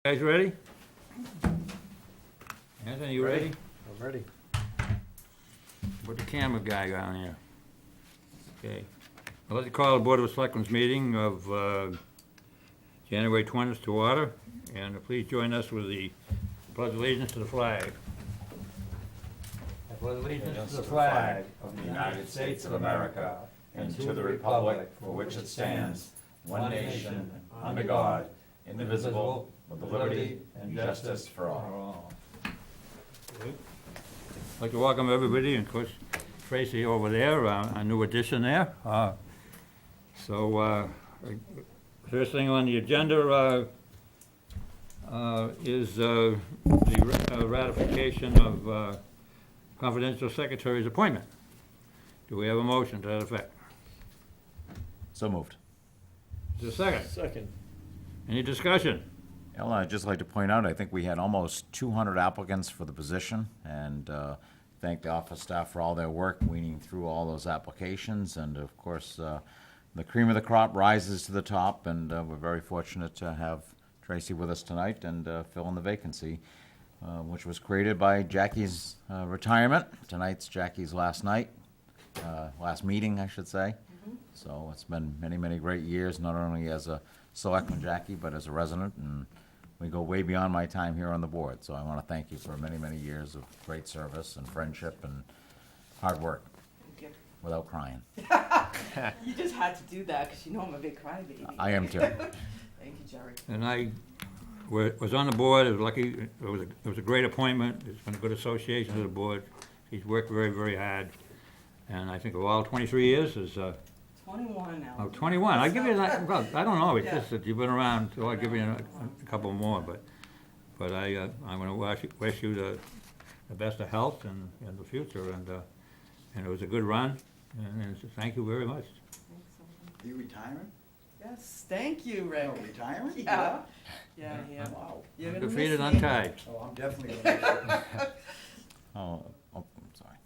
Guys ready? Anthony, you ready? I'm ready. Put the camera guy on here. Okay. I'd like to call the Board of Selectmen's meeting of January 20th to order, and please join us with the pledge of allegiance to the flag. I pledge allegiance to the flag of the United States of America and to the republic for which it stands, one nation, under God, indivisible, with liberty and justice for all. I'd like to welcome everybody, and of course, Tracy over there, a new addition there. First thing on the agenda is the ratification of confidential secretary's appointment. Do we have a motion to that effect? So moved. Is there a second? Second. Any discussion? Ellen, I'd just like to point out, I think we had almost 200 applicants for the position, and thank the office staff for all their work weeding through all those applications. And of course, the cream of the crop rises to the top, and we're very fortunate to have Tracy with us tonight and fill in the vacancy, which was created by Jackie's retirement. Tonight's Jackie's last meeting, I should say. So it's been many, many great years, not only as a selectman, Jackie, but as a resident, and we go way beyond my time here on the board. So I want to thank you for many, many years of great service and friendship and hard work Thank you. without crying. You just had to do that because you know I'm a big crybaby. I am too. Thank you, Jerry. And I was on the board. I was lucky. It was a great appointment. It's been a good association with the board. He's worked very, very hard. And I think of all 23 years is 21 now. 21. I give you that. Well, I don't know. It's Yeah. just that you've been around, so I give you a couple more. But I'm going to wish you the best of health and the future. And it was a good run. And thank you very much. Thanks, Are you retiring? yes, thank you, Rick. Oh, retiring? Yeah. Yeah, yeah. Wow. You're gonna Defeated, miss me. untied. Oh, I'm definitely gonna miss Oh, I'm sorry.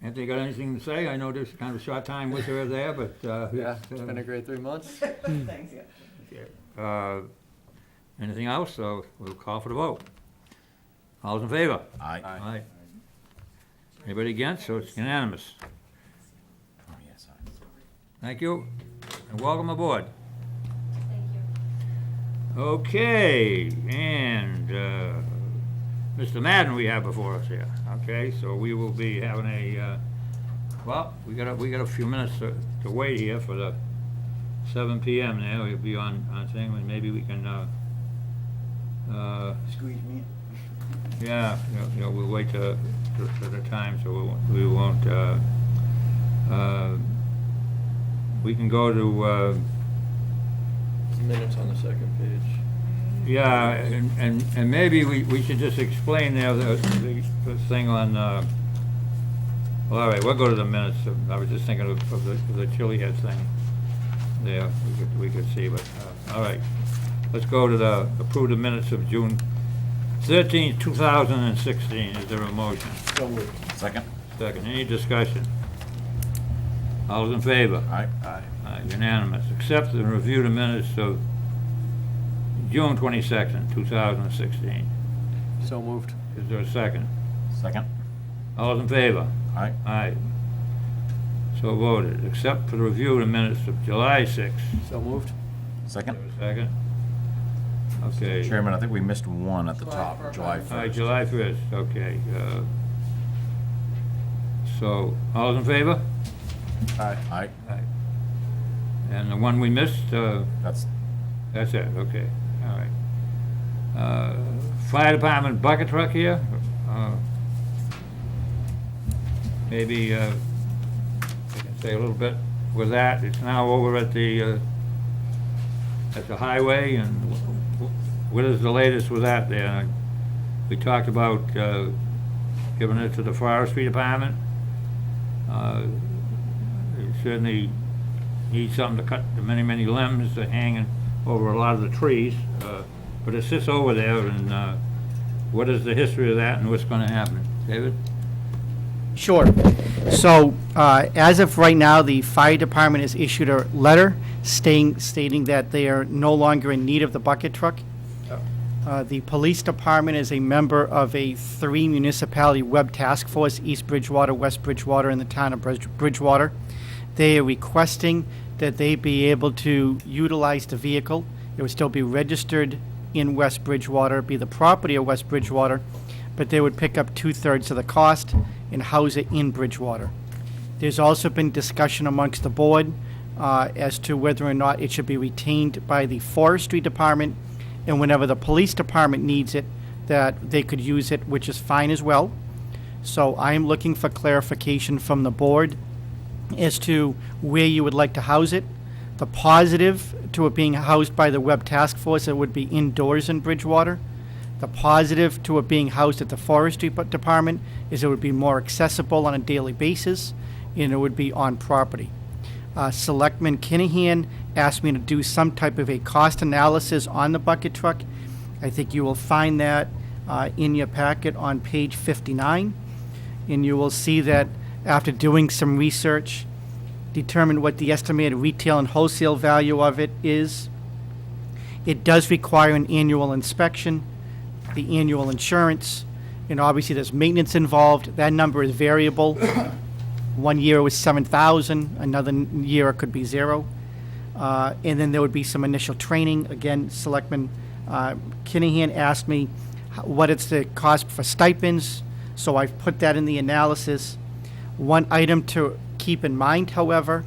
Anthony, got anything to say? I know this is kind of a short time with her there, but Yeah, it's been a great 3 months. Thanks, yeah. anything else? So we'll call for the vote. All those in favor? Aye. Aye. Anybody against? So it's unanimous. Oh, yes, aye. Thank you, and welcome aboard. Thank you. Okay, and Mr. Madden we have before us here. Okay, so we will be having well, we got a few minutes to wait here for the 7 p.m. now. We'll be on thing, and maybe we can, Squeeze me in. yeah, we'll wait for the time, so we won't, we can go to, Minutes on the second page. yeah, and maybe we should just explain there the thing on, well, all right, we'll go to the minutes. I was just thinking of the chili head thing there, we could see, but, all right. Let's go to the approved minutes of June 13, 2016. Is there a motion? So moved. Second? Second, any discussion? All those in favor? Aye. Aye. Unanimous. Accept and review the minutes of June 22nd, 2016. So moved. Is there a second? Second? All those in favor? Aye. Aye. So voted. Accept for the review the minutes of July 6th. So moved. Second? Second? Okay. Chairman, I think we missed one at the top, July 1st. All right, July 1st, okay. So, all those in favor? Aye. Aye. Aye. And the one we missed, That's, that's it, okay, all right. Fire department bucket truck here. Maybe I can say a little bit with that. It's now over at the highway, and what is the latest with that there? We talked about giving it to the forestry department. It certainly needs something to cut the many, many limbs that are hanging over a lot of the trees. But it sits over there, and what is the history of that and what's going to happen? David? Sure. So, as of right now, the fire department has issued a letter stating that they are no longer in need of the bucket truck. The police department is a member of a 3-municipality web task force, East Bridgewater, West Bridgewater, and the town of Bridgewater. They are requesting that they be able to utilize the vehicle. It would still be registered in West Bridgewater, be the property of West Bridgewater, but they would pick up 2/3 of the cost and house it in Bridgewater. There's also been discussion amongst the board as to whether or not it should be retained by the forestry department, and whenever the police department needs it, that they could use it, which is fine as well. So I am looking for clarification from the board as to where you would like to house it. The positive to it being housed by the web task force, it would be indoors in Bridgewater. The positive to it being housed at the forestry department is it would be more accessible on a daily basis, and it would be on property. Selectman Kinahan asked me to do some type of a cost analysis on the bucket truck. I think you will find that in your packet on page 59, and you will see that after doing some research, determine what the estimated retail and wholesale value of it is. It does require an annual inspection, the annual insurance, and obviously there's maintenance involved. That number is variable. One year it was $7,000, another year it could be $0. And then there would be some initial training. Again, Selectman Kinahan asked me what it's the cost for stipends, so I've put that in the analysis. One item to keep in mind, however,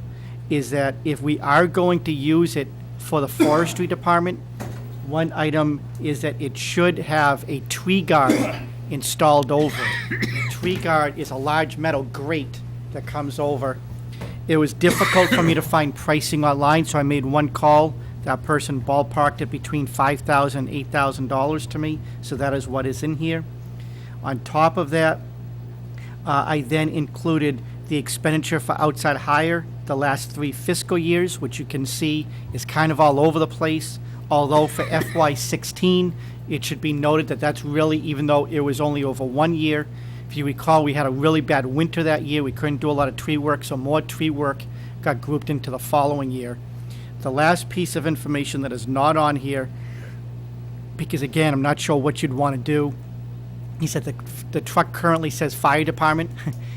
is that if we are going to use it for the forestry department, one item is that it should have a tree guard installed over it. A tree guard is a large metal grate that comes over. It was difficult for me to find pricing online, so I made one call. That person ballparked it between $5,000 and $8,000 to me, so that is what is in here. On top of that, I then included the expenditure for outside hire the last 3 fiscal years, which you can see is kind of all over the place. Although for FY16, it should be noted that that's really, even though it was only over 1 year, if you recall, we had a really bad winter that year. We couldn't do a lot of tree work, so more tree work got grouped into the following year. The last piece of information that is not on here, because again, I'm not sure what you'd want to do. He said the truck currently says fire department,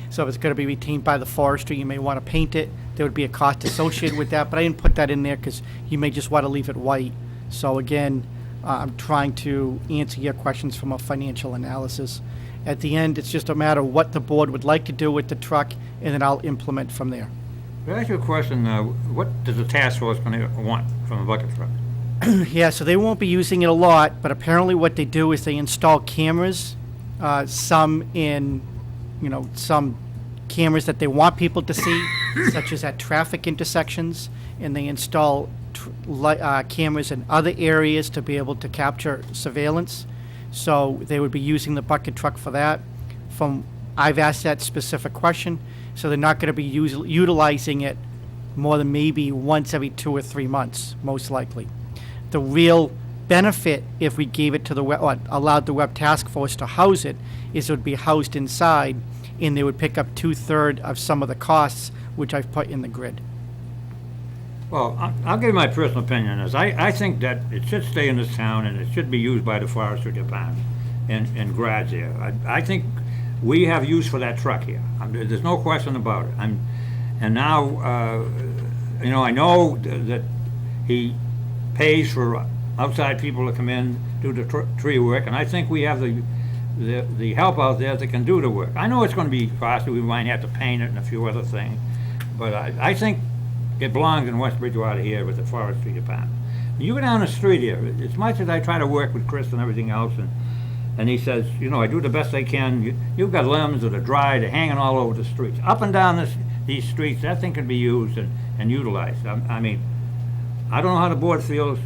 so if it's going to be retained by the forestry, you may want to paint it. There would be a cost associated with that, but I didn't put that in there because you may just want to leave it white. So again, I'm trying to answer your questions from a financial analysis. At the end, it's just a matter of what the board would like to do with the truck, and then I'll implement from there. Can I ask you a question? What does the task force going to want from a bucket truck? Yeah, so they won't be using it a lot, but apparently what they do is they install cameras, some in, some cameras that they want people to see, such as at traffic intersections, and they install cameras in other areas to be able to capture surveillance. So they would be using the bucket truck for that. I've asked that specific question, so they're not going to be utilizing it more than maybe once every 2 or 3 months, most likely. The real benefit, if we gave it to allowed the web task force to house it, is it would be housed inside, and they would pick up 2/3 of some of the costs, which I've put in the grid. Well, I'll give you my personal opinion. I think that it should stay in this town, and it should be used by the forestry department and grads here. I think we have use for that truck here. There's no question about it. And now, I know that he pays for outside people to come in, do the tree work, and I think we have the help out there that can do the work. I know it's going to be costly. We might have to paint it and a few other things, but I think it belongs in West Bridgewater here with the forestry department. You go down the street here, as much as I try to work with Chris and everything else, and he says, I do the best I can. You've got limbs that are dry, they're hanging all over the streets. Up and down these streets, that thing can be used and utilized. I mean, I don't know how the board feels,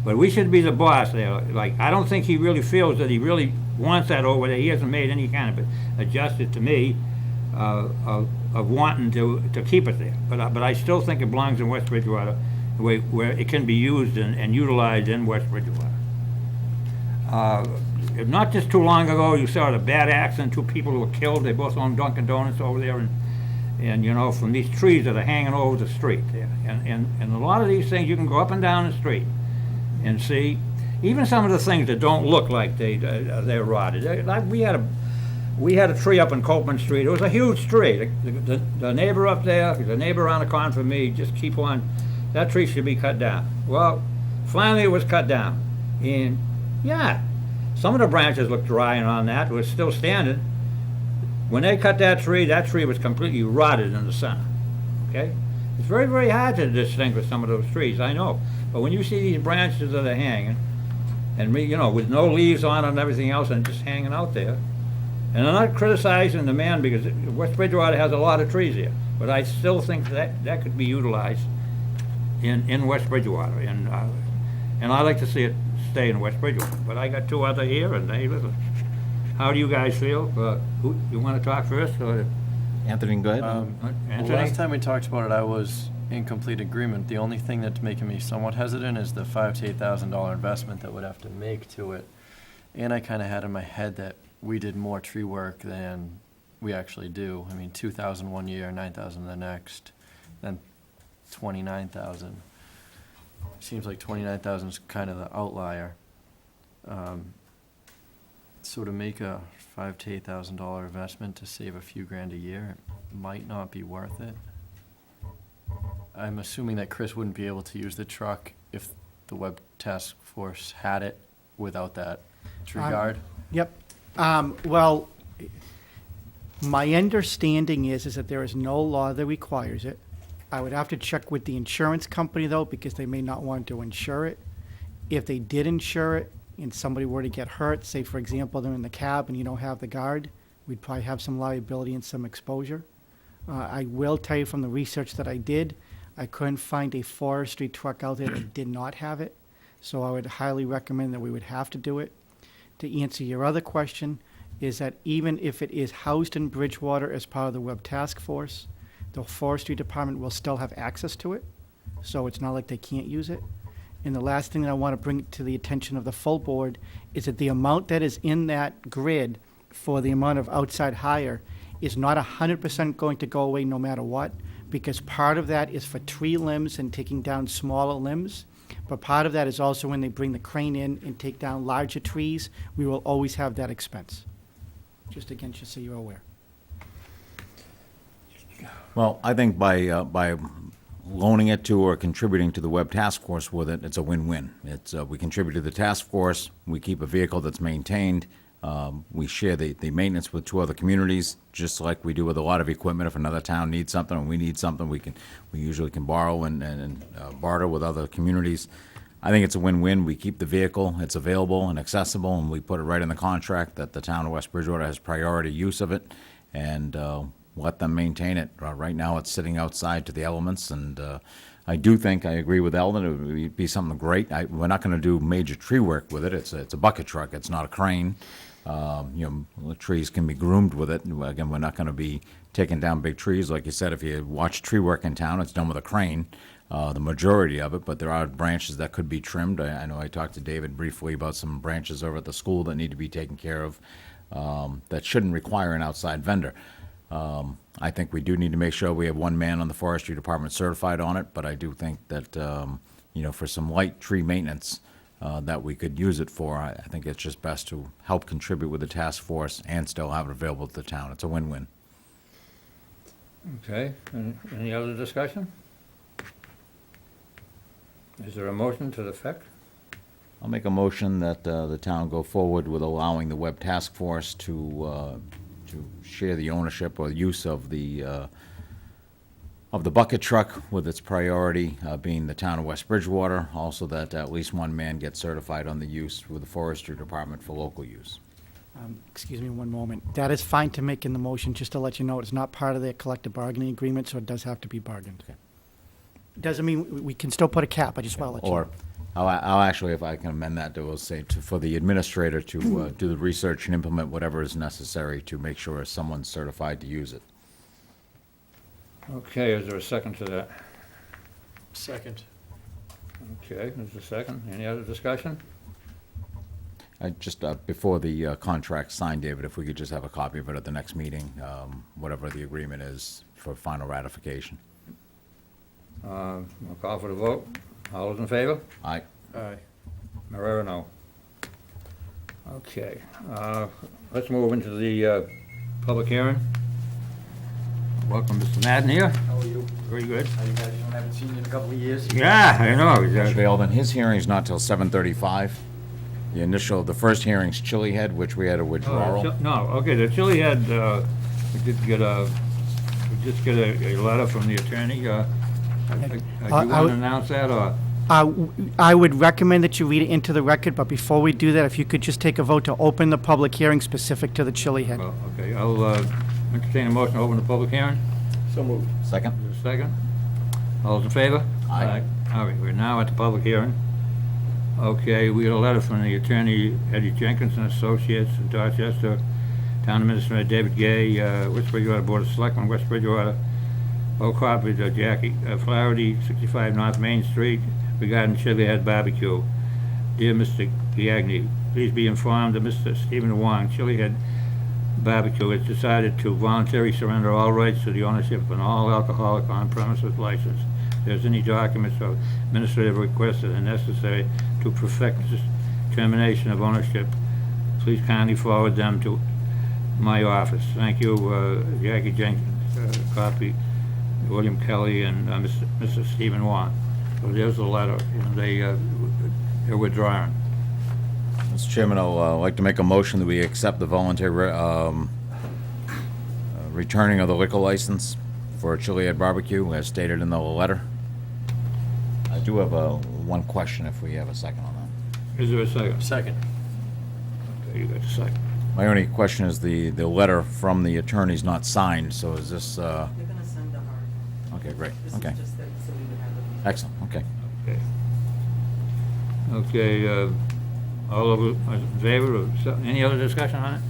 but we should be the boss there. Like, I don't think he really feels that he really wants that over there. He hasn't made any kind of adjustment to me of wanting to keep it there. But I still think it belongs in West Bridgewater, where it can be used and utilized in West Bridgewater. Not just too long ago, you saw a bad accident, 2 people were killed. They both owned Dunkin' Donuts over there, and from these trees that are hanging over the street there. And a lot of these things, you can go up and down the street and see. even some of the things that don't look like they're rotted. We had a tree up in Copeland Street. It was a huge tree. The neighbor up there, the neighbor around the corner from me, just keep on, that tree should be cut down. Well, finally it was cut down. And, yeah, some of the branches looked dry and on that, it was still standing. When they cut that tree was completely rotted in the center, okay? It's very, very hard to distinguish some of those trees, I know. But when you see these branches that are hanging, and with no leaves on them and everything else, and just hanging out there, and I'm not criticizing the man, because West Bridgewater has a lot of trees here, but I still think that could be utilized in West Bridgewater, and I like to see it stay in West Bridgewater. But I got two other here, and hey, listen, how do you guys feel? Who, you want to talk first, or Anthony, go ahead. Well, Anthony? last time we talked about it, I was in complete agreement. The only thing that's making me somewhat hesitant is the $5,000 to $8,000 investment that would have to make to it. And I kind of had in my head that we did more tree work than we actually do. I mean, 2,000 one year, 9,000 the next, then 29,000. Seems like 29,000 is kind of the outlier. So to make a $5,000 to $8,000 investment to save a few grand a year, it might not be worth it. I'm assuming that Chris wouldn't be able to use the truck if the web task force had it without that tree guard. Yep. Well, my understanding is that there is no law that requires it. I would have to check with the insurance company, though, because they may not want to insure it. If they did insure it and somebody were to get hurt, say, for example, they're in the cab and you don't have the guard, we'd probably have some liability and some exposure. I will tell you from the research that I did, I couldn't find a forestry truck out there that did not have it. So I would highly recommend that we would have to do it. To answer your other question, is that even if it is housed in Bridgewater as part of the web task force, the forestry department will still have access to it. So it's not like they can't use it. And the last thing that I want to bring to the attention of the full board is that the amount that is in that grid for the amount of outside hire is not 100% going to go away no matter what, because part of that is for tree limbs and taking down smaller limbs. But part of that is also when they bring the crane in and take down larger trees, we will always have that expense. Just again, just so you're aware. Well, I think by loaning it to or contributing to the web task force with it, it's a win-win. It's we contribute to the task force, we keep a vehicle that's maintained, we share the maintenance with two other communities, just like we do with a lot of equipment. If another town needs something and we need something, we usually can borrow and barter with other communities. I think it's a win-win. We keep the vehicle, it's available and accessible, and we put it right in the contract that the town of West Bridgewater has priority use of it, and let them maintain it. Right now, it's sitting outside to the elements, and I do think, I agree with Eldon, it would be something great. We're not gonna do major tree work with it. It's a bucket truck, it's not a crane. The trees can be groomed with it. Again, we're not gonna be taking down big trees. Like you said, if you watch tree work in town, it's done with a crane, the majority of it, but there are branches that could be trimmed. I know I talked to David briefly about some branches over at the school that need to be taken care of, that shouldn't require an outside vendor. I think we do need to make sure we have one man on the forestry department certified on it, but I do think that, for some light tree maintenance, that we could use it for, I think it's just best to help contribute with the task force and still have it available to the town. It's a win-win. Okay, any other discussion? Is there a motion to the effect? I'll make a motion that the town go forward with allowing the web task force to share the ownership or use of the bucket truck, with its priority being the town of West Bridgewater. Also that at least one man gets certified on the use with the forestry department for local use. Excuse me one moment. That is fine to make in the motion, just to let you know, it's not part of their collective bargaining agreement, so it does have to be bargained. Okay. Doesn't mean we can still put a cap, I just want to let you know. Or I'll actually, if I can amend that, we'll say for the administrator to do the research and implement whatever is necessary to make sure someone's certified to use it. Okay, is there a second to that? Second. Okay, there's a second. Any other discussion? Just before the contract's signed, David, if we could just have a copy of it at the next meeting, whatever the agreement is for final ratification. I'll call for the vote. All those in favor? Aye. Aye. Marrero, no. Okay, let's move into the public hearing. Welcome, Mr. Madden here. How are you? Very good. How you guys doing? I haven't seen you in a couple of years. Yeah, I know. Actually, Alden, his hearing's not till 7:35. The first hearing's Chili Head, which we had a withdrawal. No, okay, the Chili Head, we did get we just get a letter from the attorney. Do you want to announce that, or? I would recommend that you read it into the record, but before we do that, if you could just take a vote to open the public hearing specific to the Chili Head. Well, okay, I'll entertain a motion to open the public hearing. So moved. Second? Is there a second? All those in favor? Aye. All right, we're now at the public hearing. Okay, we got a letter from the attorney Eddie Jenkins and Associates in Dorchester, Town Administrator David Gay, West Bridgewater Board of Selectmen, West Bridgewater, all copies of Jackie Flaherty, 65 North Main Street, regarding Chili Head Barbecue. Dear Mr. Giagni, please be informed that Mr. Stephen Wong, Chili Head Barbecue, has decided to voluntarily surrender all rights to the ownership of an all-alcoholic on-premises license. If there's any documents or administrative requests that are necessary to perfect this termination of ownership, please kindly forward them to my office. Thank you, Jackie Jenkins, copy, William Kelly, and Mr. Stephen Wong. So there's the letter, and they're withdrawing. Mr. Chairman, I'd like to make a motion that we accept the voluntary returning of the liquor license for Chili Head Barbecue, as stated in the letter. I do have one question, if we have a second on that. Is there a second? Second. Okay, you got a second. My only question is the letter from the attorney's not signed, so is this, They're gonna send a hard. okay, great, This okay. is just that, so we would have it. Excellent, okay. Okay. Okay, all of you in favor of, any other discussion on it?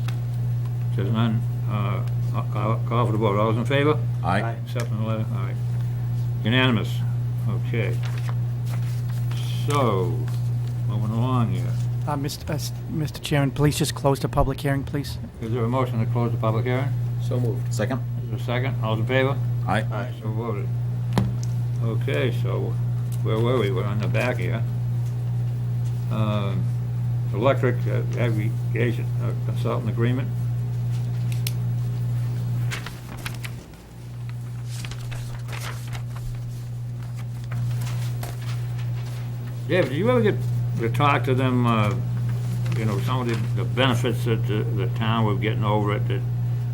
Says none, I'll call for the vote. All those in favor? Aye. Accepting the letter, all right. Unanimous, okay. So, moving along here. Mr. Chairman, please just close the public hearing, please. Is there a motion to close the public hearing? So moved. Second? Is there a second? All those in favor? Aye. So voted. Okay, so, where were we? We're on the back here. Electric aggregation consultant agreement. David, did you ever get to talk to them, some of the benefits that the town was getting over it that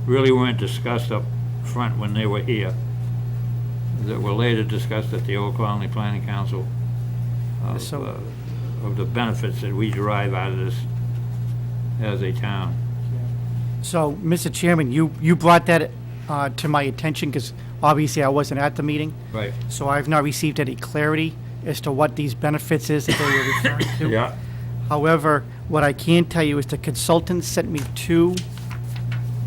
really weren't discussed up front when they were here, that were later discussed at the Old Colony Planning Council, of the benefits that we derive out of this as a town? So, Mr. Chairman, you brought that to my attention because obviously I wasn't at the meeting. Right. So I've not received any clarity as to what these benefits is that they were referring to. Yeah. However, what I can tell you is the consultant sent me 2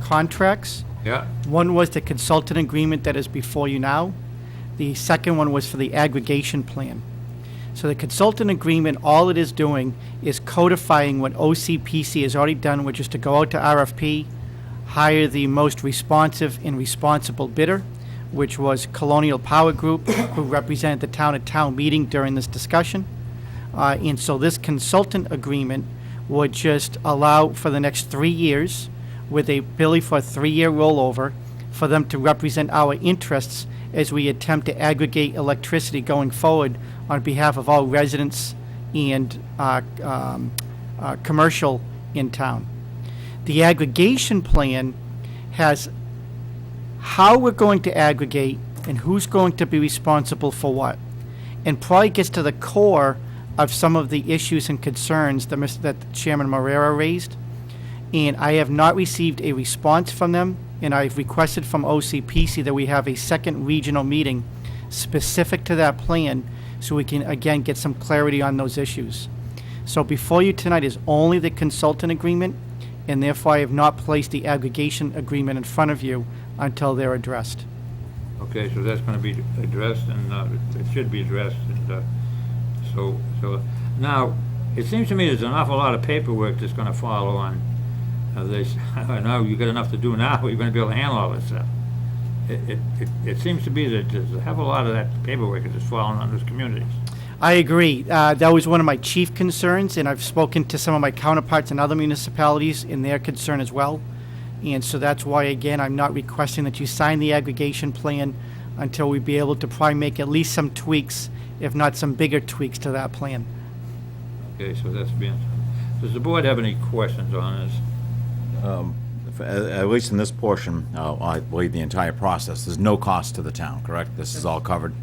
contracts. Yeah. One was the consultant agreement that is before you now. The second one was for the aggregation plan. So the consultant agreement, all it is doing is codifying what OCPC has already done, which is to go out to RFP, hire the most responsive and responsible bidder, which was Colonial Power Group, who represented the town at town meeting during this discussion. And so this consultant agreement would just allow for the next 3 years, with a ability for a 3-year rollover, for them to represent our interests as we attempt to aggregate electricity going forward on behalf of all residents and commercial in town. The aggregation plan has how we're going to aggregate and who's going to be responsible for what, and probably gets to the core of some of the issues and concerns that Chairman Marrero raised. And I have not received a response from them, and I've requested from OCPC that we have a second regional meeting specific to that plan so we can, again, get some clarity on those issues. So before you tonight is only the consultant agreement, and therefore I have not placed the aggregation agreement in front of you until they're addressed. Okay, so that's gonna be addressed, and it should be addressed, and so now, it seems to me there's an awful lot of paperwork that's gonna follow on. I know you got enough to do now, you're gonna be able to handle all this stuff. It seems to be that there's a hell of a lot of that paperwork that is falling on those communities. I agree. That was one of my chief concerns, and I've spoken to some of my counterparts in other municipalities in their concern as well. And so that's why, again, I'm not requesting that you sign the aggregation plan until we be able to probably make at least some tweaks, if not some bigger tweaks to that plan. Okay, so that's being, does the board have any questions on this? At least in this portion, I believe the entire process, there's no cost to the town, correct? This is all covered?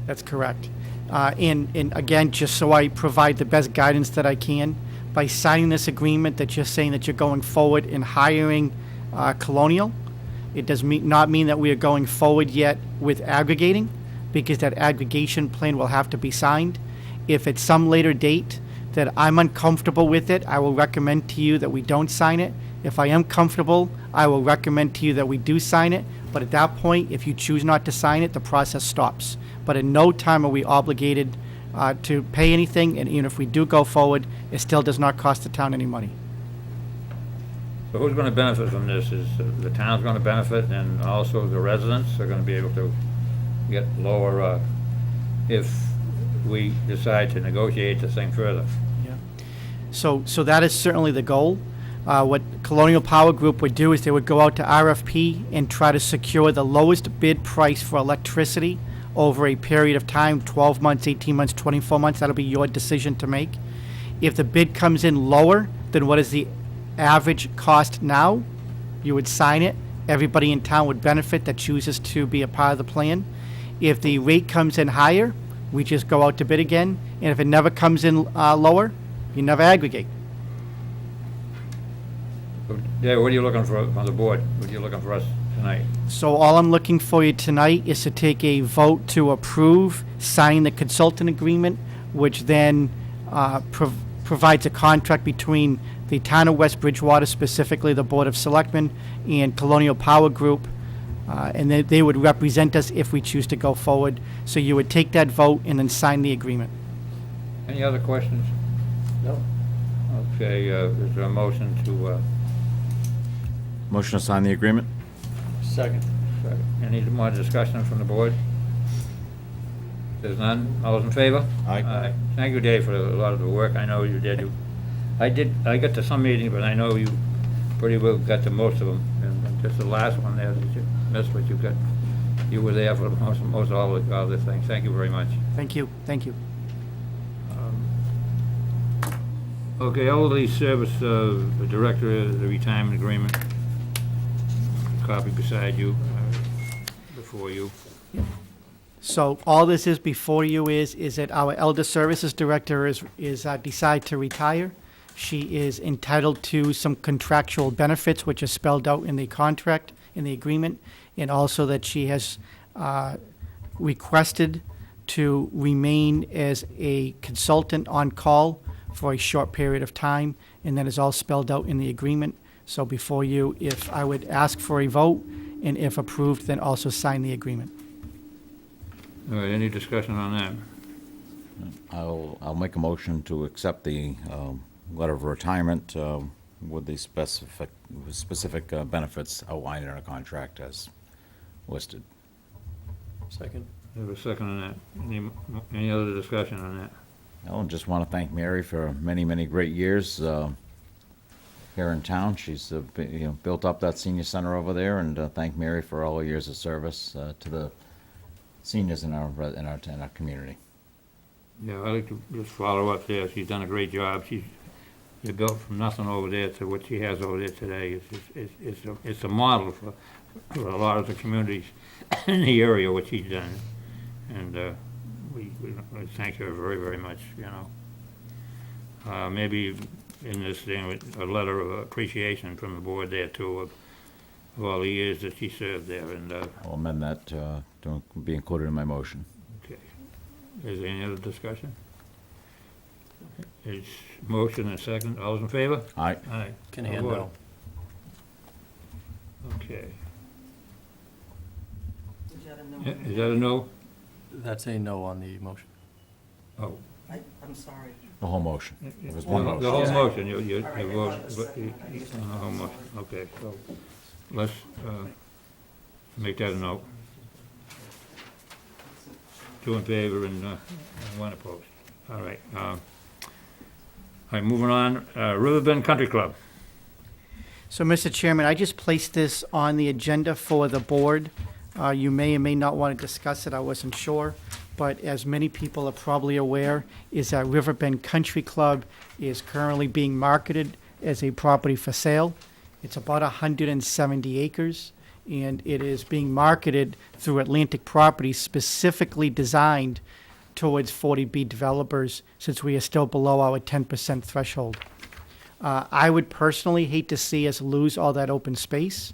That's correct. And again, just so I provide the best guidance that I can, by signing this agreement that you're saying that you're going forward in hiring Colonial, it does not mean that we are going forward yet with aggregating, because that aggregation plan will have to be signed. If at some later date that I'm uncomfortable with it, I will recommend to you that we don't sign it. If I am comfortable, I will recommend to you that we do sign it. But at that point, if you choose not to sign it, the process stops. But in no time are we obligated to pay anything, and even if we do go forward, it still does not cost the town any money. So who's gonna benefit from this? Is the town's gonna benefit, and also the residents are gonna be able to get lower, if we decide to negotiate this thing further? So that is certainly the goal. What Colonial Power Group would do is they would go out to RFP and try to secure the lowest bid price for electricity over a period of time, 12 months, 18 months, 24 months. That'll be your decision to make. If the bid comes in lower than what is the average cost now, you would sign it. Everybody in town would benefit that chooses to be a part of the plan. If the rate comes in higher, we just go out to bid again. And if it never comes in lower, you never aggregate. Dave, what are you looking for on the board? What are you looking for us tonight? So all I'm looking for you tonight is to take a vote to approve, signing the consultant agreement, which then provides a contract between the town of West Bridgewater, specifically the Board of Selectmen, and Colonial Power Group, and they would represent us if we choose to go forward. So you would take that vote and then sign the agreement. Any other questions? No. Okay, is there a motion to, Motion to sign the agreement? Second. any more discussion from the board? There's none, all those in favor? Aye. Thank you, Dave, for a lot of the work, I know you did. I got to some meetings, but I know you pretty well got to most of them, and just the last one there that you missed, but you were there for most all the things, thank you very much. Thank you. Thank you. Okay, elderly service, the director of the retirement agreement, copy beside you, before you. So all this is before you is that our elder services director is decide to retire. She is entitled to some contractual benefits, which are spelled out in the contract, in the agreement, and also that she has requested to remain as a consultant on call for a short period of time, and that is all spelled out in the agreement. So before you, if I would ask for a vote, and if approved, then also sign the agreement. All right, any discussion on that? I'll make a motion to accept the letter of retirement with the specific benefits outlined in our contract as listed. Second. We have a second on that. Any other discussion on that? I just want to thank Mary for many, many great years here in town. She's built up that senior center over there, and thank Mary for all her years of service to the seniors in our community. Yeah, I'd like to just follow up there. She's done a great job. You built from nothing over there to what she has over there today. It's a model for a lot of the communities in the area, what she's done. And we thank her very, very much, you know. Maybe in this thing, a letter of appreciation from the board there too, of all the years that she served there, and, I'll amend that to be included in my motion. okay. Is there any other discussion? It's motion and second, all those in favor? Aye. Aye. Can So hand voted. no. Okay. Did you have a no? Yeah, is that a no? That's a no on the motion. Oh. I'm sorry. The whole motion. It was one The motion. whole Yeah. motion, you All right, voted, I thought it was but on the whole motion, okay, so let's make that a no. 2 in favor and 1 opposed. All right. All right, moving on, Riverbend Country Club. So, Mr. Chairman, I just placed this on the agenda for the board. You may or may not want to discuss it, I wasn't sure. But as many people are probably aware, is that Riverbend Country Club is currently being marketed as a property for sale. It's about 170 acres, and it is being marketed through Atlantic Properties, specifically designed towards 40B developers, since we are still below our 10% threshold. I would personally hate to see us lose all that open space.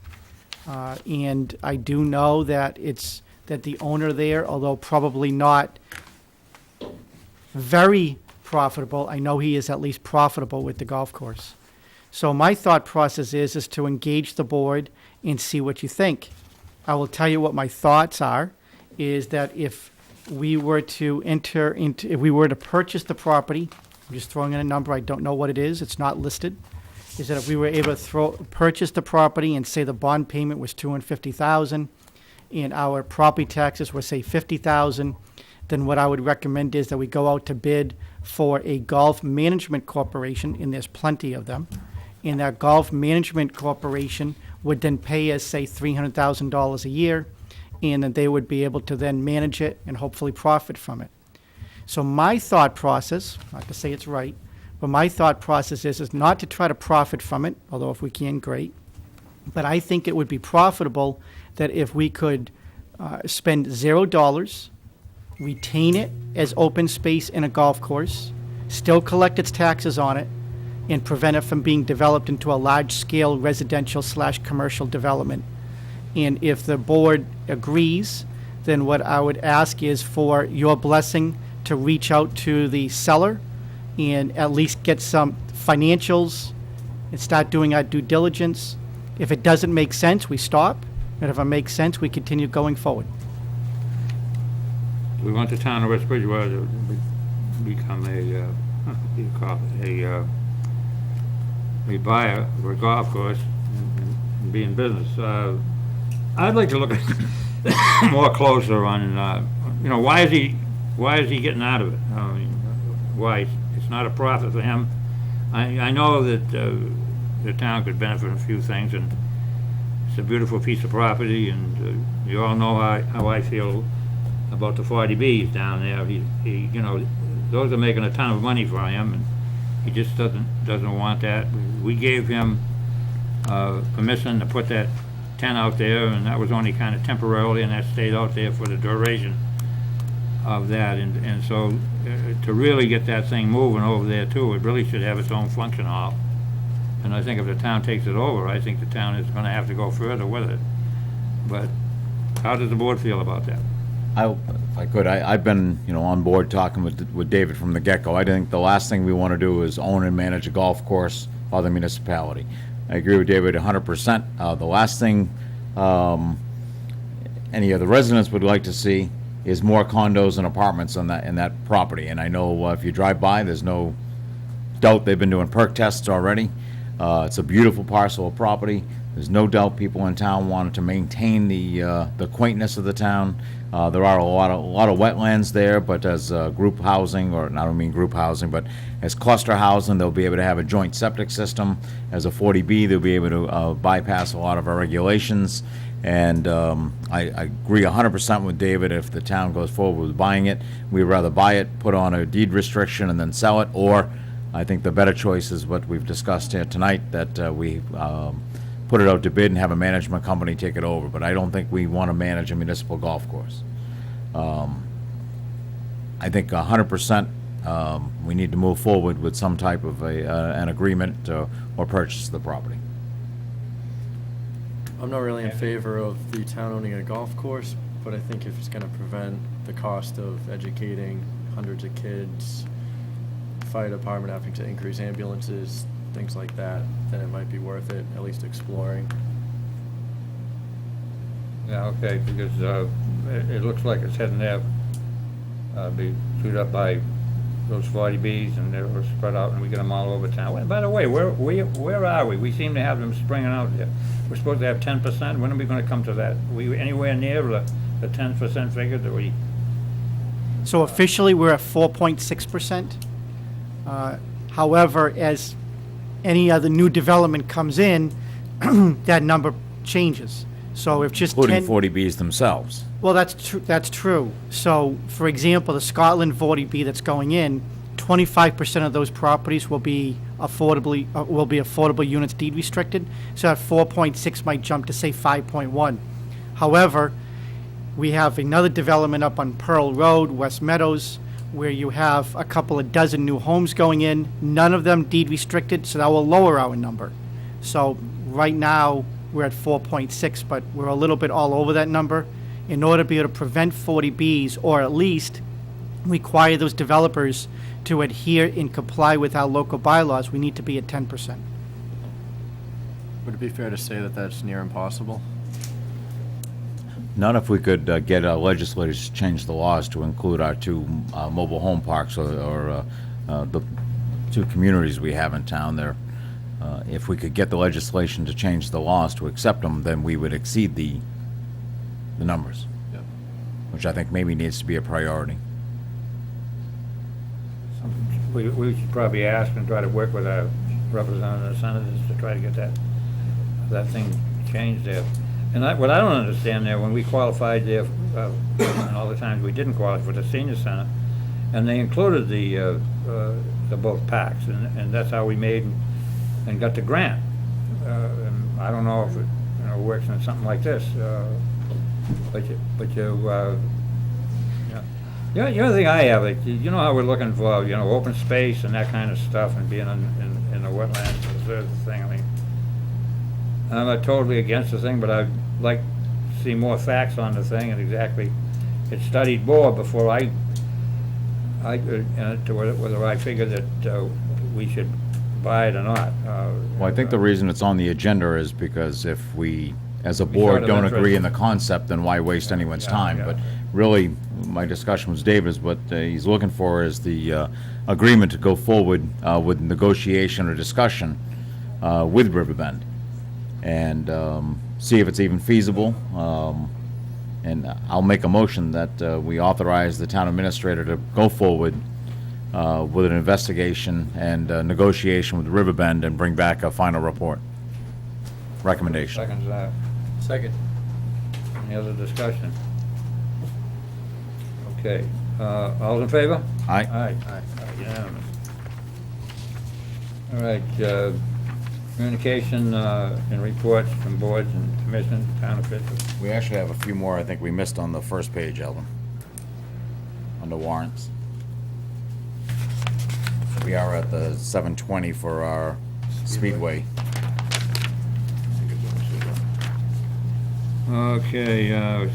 And I do know that that the owner there, although probably not very profitable, I know he is at least profitable with the golf course. So my thought process is to engage the board and see what you think. I will tell you what my thoughts are, is that if we were to if we were to purchase the property, I'm just throwing in a number, I don't know what it is, it's not listed, is that if we were able to purchase the property and say the bond payment was $250,000 and our property taxes were, say, $50,000, then what I would recommend is that we go out to bid for a golf management corporation, and there's plenty of them, and that golf management corporation would then pay us, say, $300,000 a year, and then they would be able to then manage it and hopefully profit from it. So my thought process, not to say it's right, but my thought process is not to try to profit from it, although if we can, great. But I think it would be profitable that if we could spend $0, retain it as open space in a golf course, still collect its taxes on it, and prevent it from being developed into a large-scale residential/commercial development. And if the board agrees, then what I would ask is for your blessing to reach out to the seller and at least get some financials and start doing our due diligence. If it doesn't make sense, we stop. And if it makes sense, we continue going forward. We want the town of West Bridgewater to become a buyer of a golf course and be in business. I'd like to look at more closer on, why is he getting out of it? I mean, why? It's not a profit for him. I know that the town could benefit from a few things, and it's a beautiful piece of property, and you all know how I feel about the 40Bs down there. Those are making a ton of money for him, and he just doesn't want that. We gave him permission to put that tent out there, and that was only kind of temporarily, and that stayed out there for the duration of that. And so to really get that thing moving over there too, it really should have its own function hall. And I think if the town takes it over, I think the town is going to have to go further with it. But how does the board feel about that? If I could, I've been, on board talking with David from the get-go. I think the last thing we want to do is own and manage a golf course for the municipality. I agree with David 100%. The last thing any of the residents would like to see is more condos and apartments in that property. And I know if you drive by, there's no doubt they've been doing perk tests already. It's a beautiful parcel of property. There's no doubt people in town wanted to maintain the quaintness of the town. There are a lot of wetlands there, but as group housing, or I don't mean group housing, but as cluster housing, they'll be able to have a joint septic system. As a 40B, they'll be able to bypass a lot of our regulations. And I agree 100% with David. If the town goes forward with buying it, we'd rather buy it, put on a deed restriction, and then sell it. Or I think the better choice is what we've discussed here tonight, that we put it out to bid and have a management company take it over. But I don't think we want to manage a municipal golf course. I think 100% we need to move forward with some type of an agreement or purchase the property. I'm not really in favor of the town owning a golf course, but I think if it's gonna prevent the cost of educating hundreds of kids, fire department having to increase ambulances, things like that, then it might be worth it, at least exploring. Yeah, okay, because it looks like it's heading there, be chewed up by those 40Bs, and they're spread out, and we get them all over town. By the way, where are we? We seem to have them springing out there. We're supposed to have 10%. When are we going to come to that? Are we anywhere near the 10% figure that we So officially, we're at 4.6%. However, as any other new development comes in, that number changes. So if just 10... Including 40Bs themselves. Well, that's true. So, for example, the Scotland 40B that's going in, 25% of those properties will be affordable units deed restricted. So that 4.6 might jump to, say, 5.1. However, we have another development up on Pearl Road, West Meadows, where you have a couple of dozen new homes going in, none of them deed restricted, so that will lower our number. So right now, we're at 4.6, but we're a little bit all over that number. In order to be able to prevent 40Bs, or at least require those developers to adhere and comply with our local bylaws, we need to be at 10%. Would it be fair to say that that's near impossible? Not if we could get legislators to change the laws to include our two mobile home parks or the two communities we have in town there. If we could get the legislation to change the laws to accept them, then we would exceed the numbers, Yep. which I think maybe needs to be a priority. We should probably ask and try to work with our representatives and senators to try to get that thing changed there. And what I don't understand there, when we qualified there, and all the times we didn't qualify for the senior center, and they included the both packs, and that's how we made and got the grant. And I don't know if it, works in something like this, but the other thing I have, you know how we're looking for, open space and that kind of stuff, and being in the wetlands reserve thing. I mean, I'm not totally against the thing, but I'd like to see more facts on the thing and exactly it studied more before I to whether I figure that we should buy it or not. Well, I think the reason it's on the agenda is because if we, as a We board, sort of don't interest- agree in the concept, then why waste anyone's Yeah, time? yeah. But really, my discussion with Dave is what he's looking for is the agreement to go forward with negotiation or discussion with Riverbend and see if it's even feasible. And I'll make a motion that we authorize the town administrator to go forward with an investigation and negotiation with Riverbend and bring back a final report. Recommendation. Seconds that. Second. Any other discussion? Okay, all in favor? Aye. Aye. Unanimous. All right, communication and reports from boards and commissions, town officials. We actually have a few more I think we missed on the first page, Alvin, under warrants. We are at the 7:20 for our Speedway. Okay,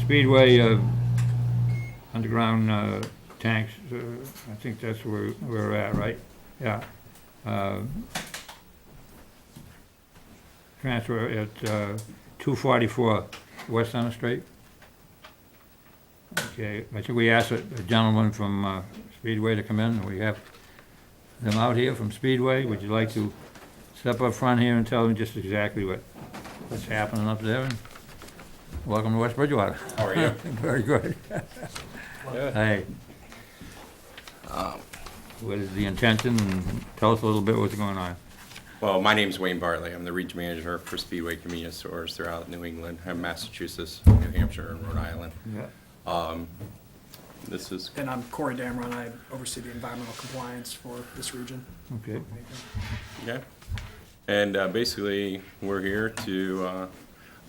Speedway underground tanks, I think that's where we're at, right? Yeah. Transfer at 244 West Center Street. Okay, I think we asked a gentleman from Speedway to come in. We have them out here from Speedway. Would you like to step up front here and tell them just exactly what's happening up there? And welcome to West Bridgewater. How are you? Very good. Hey. What is the intention? And tell us a little bit what's going on. Well, my name's Wayne Bartley. I'm the region manager for Speedway convenience stores throughout New England, and Massachusetts, New Hampshire, and Rhode Island. Yeah. This is, And I'm Corey Damron. I oversee the environmental compliance for this region. Okay. okay. And basically, we're here to,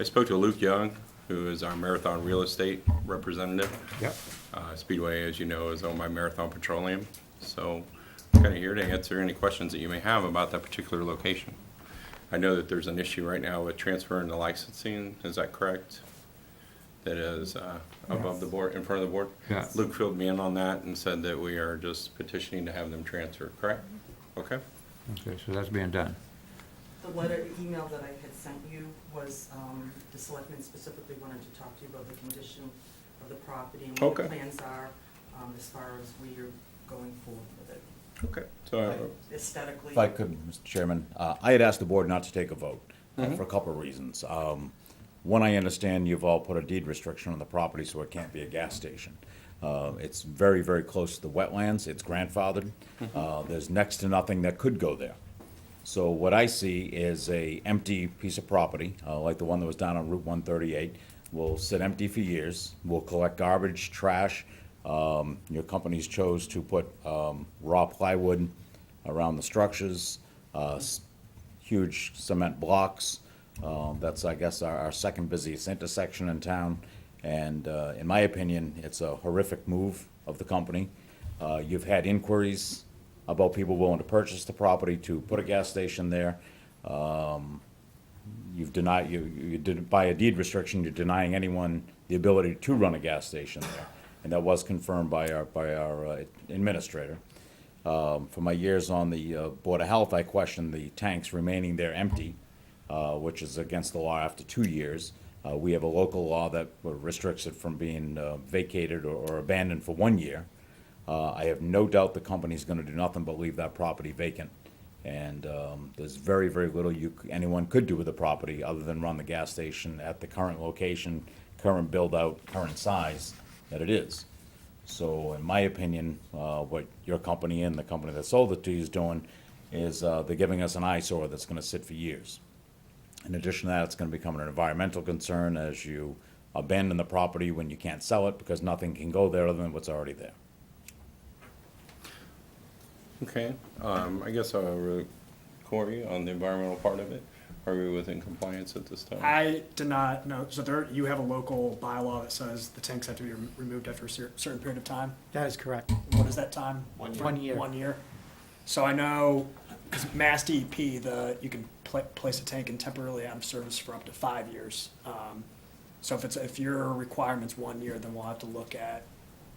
I spoke to Luke Young, who is our Marathon Real Estate representative. Yep. Speedway, as you know, is owned by Marathon Petroleum. So I'm kind of here to answer any questions that you may have about that particular location. I know that there's an issue right now with transferring the licensing. Is that correct? That is above the board, in front of the board? Yeah. Luke filled me in on that and said that we are just petitioning to have them transferred, correct? Okay. Okay, so that's being done. The letter, email that I had sent you was, the selectmen specifically wanted to talk to you about the condition of the property and what the Okay. plans are, as far as where you're going forward with it. Okay. So, Aesthetically. If I could, Mr. Chairman, I had asked the board not to take a vote Mm-hmm. for a couple of reasons. One, I understand you've all put a deed restriction on the property, so it can't be a gas station. It's very, very close to the wetlands, it's grandfathered. There's next to nothing that could go there. So what I see is a empty piece of property, like the one that was down on Route 138, will sit empty for years, will collect garbage, trash. Your companies chose to put raw plywood around the structures, huge cement blocks. That's, I guess, our second busiest intersection in town. And in my opinion, it's a horrific move of the company. You've had inquiries about people willing to purchase the property to put a gas station there. You've denied, you did, by a deed restriction, you're denying anyone the ability to run a gas station there. And that was confirmed by our administrator. For my years on the Board of Health, I questioned the tanks remaining there empty, which is against the law after 2 years. We have a local law that restricts it from being vacated or abandoned for 1 year. I have no doubt the company's gonna do nothing but leave that property vacant. And there's very, very little anyone could do with the property other than run the gas station at the current location, current build-out, current size that it is. So in my opinion, what your company and the company that sold it to you is doing is they're giving us an eyesore that's gonna sit for years. In addition to that, it's gonna become an environmental concern as you abandon the property when you can't sell it because nothing can go there other than what's already there. Okay, I guess Corey, on the environmental part of it, are we within compliance at this time? I did not know, so there, you have a local bylaw that says the tanks have to be removed after a certain period of time. That is correct. What is that time? 1 year. 1 year. 1 year. So I know, because Mass DEP, you can place a tank and temporarily out of service for up to 5 years. So if your requirement's 1 year, then we'll have to look at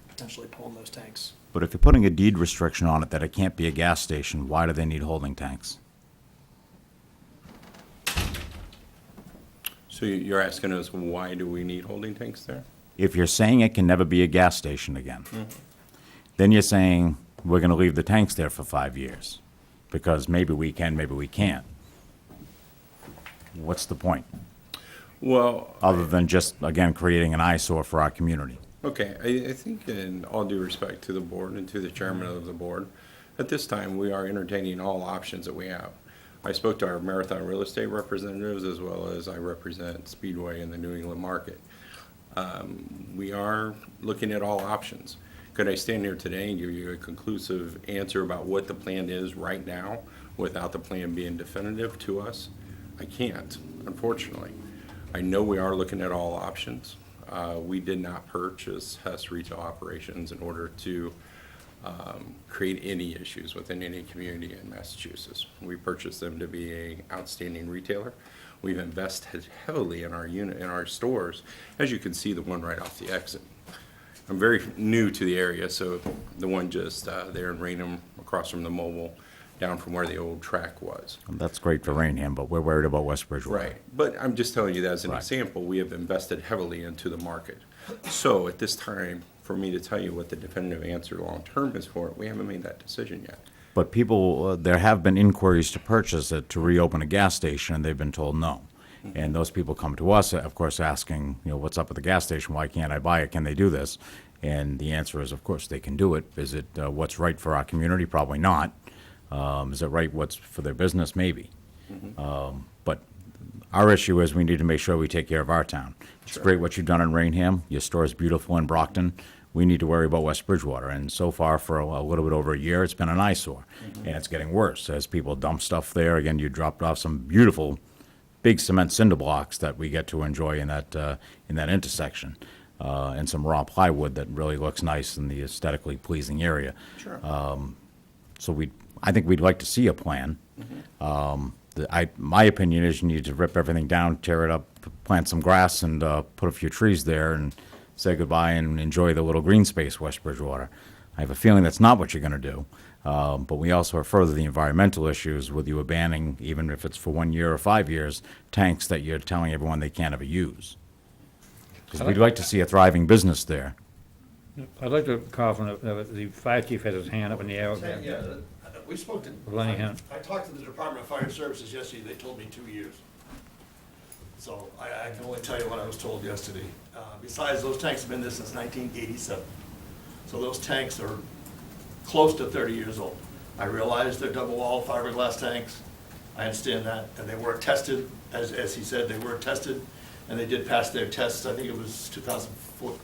potentially pulling those tanks. But if you're putting a deed restriction on it that it can't be a gas station, why do they need holding tanks? So you're asking us, why do we need holding tanks there? If you're saying it can never be a gas station again, then you're saying we're gonna leave the tanks there for 5 years, because maybe we can, maybe we can't. What's the point, Well, other than just, again, creating an eyesore for our community? okay, I think in all due respect to the board and to the chairman of the board, at this time, we are entertaining all options that we have. I spoke to our Marathon real estate representatives as well as I represent Speedway in the New England market. We are looking at all options. Could I stand here today and give you a conclusive answer about what the plan is right now without the plan being definitive to us? I can't, unfortunately. I know we are looking at all options. We did not purchase Hess Retail Operations in order to create any issues within any community in Massachusetts. We purchased them to be an outstanding retailer. We've invested heavily in our stores, as you can see, the one right off the exit. I'm very new to the area, so the one just there in Raynham, across from the Mobile, down from where the old track was. That's great for Rainham, but we're worried about West Bridgewater. Right, but I'm just telling you that as an Right. example, we have invested heavily into the market. So at this time, for me to tell you what the definitive answer long-term is for it, we haven't made that decision yet. But people, there have been inquiries to purchase it, to reopen a gas station, and they've been told no. And those people come to us, of course, asking, what's up with the gas station? Why can't I buy it? Can they do this? And the answer is, of course, they can do it. Is it what's right for our community? Probably not. Is it right what's for their business? Maybe. But our issue is we need to make sure we take care of our town. It's great what you've done in Rainham. Your store is beautiful in Brockton. We need to worry about West Bridgewater. And so far, for a little bit over a year, it's been an eyesore. And it's getting worse as people dump stuff there. Again, you dropped off some beautiful, big cement cinder blocks that we get to enjoy in that intersection. And some raw plywood that really looks nice in the aesthetically pleasing area. Sure. So I think we'd like to see a plan. My opinion is you need to rip everything down, tear it up, plant some grass, and put a few trees there, and say goodbye and enjoy the little green space, West Bridgewater. I have a feeling that's not what you're going to do. But we also have further the environmental issues with you abandoning, even if it's for 1 year or 5 years, tanks that you're telling everyone they can't ever use. Because we'd like to see a thriving business there. I'd like to call from the fire chief has his hand up in the air. Yeah, we spoke to, Lenny Hunt. I talked to the Department of Fire Services yesterday, they told me 2 years. So I can only tell you what I was told yesterday. Besides, those tanks have been there since 1987. So those tanks are close to 30 years old. I realize they're double-wall fiberglass tanks. I understand that, and they were tested, as he said, they were tested, and they did pass their tests. I think it was 2014.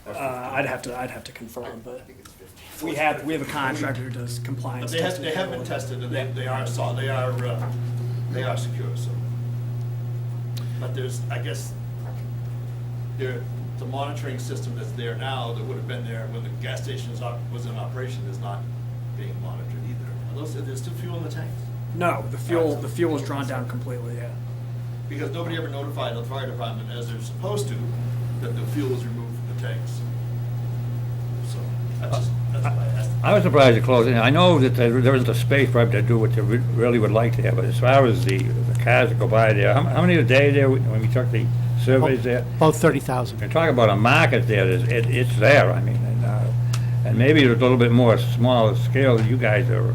or 15. I'd have to confirm, but I think it's 15. we have a contractor who does But compliance they have, testing. they have been tested, and they are solid, they are secure, so. But there's, I guess, the monitoring system that's there now, that would have been there when the gas station was in operation, is not being monitored either. Are there's still fuel in the tanks? No, the fuel is drawn down completely, yeah. Because nobody ever notified the fire department, as they're supposed to, that the fuel was removed from the tanks. So, that's why I asked. I was surprised to close it. I know that there isn't a space probably to do what you really would like to have, but as far as the cars that go by there, how many a day there when we took the surveys there? About 30,000. You're talking about a market there, it's there, I mean, and maybe it's a little bit more smaller scale than you guys are,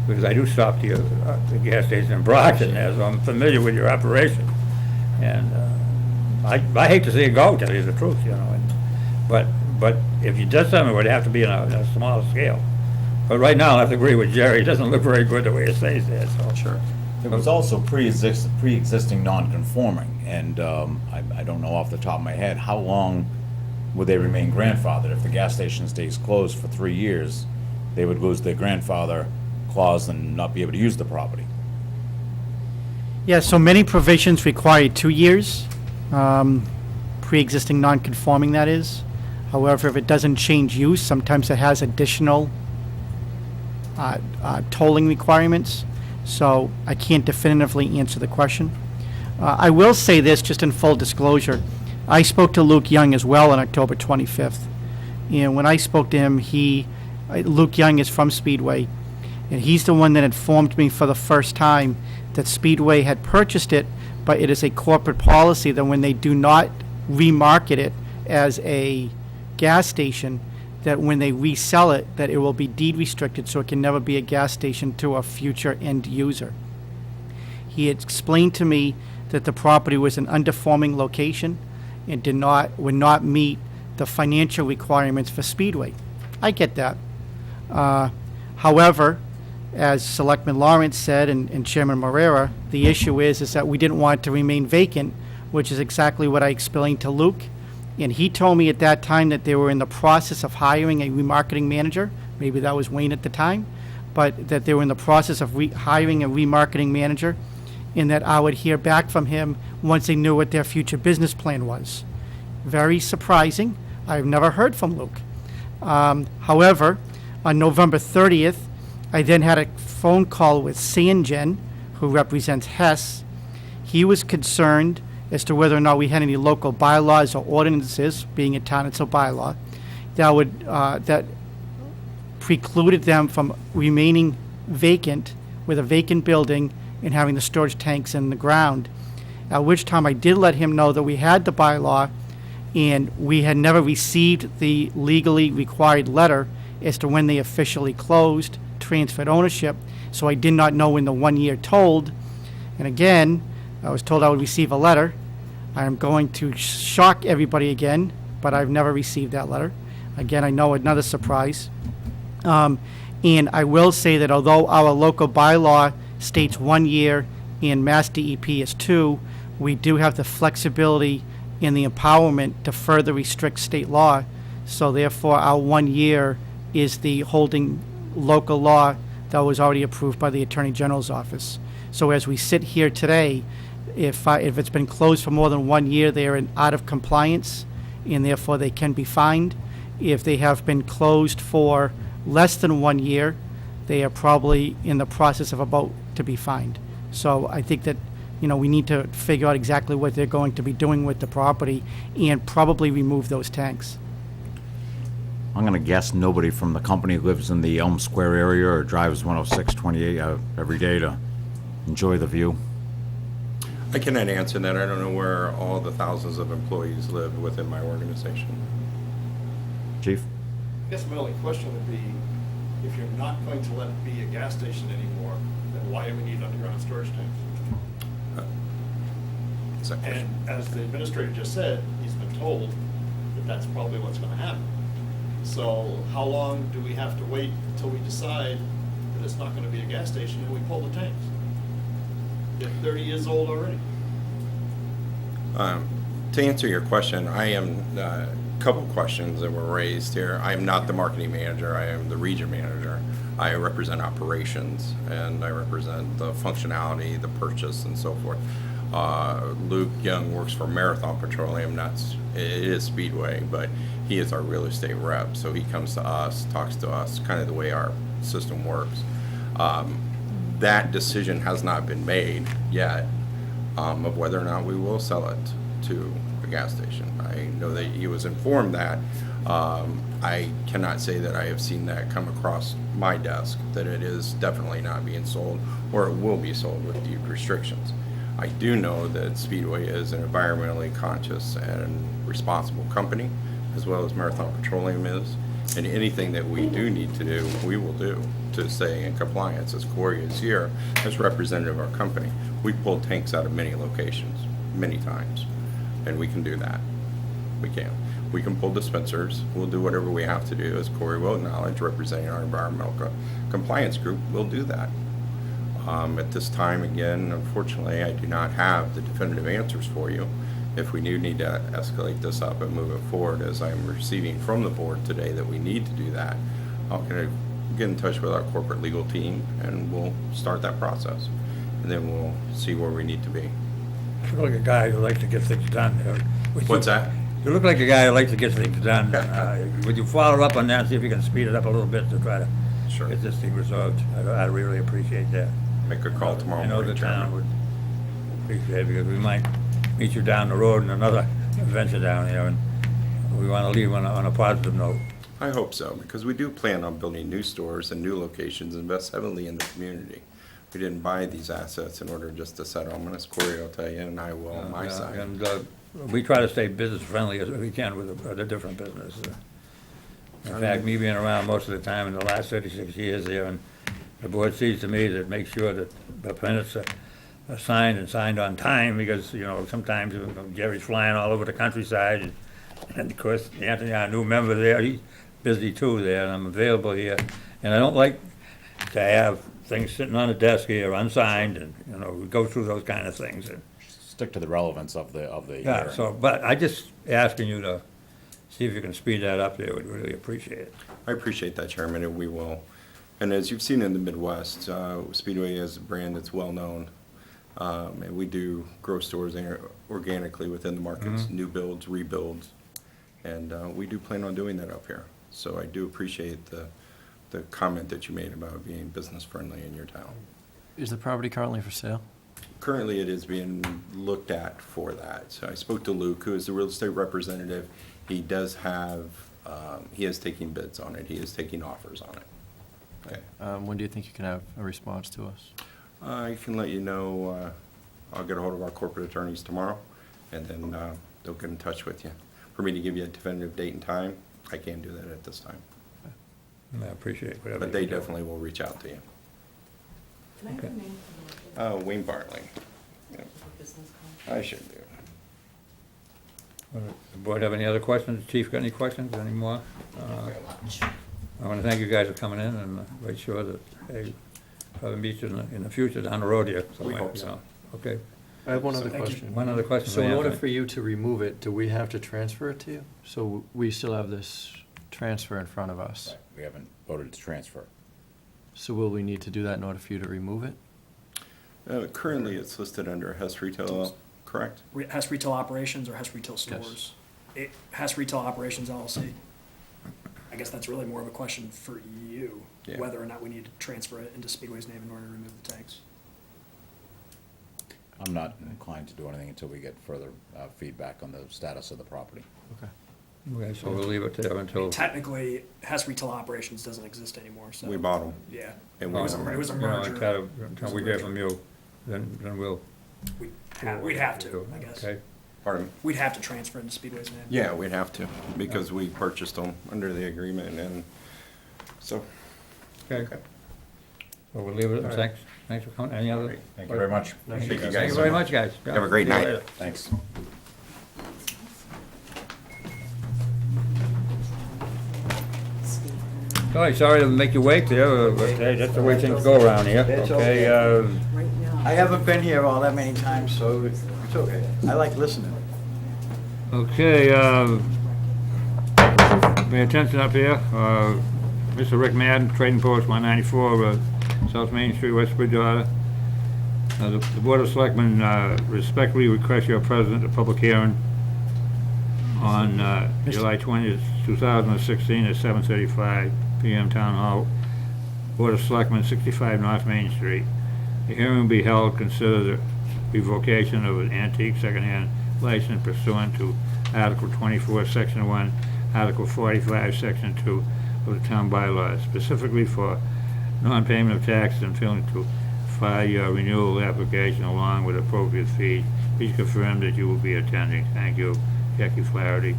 because I do stop the gas station in Brockton there, so I'm familiar with your operation. And I hate to see it go, tell you the truth, you know, but if you did something, it would have to be in a smaller scale. But right now, I have to agree with Jerry, it doesn't look very good the way it stays there, so. Sure. It was also pre-existing non-conforming, and I don't know off the top of my head, how long would they remain grandfathered? If the gas station stays closed for 3 years, they would lose their grandfather clause and not be able to use the property. Yeah, so many provisions require 2 years, pre-existing non-conforming, that is. However, if it doesn't change use, sometimes it has additional tolling requirements. So I can't definitively answer the question. I will say this, just in full disclosure. I spoke to Luke Young as well on October 25th. And when I spoke to him, Luke Young is from Speedway, and he's the one that informed me for the first time that Speedway had purchased it, but it is a corporate policy that when they do not remarket it as a gas station, that when they resell it, that it will be deed restricted, so it can never be a gas station to a future end user. He had explained to me that the property was an underperforming location and would not meet the financial requirements for Speedway. I get that. However, as Selectman Lawrence said and Chairman Morera, the issue is that we didn't want it to remain vacant, which is exactly what I explained to Luke. And he told me at that time that they were in the process of hiring a remarketing manager. Maybe that was Wayne at the time, but that they were in the process of hiring a remarketing manager, and that I would hear back from him once they knew what their future business plan was. Very surprising. I've never heard from Luke. However, on November 30th, I then had a phone call with Sanjen, who represents Hess. He was concerned as to whether or not we had any local bylaws or ordinances, being a town, it's a bylaw, that precluded them from remaining vacant with a vacant building and having the storage tanks in the ground. At which time I did let him know that we had the bylaw and we had never received the legally required letter as to when they officially closed, transferred ownership, so I did not know when the 1 year told. And again, I was told I would receive a letter. I am going to shock everybody again, but I've never received that letter. Again, I know another surprise. And I will say that although our local bylaw states 1 year and Mass DEP is 2, we do have the flexibility and the empowerment to further restrict state law. So therefore, our 1 year is the holding local law that was already approved by the Attorney General's office. So as we sit here today, if it's been closed for more than 1 year, they are out of compliance, and therefore they can be fined. If they have been closed for less than 1 year, they are probably in the process of about to be fined. So I think that, we need to figure out exactly what they're going to be doing with the property and probably remove those tanks. I'm gonna guess nobody from the company lives in the Elm Square area or drives 106-28 every day to enjoy the view. I cannot answer that. I don't know where all the thousands of employees live within my organization. Chief? I guess my only question would be, if you're not going to let it be a gas station anymore, then why do we need underground storage tanks? Is that question? And as the administrator just said, he's been told that that's probably what's gonna happen. So how long do we have to wait until we decide that it's not gonna be a gas station and we pull the tanks? They're 30 years old already. To answer your question, I am, couple questions that were raised here. I am not the marketing manager, I am the region manager. I represent operations, and I represent the functionality, the purchase, and so forth. Luke Young works for Marathon Petroleum, it is Speedway, but he is our real estate rep, so he comes to us, talks to us, kind of the way our system works. That decision has not been made yet, of whether or not we will sell it to a gas station. I know that he was informed that. I cannot say that I have seen that come across my desk, that it is definitely not being sold, or it will be sold with deep restrictions. I do know that Speedway is an environmentally conscious and responsible company, as well as Marathon Petroleum is, and anything that we do need to do, we will do to stay in compliance, as Corey is here as representative of our company. We pulled tanks out of many locations, many times, and we can do that. We can. We can pull dispensers. We'll do whatever we have to do, as Corey will acknowledge, representing our environmental compliance group. We'll do that. At this time, again, unfortunately, I do not have the definitive answers for you. If we do need to escalate this up and move it forward, as I'm receiving from the board today that we need to do that, I'm going to get in touch with our corporate legal team, and we'll start that process. And then we'll see where we need to be. You look like a guy who likes to get things done. What's that? You look like a guy who likes to get things done. Would you follow up on that, see if you can speed it up a little bit to try to Sure. get this thing resolved? I really appreciate that. Make a call tomorrow I know the morning, town Chairman. would appreciate it, because we might meet you down the road in another adventure down here, and we want to leave on a positive note. I hope so, because we do plan on building new stores and new locations, invest heavily in the community. We didn't buy these assets in order just to settle them, and as Corey will tell you, and I will on my Yeah, side. And we try to stay business friendly as we can with the different business. In fact, me being around most of the time in the last 36 years there, and the board sees to me that make sure that the minutes are signed and signed on time, because, you know, sometimes Jerry's flying all over the countryside, and of course, Anthony, our new member there, he's busy too there, and I'm available here. And I don't like to have things sitting on the desk here unsigned, and, you know, we go through those kind of things. And Stick to the relevance of the yeah, hearing. so, but I just asking you to see if you can speed that up there, would really appreciate it. I appreciate that, Chairman, and we will. And as you've seen in the Midwest, Speedway is a brand that's well-known. And we do grow stores organically within the markets, new builds, rebuilds. And we do plan on doing that up here. So I do appreciate the comment that you made about being business-friendly in your town. Is the property currently for sale? Currently, it is being looked at for that. So I spoke to Luke, who is the real estate representative. He does have, he is taking bids on it. He is taking offers on it. Okay. When do you think you can have a response to us? I can let you know, I'll get a hold of our corporate attorneys tomorrow, and then they'll get in touch with you. For me to give you a definitive date and time, I can't do that at this time. I appreciate whatever. But they you do. definitely will reach out to you. Can I have a name for the record? Wayne Bartley. Yeah, For business card? I should do. The board have any other questions? Chief, got any questions, any more? I want to thank you guys for coming in, and make sure that, hey, probably meet you in the future down the road here somewhere. hope so. You know. Okay. I have one other Thank you. question. One other question So for in order Anthony. for you to remove it, do we have to transfer it to you? So we still have this transfer in front of us. We haven't voted to transfer. So will we need to do that in order for you to remove it? Currently, it's listed under Hess Retail, correct? Hess Retail Operations or Hess Retail Stores? Hess Retail Operations LLC. I guess that's really more of a question for you, Yeah. whether or not we need to transfer it into Speedway's name in order to remove the tanks. I'm not inclined to do anything until we get further feedback on the status of the property. Okay. Okay, so we'll leave it there until. Technically, Hess Retail Operations doesn't exist anymore, so. We bought them. Yeah. And It was a we- merger. Until we hear from you, then we'll. We'd have to, I guess. Okay. Pardon me? We'd have to transfer into Speedway's name. Yeah, we'd have to, because we purchased them under the agreement, and so. Okay. Well, we'll leave it, thanks for coming, any other? Thank you very much. Thank you Thank guys you so very much. much, guys. Have a great See you night. later. Thanks. Sorry, sorry to make you wait there, but hey, that's the way things go around here. That's Okay, I haven't been here all that many times, so it's okay. I like listening. okay, pay attention up here. Mr. Rick Madden, Trading Post 194, South Main Street, West Bridgewater. The Board of Selectmen respectfully request your presence at the public hearing on July 20th, 2016 at 7:35 PM Town Hall, Board of Selectmen, 65 North Main Street. The hearing will be held, consider the revocation of an antique secondhand license pursuant to Article 24, Section 1, Article 45, Section 2 of the town bylaws, specifically for non-payment of taxes and failing to file your renewal application along with appropriate fees. Please confirm that you will be attending. Thank you. Jackie Flaherty,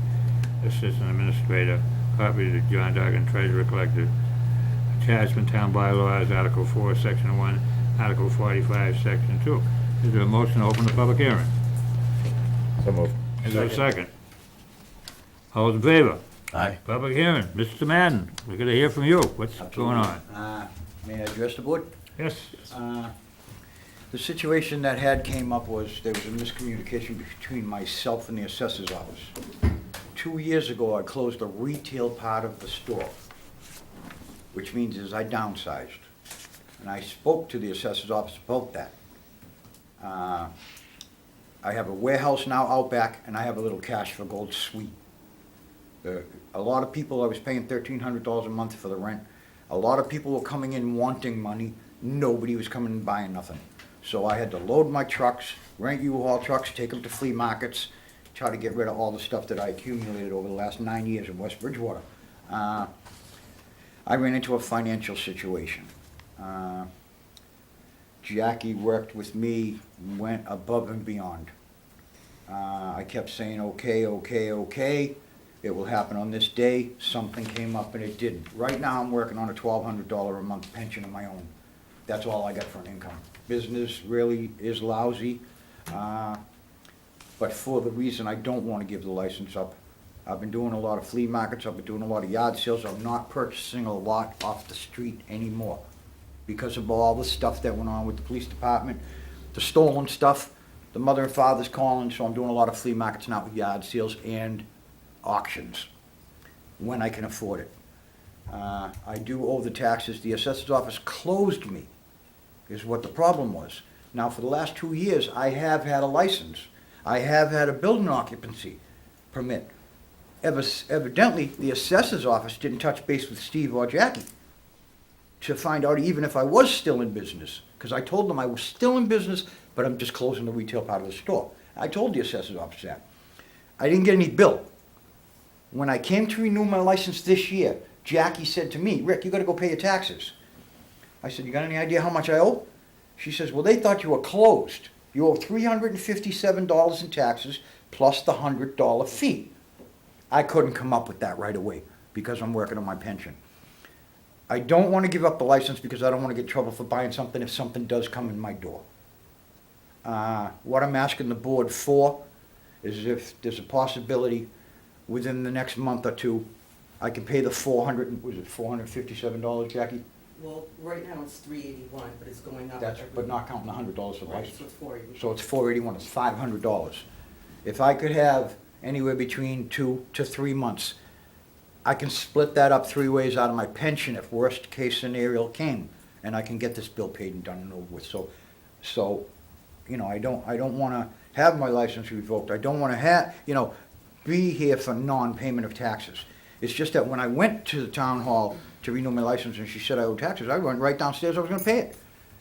Assistant Administrator. Copy to John Duggan, Treasurer Collector. Attachment Town Bylaws, Article 4, Section 1, Article 45, Section 2. Is there a motion to open the public hearing? So moved. Is there a second? All those in favor? Aye. Public hearing. Mr. Madden, we're gonna hear from you. What's going on? May I address the board? Yes? The situation that had came up was there was a miscommunication between myself and the assessor's office. 2 years ago, I closed the retail part of the store, which means is I downsized. And I spoke to the assessor's office about that. I have a warehouse now out back, and I have a little cash for gold suite. A lot of people, I was paying $1,300 a month for the rent. A lot of people were coming in wanting money. Nobody was coming and buying nothing. So I had to load my trucks, rent U-Haul trucks, take them to flea markets, try to get rid of all the stuff that I accumulated over the last 9 years in West Bridgewater. I ran into a financial situation. Jackie worked with me, went above and beyond. I kept saying, okay, okay, okay. It will happen on this day. Something came up and it didn't. Right now, I'm working on a $1,200 a month pension of my own. That's all I got for an income. Business really is lousy, but for the reason I don't want to give the license up. I've been doing a lot of flea markets, I've been doing a lot of yard sales, I'm not purchasing a lot off the street anymore because of all the stuff that went on with the police department, the stolen stuff, the mother and father's calling, so I'm doing a lot of flea markets now with yard sales and auctions when I can afford it. I do owe the taxes. The assessor's office closed me, is what the problem was. Now, for the last 2 years, I have had a license. I have had a building occupancy permit. Evidently, the assessor's office didn't touch base with Steve or Jackie to find out even if I was still in business, because I told them I was still in business, but I'm just closing the retail part of the store. I told the assessor's office that. I didn't get any bill. When I came to renew my license this year, Jackie said to me, Rick, you gotta go pay your taxes. I said, you got any idea how much I owe? She says, well, they thought you were closed. You owe $357 in taxes plus the $100 fee. I couldn't come up with that right away because I'm working on my pension. I don't want to give up the license because I don't want to get in trouble for buying something if something does come in my door. What I'm asking the board for is if there's a possibility within the next month or two, I can pay the $457, Jackie? Well, right now it's $381, but it's going up. That's, every but not month. counting the $100 for the Right, license. so it's $481. So it's $481, it's $500. If I could have anywhere between 2 to 3 months, I can split that up 3 ways out of my pension if worst case scenario came, and I can get this bill paid and done and over with. So, you know, I don't want to have my license revoked. I don't want to have, you know, be here for non-payment of taxes. It's just that when I went to the town hall to renew my license and she said I owe taxes, I went right downstairs, I was gonna pay it.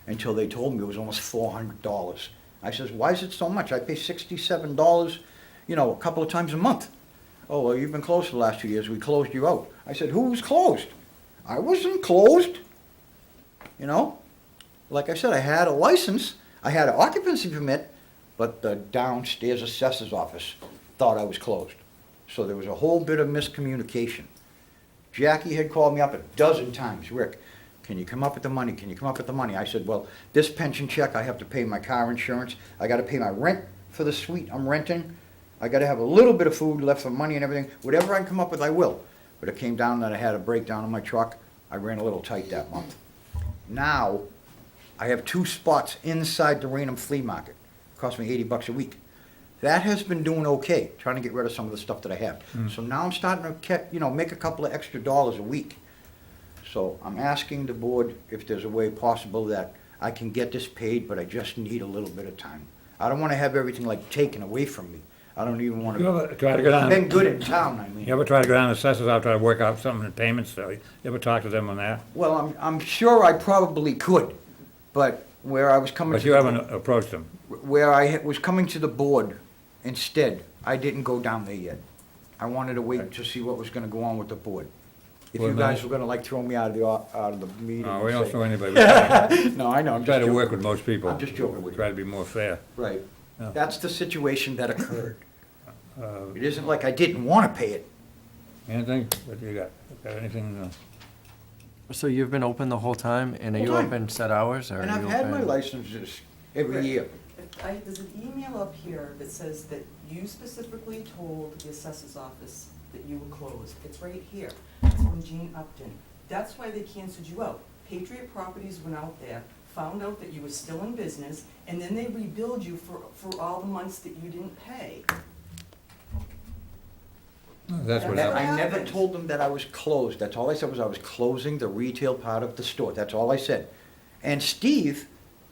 Until they told me it was almost $400. I says, why is it so much? I pay $67, you know, a couple of times a month. Oh, well, you've been closed for the last 2 years, we closed you out. I said, who was closed? I wasn't closed. You know, like I said, I had a license, I had an occupancy permit, but the downstairs assessor's office thought I was closed. So there was a whole bit of miscommunication. Jackie had called me up 12 times, Rick, can you come up with the money? Can you come up with the money? I said, well, this pension check, I have to pay my car insurance. I got to pay my rent for the suite I'm renting. I got to have a little bit of food left for money and everything. Whatever I can come up with, I will. But it came down that I had a breakdown in my truck. I ran a little tight that month. Now, I have 2 spots inside the Rainham Flea Market. Cost me $80 a week. That has been doing okay, trying to get rid of some of the stuff that I have. So now I'm starting to, make a couple of extra dollars a week. So I'm asking the board if there's a way possible that I can get this paid, but I just need a little bit of time. I don't want to have everything like taken away from me. I don't even want You to. ever try to go down? I've been good in town, I mean. You ever try to go down to assessors, I'll try to work out something in payments, so you ever talk to them on that? Well, I'm sure I probably could, but where I was coming But to. you the- haven't approached them. Where I was coming to the board instead, I didn't go down there yet. I wanted to wait to see what was gonna go on with the board. If you Well, guys then- were gonna like throw me out of the meeting. No, and we don't say- throw anybody. We try No, I know, I'm try just to work joking. with most people. I'm just joking with you. Try to be more fair. Right. Yeah. That's the situation that occurred. Uh, It isn't like I didn't wanna pay it. Anything, what do you got? Got anything, So you've been open the whole time, and are Whole you time. open set hours, or are And you I've had my open- licenses every year. There's an email up here that says that you specifically told the assessor's office that you were closed. It's right here. It's from Gene Upton. That's why they canceled you out. Patriot Properties went out there, found out that you were still in business, and then they rebilled you for all the months that you didn't pay. that's what That- happened. I never happened? told them that I was closed. That's all I said was I was closing the retail part of the store. That's all I said. And Steve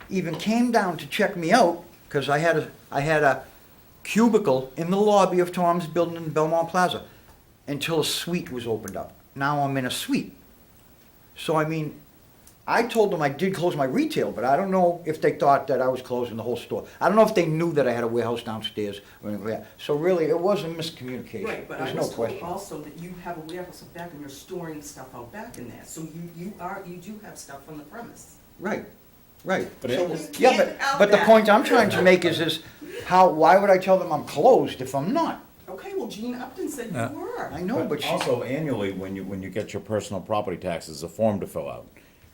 even came down to check me out because I had a cubicle in the lobby of Tom's building in Belmont Plaza until a suite was opened up. Now I'm in a suite. So I mean, I told them I did close my retail, but I don't know if they thought that I was closing the whole store. I don't know if they knew that I had a warehouse downstairs or anything like that. So really, it was a miscommunication. Right, but I There's no was told question. also that you have a warehouse out back and you're storing stuff out back in there. So you do have stuff on the premise. Right, right. But So- it- Yeah, can't help but the that. point I'm trying to make is why would I tell them I'm closed if I'm not? Okay, well, Gene Upton said Yeah. you were. I know, but she, Also annually, when you get your personal property taxes, a form to fill out.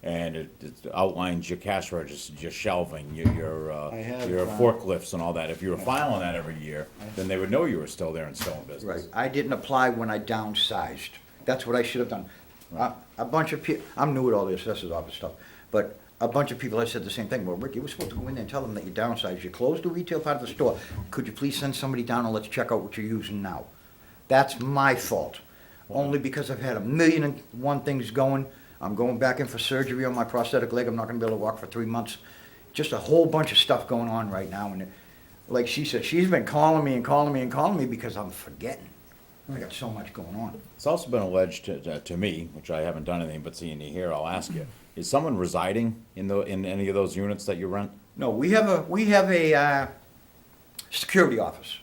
And it outlines your cash register, your shelving, your I have, your forklifts and all that. If you were filing that every year, then they would know you were still there and still in business. right, I didn't apply when I downsized. That's what I should have done. A bunch of people, I'm new at all the assessor's office stuff, but a bunch of people have said the same thing. Well, Rick, you were supposed to go in there and tell them that you downsized. You closed the retail part of the store. Could you please send somebody down and let's check out what you're using now? That's my fault, only because I've had 1,000,001 things going. I'm going back in for surgery on my prosthetic leg. I'm not gonna be able to walk for 3 months. Just a whole bunch of stuff going on right now. And like she said, she's been calling me and calling me and calling me because I'm forgetting. I got so much going on. It's also been alleged to me, which I haven't done anything but seeing you here, I'll ask you, is someone residing in any of those units that you rent? No, we have a security office.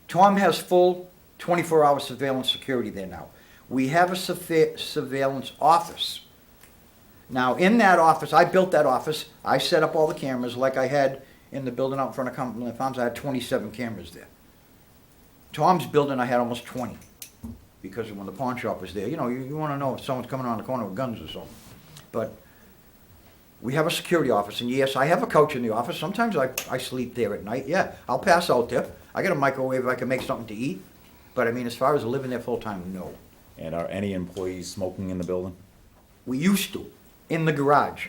Tom has full 24-hour surveillance security there now. We have a surveillance office. Now, in that office, I built that office. I set up all the cameras like I had in the building out in front of Cumberland Farms. I had 27 cameras there. Tom's building, I had almost 20 because when the pawn shop was there. You know, you want to know if someone's coming around the corner with guns or something. But we have a security office, and yes, I have a couch in the office. Sometimes I sleep there at night. Yeah, I'll pass out there. I got a microwave if I can make something to eat. But I mean, as far as living there full-time, no. And are any employees smoking in the building? We used to, in the garage.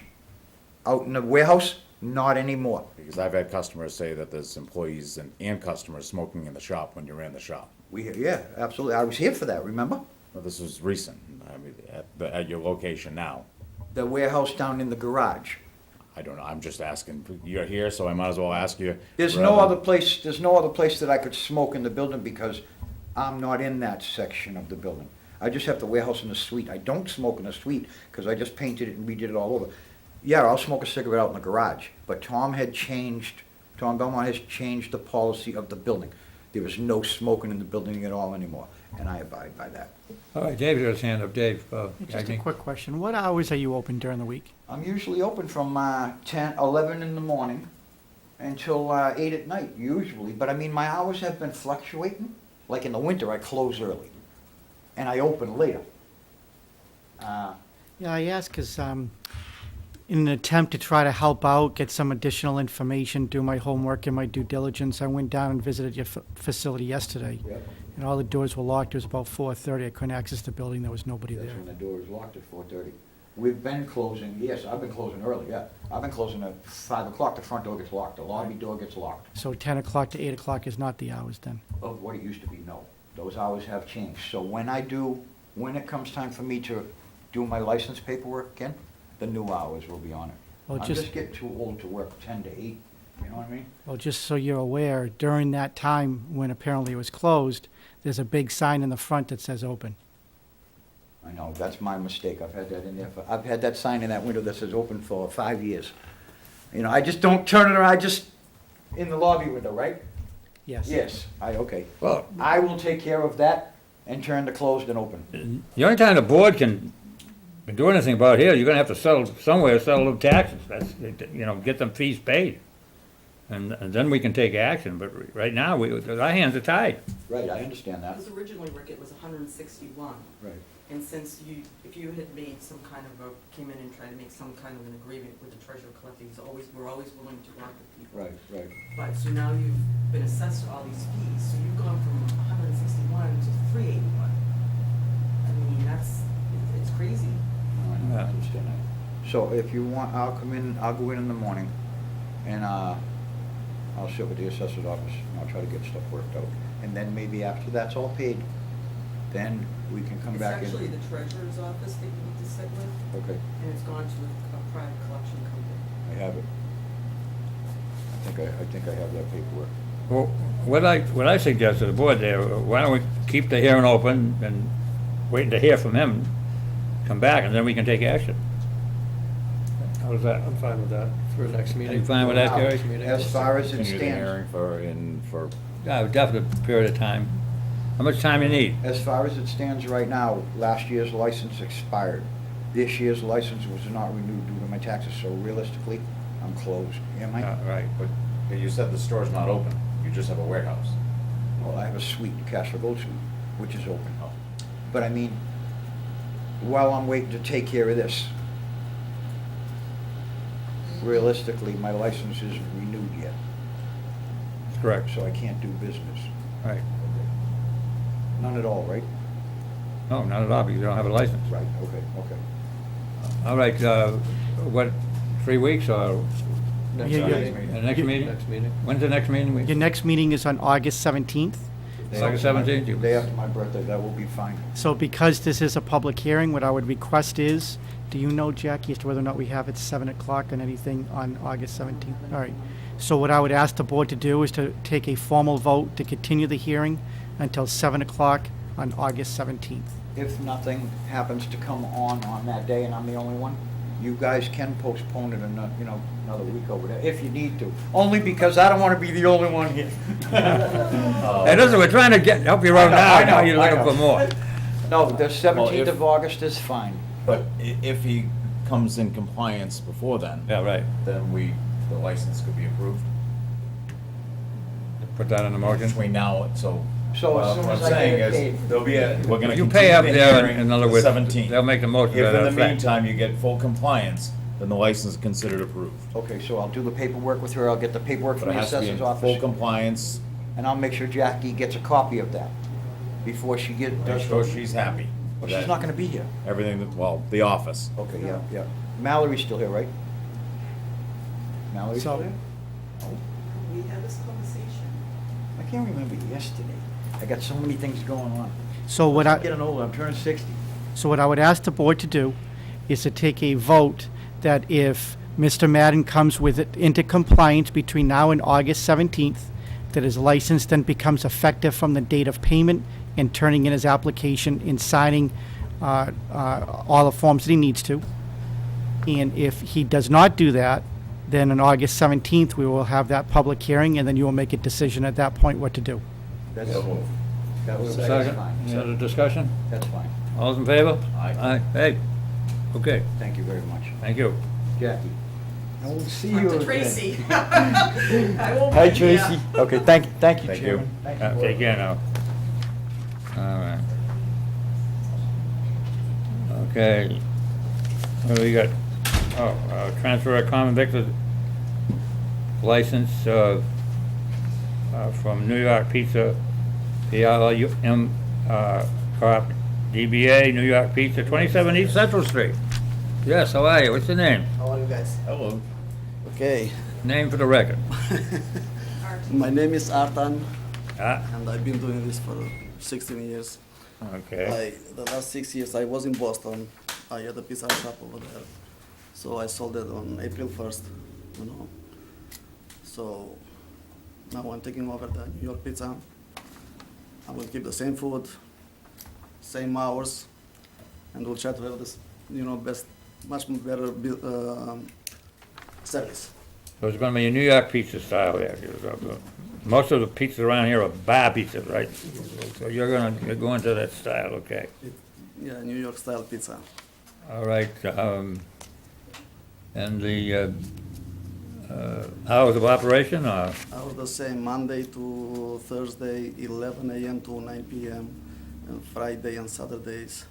Out in the warehouse, not anymore. Because I've had customers say that there's employees and customers smoking in the shop when you're in the shop. Yeah, absolutely. I was here for that, remember? Well, this was recent, I mean, at your location now. The warehouse down in the garage. I don't know, I'm just asking, you're here, so I might as well ask you. There's no other place that I could smoke in the building because I'm not in that section of the building. I just have the warehouse and the suite. I don't smoke in the suite because I just painted it and redid it all over. Yeah, I'll smoke a cigarette out in the garage, but Tom Belmont has changed the policy of the building. There is no smoking in the building at all anymore, and I abide by that. all right, David has his hand up. Dave, Just a anything? quick question. What hours are you open during the week? I'm usually open from 11 in the morning until 8 at night, usually. But I mean, my hours have been fluctuating. Like in the winter, I close early, and I open later. Yeah, I ask because in an attempt to try to help out, get some additional information, do my homework and my due diligence, I went down and visited your facility yesterday, and all the doors were locked. It was about 4:30. I couldn't access the building. There was nobody That's there. when the door is locked at 4:30. We've been closing, yes, I've been closing early, yeah. I've been closing at 5 o'clock, the front door gets locked, the lobby door gets locked. So 10 o'clock to 8 o'clock is not the hours then? Of what it used to be, no. Those hours have changed. So when it comes time for me to do my license paperwork again, the new hours will be on it. Well, I'm just- just getting too old to work 10 to 8, you know what I mean? Well, just so you're aware, during that time when apparently it was closed, there's a big sign in the front that says open. I know, that's my mistake. I've had that in there I've had that sign in that window that says open for 5 years. You know, I just don't turn it around, in the lobby window, right? Yes. Yes, okay. Well, I will take care of that and turn the closed and open. the only time the board can do anything about here, you're gonna have to settle the taxes, that's, you know, get them fees paid. And then we can take action, but right now, our hands are tied. Right, I understand that. Because originally, Rick, it was 161. Right. And since if you had made some kind of came in and tried to make some kind of an agreement with the treasurer collector, we're always willing to work with people. Right. But, so now you've been assessed all these fees, so you've gone from 161 to 381. I mean, it's crazy. No, I understand that. So if you want, I'll go in the morning, and I'll sit with the assessor's office, and I'll try to get stuff worked out. And then maybe after that's all paid, then we can come back in. It's actually the treasurer's office that you need to sit with, Okay, and it's gone to a private collection company. I have it. I think I have that paperwork. Well, what I suggest to the board there, why don't we keep the hearing open and waiting to hear from him, come back, and then we can take action. How's that? I'm fine with that for next meeting. You fine with that, Gary? As far as it Continue the stands, hearing for A definite period of time. How much time you need? as far as it stands right now, last year's license expired. This year's license was not renewed due to my taxes, so realistically, I'm closed. Am I? Right. But you said the store's not open, you just have a warehouse. Well, I have a suite, Castle Gold Suite, which is open. But I mean, while I'm waiting to take care of this, realistically, my license isn't renewed yet, Correct. so I can't do business. Right. None at all, right? No, not at all, because you don't have a license. Right, okay. All right, what, 3 weeks or Next Yeah, meeting. the next meeting? Next meeting. When's the next meeting? Your next meeting is on August 17th. August 17th? The day after my birthday, that will be fine. So because this is a public hearing, what I would request is, do you know, Jackie, as to whether or not we have it 7 o'clock and anything on August 17th? All right. So what I would ask the board to do is to take a formal vote to continue the hearing until 7 o'clock on August 17th. If nothing happens to come on that day and I'm the only one, you guys can postpone it another week over there, if you need to. Only because I don't want to be the only one here. Hey, listen, we're trying to help you out now, I know, now you're I looking know. for more. No, the 17th if- of August is fine. But if he comes in compliance before then, Yeah, right. then the license could be approved Put that in the motion. between now, so. So as soon what as I'm I saying get is, paid. There'll be we're gonna You continue pay up the there, hearing in other the words, 17th. they'll make the motion If to in that the effect. meantime you get full compliance, then the license is considered approved. Okay, so I'll do the paperwork with her, I'll get the paperwork But from it the has to be in assessor's full office, compliance, and I'll make sure Jackie gets a copy of that before she make does. sure she's happy. Well, with she's that. not gonna be here. Everything, the office. Okay, yeah. Mallory's still here, right? Mallory's So- still here? We had this conversation. I can't remember yesterday. I got so many things going on. So what I'm I, getting older, I'm turning 60. So what I would ask the board to do is to take a vote that if Mr. Madden comes with it into compliance between now and August 17th, that his license then becomes effective from the date of payment and turning in his application and signing all the forms that he needs to. And if he does not do that, then on August 17th, we will have that public hearing, and then you will make a decision at that point what to do. That's So that's Second, fine. any other discussion? That's fine. All those in favor? Aye. Hey, okay, Thank you very much. thank you. Jackie. I will see you Talk again. to Tracy. I won't Hi, be Tracy. here. Okay, thank you, Thank you. Chairman. Thank you. Take care now. All right. Okay. What do we got? Oh, transfer a common victor license from New York Pizza, PLM Corp., DBA, New York Pizza, 27 East Central Street. Yes, how are you? What's your name? How are you guys? Hello. Okay. Name for the record. My name is Artan, Ah, and I've been doing this for 16 years. okay. The last 6 years I was in Boston. I had a pizza shop over there. So I sold it on April 1st, you know. So now I'm taking over the New York pizza. I'm going to keep the same food, same hours, and we'll try to have this, you know, much better service. So it's gonna be a New York pizza style there. Most of the pizzas around here are bar pizzas, right? So you're going to that style, okay. Yeah, New York style pizza. All right, and the hours of operation are, Hours the same, Monday to Thursday, 11 a.m. to 9 p.m., and Friday and Saturdays,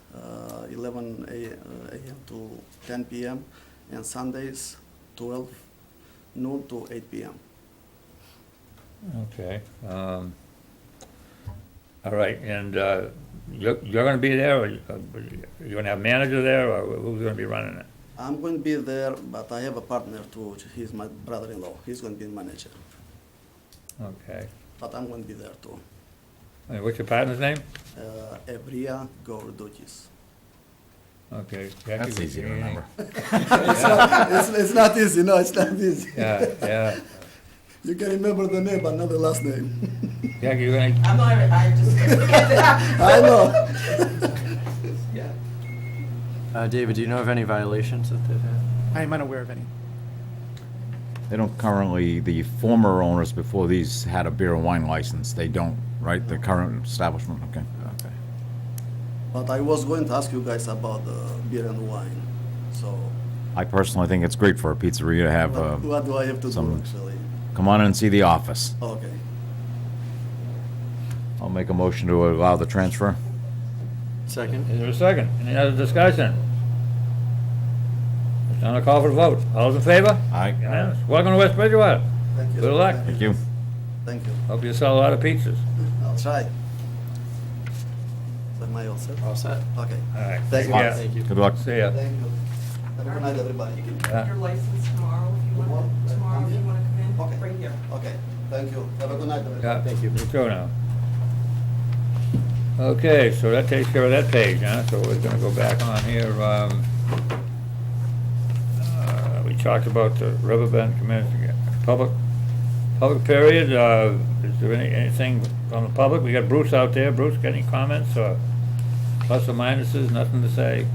11 a.m. to 10 p.m., and Sundays, 12 noon to 8 p.m. okay. All right, and you're gonna be there, or you're gonna have a manager there, or who's gonna be running it? I'm going to be there, but I have a partner too. He's my brother-in-law. He's going to be the manager, Okay. but I'm going to be there too. And what's your partner's name? Evria Gorduchis. Okay. That's easy to remember. It's not easy, no, it's not easy. Yeah, yeah. You can remember the name, but not the last name. Jackie, you're gonna, I'm not, I just forget that. I know. Yeah. David, do you know of any violations that they've had? I am unaware of any. They don't currently, the former owners before these had a beer and wine license. They don't, right? The current establishment, okay. Okay. But I was going to ask you guys about the beer and wine. So I personally think it's great for a pizzeria to have, what do I have to do some- actually? come on in and see the office. Okay. I'll make a motion to allow the transfer. Second? is there a second? Any other discussion? It's on a call for the vote. All those in favor? Aye. Unanimous. Welcome to West Bridgewater. Thank you. Good luck. Thank you. Thank you. Hope you sell a lot of pizzas. I'll try. So am I all set? All set? Okay. All right. Thank you. Yeah. Thank you. Good luck. See ya. Thank you. Have a good night, everybody. You can Yeah. get your license tomorrow if you Tomorrow? want, tomorrow if you wanna come in, Okay. right here. Okay. Thank you. Have a good night, everybody. Yeah. Thank you. You too now. Okay, so that takes care of that page, huh? So we're gonna go back on here. We talked about the Riverbend Community, public period. Is there anything from the public? We got Bruce out there. Bruce, got any comments or plus or minuses? Nothing to say?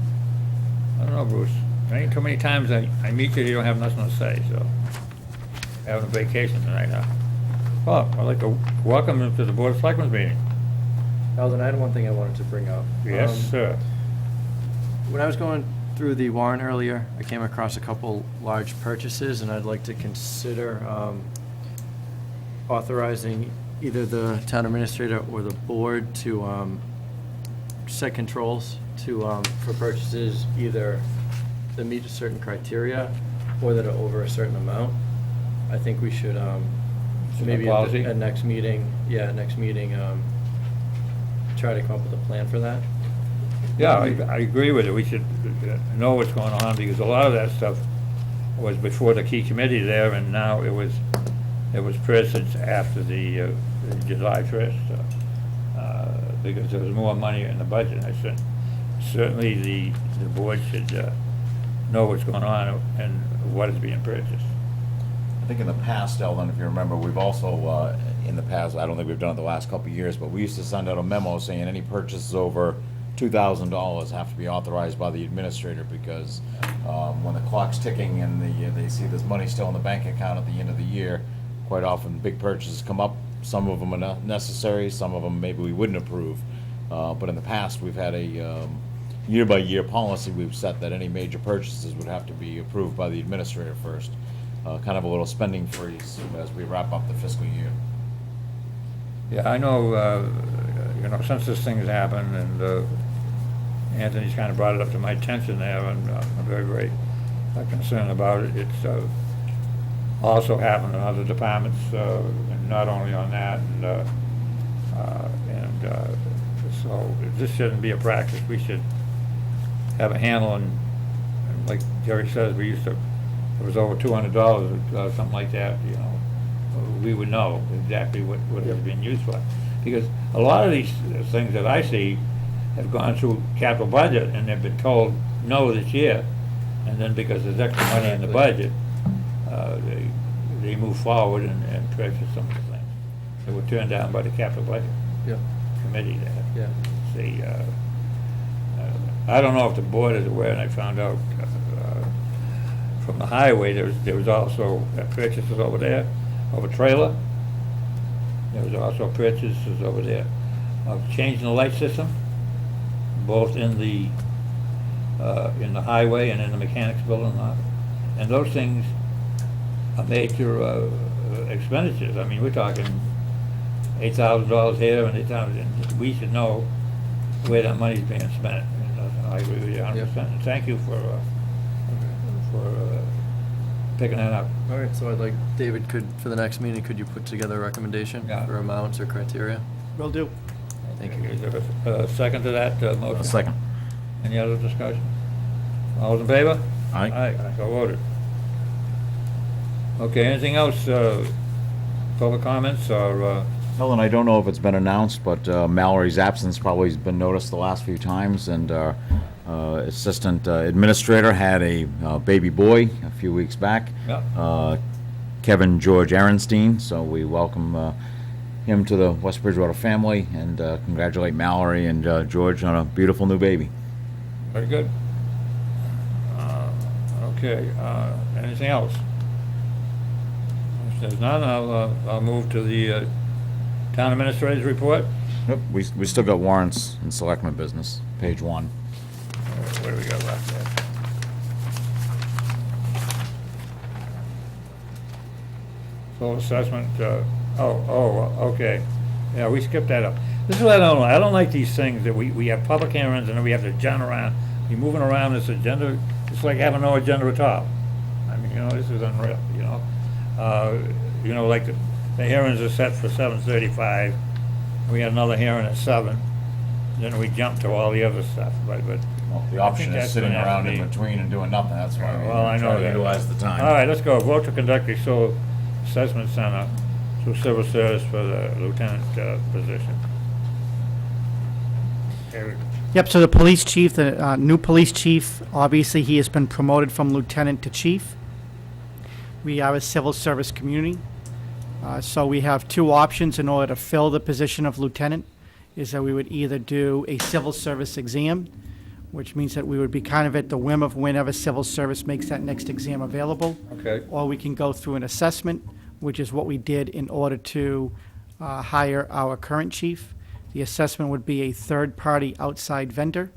I don't know, Bruce. There ain't too many times I meet you don't have nothing to say, so. Having a vacation tonight, huh? Well, I'd like to welcome you to the Board of Selectmen meeting. Alden, I had one thing I wanted to bring up. Yes, sir. When I was going through the warrant earlier, I came across a couple large purchases, and I'd like to consider authorizing either the town administrator or the board to set controls to, for purchases either that meet a certain criteria or that are over a certain amount. I think we should, maybe policy? at next meeting, try to come up with a plan for that. Yeah, I agree with it. We should know what's going on, because a lot of that stuff was before the key committee there, and now it was purchased after the July 1st, because there was more money in the budget. I said, certainly the board should know what's going on and what is being purchased. I think in the past, Eldon, if you remember, we've also, in the past, I don't think we've done it the last couple of years, but we used to send out a memo saying any purchases over $2,000 have to be authorized by the administrator, because when the clock's ticking and they see this money still in the bank account at the end of the year, quite often big purchases come up. Some of them are not necessary, some of them maybe we wouldn't approve. But in the past, we've had a year-by-year policy we've set that any major purchases would have to be approved by the administrator first. Kind of a little spending freeze as we wrap up the fiscal year. Yeah, I know, since this thing has happened, and Anthony's kind of brought it up to my attention there, and I'm very, very concerned about it. It's also happened in other departments, and not only on that, so this shouldn't be a practice. We should have a handle on like Jerry says, it was over $200, something like that, you know, we would know exactly what it's being used for. Because a lot of these things that I see have gone through capital budget and they've been told no this year, and then because there's extra money in the budget, they move forward and purchase some of the things that were turned down by the capital budget Yeah, committee there. yeah. See, I don't know if the board is aware, and I found out from the highway, there was also purchases over there of a trailer. There was also purchases over there of changing the light system, both in the highway and in the mechanics building. And those things are major expenditures. I mean, we're talking $8,000 here and $8,000. We should know where that money's being spent. And I agree with you 100%. And thank you for picking that up. All right, so I'd like, David, for the next meeting, could you put together a recommendation Yeah. for amounts or criteria? Will do. Thank you. Is there a second to that motion? Second. Any other discussion? All those in favor? Aye. Aye, so voted. Okay, anything else, public comments or, Helen, I don't know if it's been announced, but Mallory's absence probably has been noticed the last few times, and our assistant administrator had a baby boy a few weeks back. Yeah. Kevin George Ehrenstein, so we welcome him to the West Bridgewater family and congratulate Mallory and George on a beautiful new baby. very good. Okay, anything else? If there's none, I'll move to the town administrator's report. Yep, we still got warrants and selectmen business, page 1. What do we got left there? Full assessment, okay. Yeah, we skipped that up. This is what I don't like. I don't like these things that we have public hearings and then we have to agenda around. You're moving around this agenda, it's like having no agenda at all. I mean, you know, this is unreal, you know? You know, like the hearings are set for 7:35. We had another hearing at 7. Then we jump to all the other stuff, but Well, the I option think is that's sitting gonna have around to in be- between and doing nothing, that's why Well, I we know try to that. utilize the time. All right, let's go. Vote to conduct a soil assessment center through civil service for the lieutenant position. Eric, Yep, so the police chief, the new police chief, obviously he has been promoted from lieutenant to chief. We are a civil service community, so we have two options in order to fill the position of lieutenant, is that we would either do a civil service exam, which means that we would be kind of at the whim of whenever civil service makes that next exam available. Okay, Or we can go through an assessment, which is what we did in order to hire our current chief. The assessment would be a third-party outside vendor,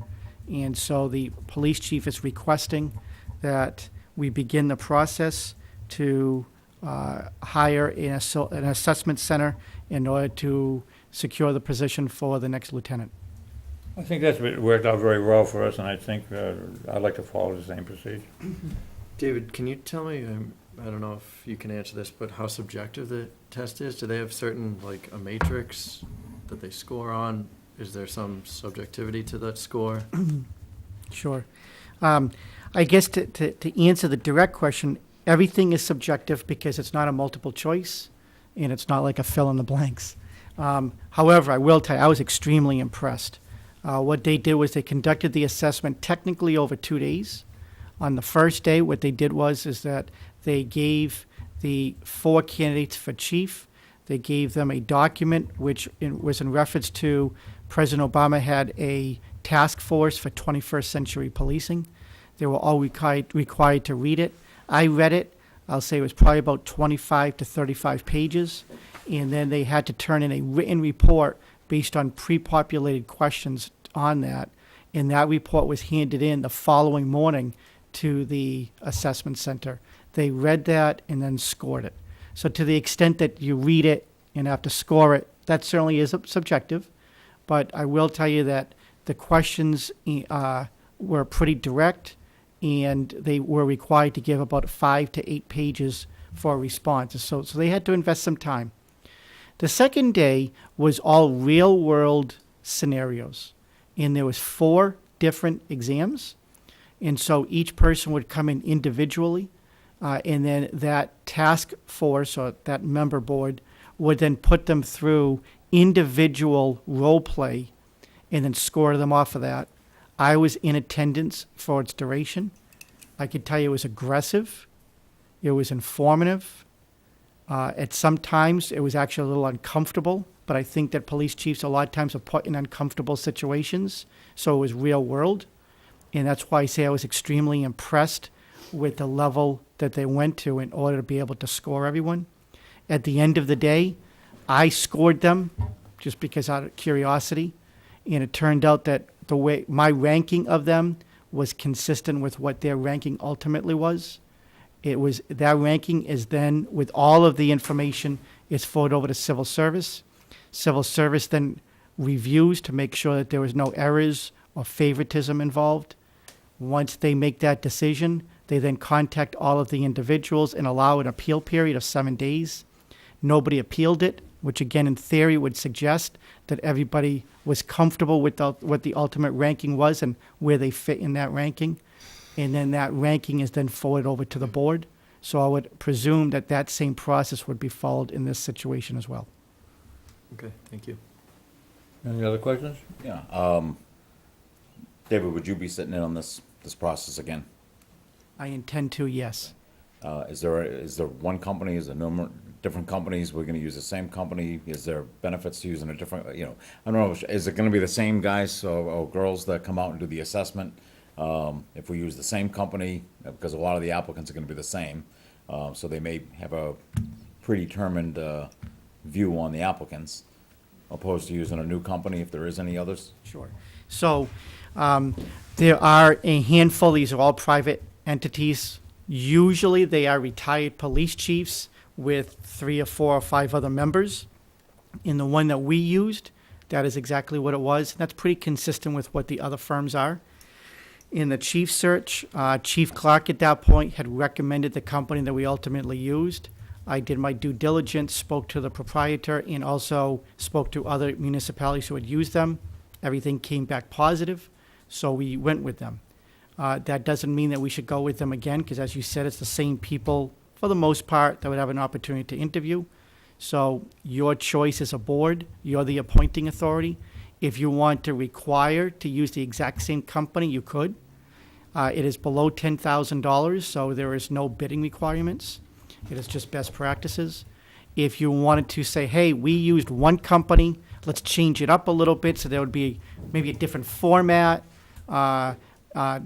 and so the police chief is requesting that we begin the process to hire an assessment center in order to secure the position for the next lieutenant. I think that's worked out very well for us, and I think I'd like to follow the same procedure. David, can you tell me, I don't know if you can answer this, but how subjective the test is? Do they have certain, like, a matrix that they score on? Is there some subjectivity to that score? Sure. I guess to answer the direct question, everything is subjective because it's not a multiple choice, and it's not like a fill in the blanks. However, I will tell you, I was extremely impressed. What they did was they conducted the assessment technically over 2 days. On the first day, what they did is that they gave the 4 candidates for chief, they gave them a document which was in reference to President Obama had a task force for 21st century policing. They were all required to read it. I read it. I'll say it was probably about 25 to 35 pages. And then they had to turn in a written report based on pre-populated questions on that. And that report was handed in the following morning to the assessment center. They read that and then scored it. So to the extent that you read it and have to score it, that certainly is subjective. But I will tell you that the questions were pretty direct, and they were required to give about 5 to 8 pages for a response. So they had to invest some time. The second day was all real-world scenarios, and there was 4 different exams. And so each person would come in individually, and then that task force or that member board would then put them through individual role play and then score them off of that. I was in attendance for its duration. I could tell you it was aggressive. It was informative. At some times, it was actually a little uncomfortable, but I think that police chiefs a lot of times are put in uncomfortable situations, so it was real world. And that's why I say I was extremely impressed with the level that they went to in order to be able to score everyone. At the end of the day, I scored them just because out of curiosity, and it turned out that the way my ranking of them was consistent with what their ranking ultimately was. It was that ranking is then with all of the information is forwarded over to civil service. Civil service then reviews to make sure that there was no errors or favoritism involved. Once they make that decision, they then contact all of the individuals and allow an appeal period of 7 days. Nobody appealed it, which again in theory would suggest that everybody was comfortable with what the ultimate ranking was and where they fit in that ranking. And then that ranking is then forwarded over to the board. So I would presume that that same process would be followed in this situation as well. Okay, thank you. Any other questions? Yeah. David, would you be sitting in on this process again? I intend to, yes. Is there one company, is there different companies, we're gonna use the same company? Is there benefits to using a different, I don't know, is it gonna be the same guys or girls that come out and do the assessment? If we use the same company, because a lot of the applicants are gonna be the same, so they may have a predetermined, view on the applicants, opposed to using a new company, if there is any others? Sure. So there are a handful, these are all private entities. Usually they are retired police chiefs with 3 or 4 or 5 other members. In the one that we used, that is exactly what it was. That's pretty consistent with what the other firms are. In the chief search, Chief Clark at that point had recommended the company that we ultimately used. I did my due diligence, spoke to the proprietor, and also spoke to other municipalities who had used them. Everything came back positive, so we went with them. That doesn't mean that we should go with them again, because as you said, it's the same people, for the most part, that would have an opportunity to interview. So your choice as a board, you're the appointing authority. If you want to require to use the exact same company, you could. It is below $10,000, so there is no bidding requirements. It is just best practices. If you wanted to say, hey, we used one company, let's change it up a little bit so there would be maybe a different format,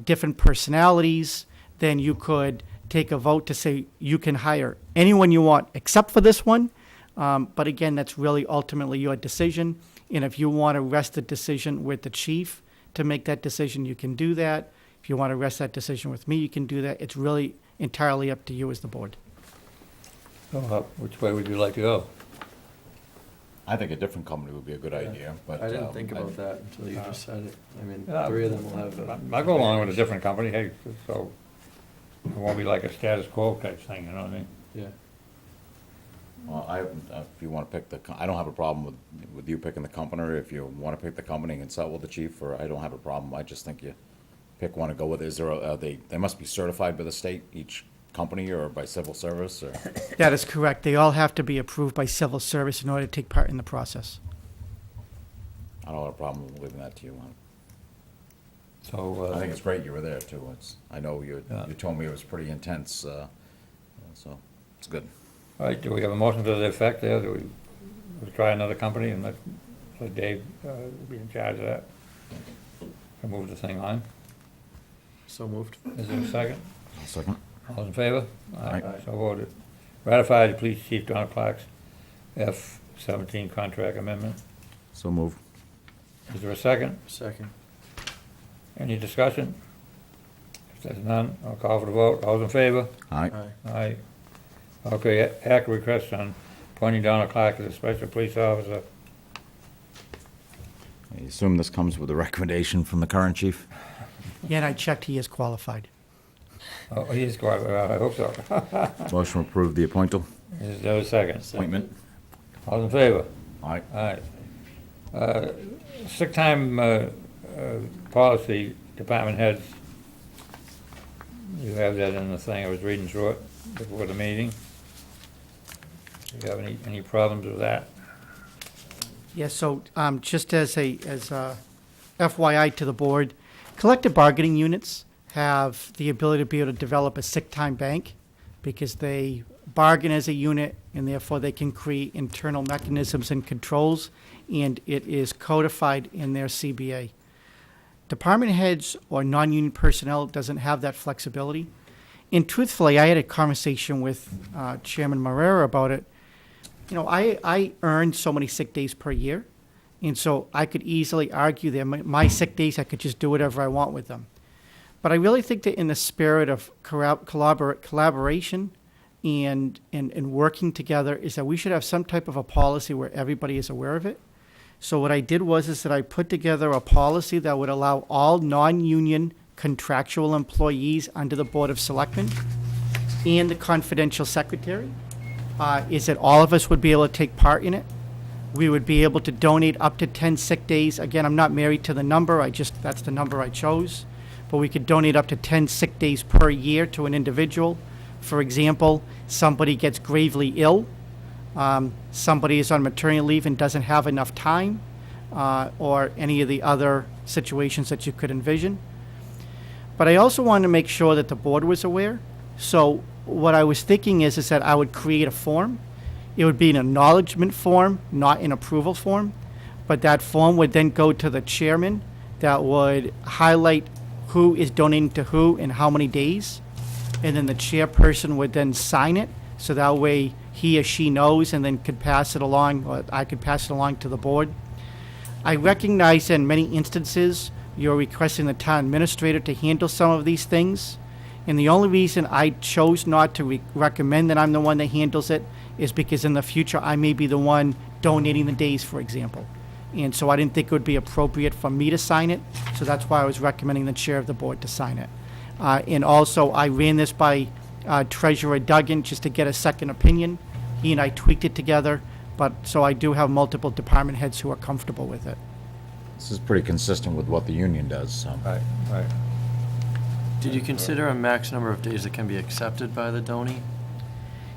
different personalities, then you could take a vote to say you can hire anyone you want except for this one. But again, that's really ultimately your decision. And if you want to rest the decision with the chief to make that decision, you can do that. If you want to rest that decision with me, you can do that. It's really entirely up to you as the board. Which way would you like to go? I think a different company would be a good idea, but. I didn't think about that until you just said it. I mean, Yeah. 3 of them will have. I'll go along with a different company, hey, so it won't be like a status quo type thing, you know what I mean? Yeah. Well, if you want to pick I don't have a problem with you picking the company, or if you want to pick the company and consult with the chief, or I don't have a problem. I just think you pick one and go with it. Is there they must be certified by the state, each company, or by civil service, or? That is correct. They all have to be approved by civil service in order to take part in the process. I don't have a problem with leaving that to you. So, I think it's great you were there too. I know you Yeah. told me it was pretty intense, so it's good. all right, do we have a motion to the effect there? Do we try another company and let Dave be in charge of that? And move the thing on? So moved. Is there a second? Second. All those in favor? Aye. So voted. Ratify the police chief Donald Clark's F-17 contract amendment. So move. Is there a second? Second. Any discussion? If there's none, I'll call for the vote. All those in favor? Aye. Aye. Aye. Okay, act request on appointing Donald Clark as a special police officer. I assume this comes with a recommendation from the current chief? Yeah, and I checked, he is qualified. Oh, he is quite, I hope so. Motion to approve the appointment. Is there a second? Appointment. All in favor? Aye. Aye. Sick time policy, department heads, You have that in the thing, I was reading through it before the meeting. Do you have any problems with that? Yes, so just as a FYI to the board, collective bargaining units have the ability to be able to develop a sick time bank because they bargain as a unit and therefore they can create internal mechanisms and controls, and it is codified in their CBA. Department heads or non-union personnel doesn't have that flexibility. And truthfully, I had a conversation with Chairman Marrera about it. You know, I earn so many sick days per year, and so I could easily argue that my sick days, I could just do whatever I want with them. But I really think that in the spirit of collaboration and working together is that we should have some type of a policy where everybody is aware of it. So what I did is that I put together a policy that would allow all non-union contractual employees under the Board of Selectmen and the confidential secretary, is that all of us would be able to take part in it. We would be able to donate up to 10 sick days. Again, I'm not married to the number, that's the number I chose. But we could donate up to 10 sick days per year to an individual. For example, somebody gets gravely ill, somebody is on maternity leave and doesn't have enough time, or any of the other situations that you could envision. But I also wanted to make sure that the board was aware. So what I was thinking is that I would create a form. It would be an acknowledgement form, not an approval form. But that form would then go to the chairman that would highlight who is donating to who and how many days. And then the chairperson would then sign it. So that way he or she knows and then could pass it along, or I could pass it along to the board. I recognize in many instances you're requesting the town administrator to handle some of these things. And the only reason I chose not to recommend that I'm the one that handles it is because in the future I may be the one donating the days, for example. And so I didn't think it would be appropriate for me to sign it. So that's why I was recommending the chair of the board to sign it. And also I ran this by Treasurer Duggan just to get a second opinion. He and I tweaked it together, but so I do have multiple department heads who are comfortable with it. This is pretty consistent with what the union does, so. Right. Did you consider a max number of days that can be accepted by the donee?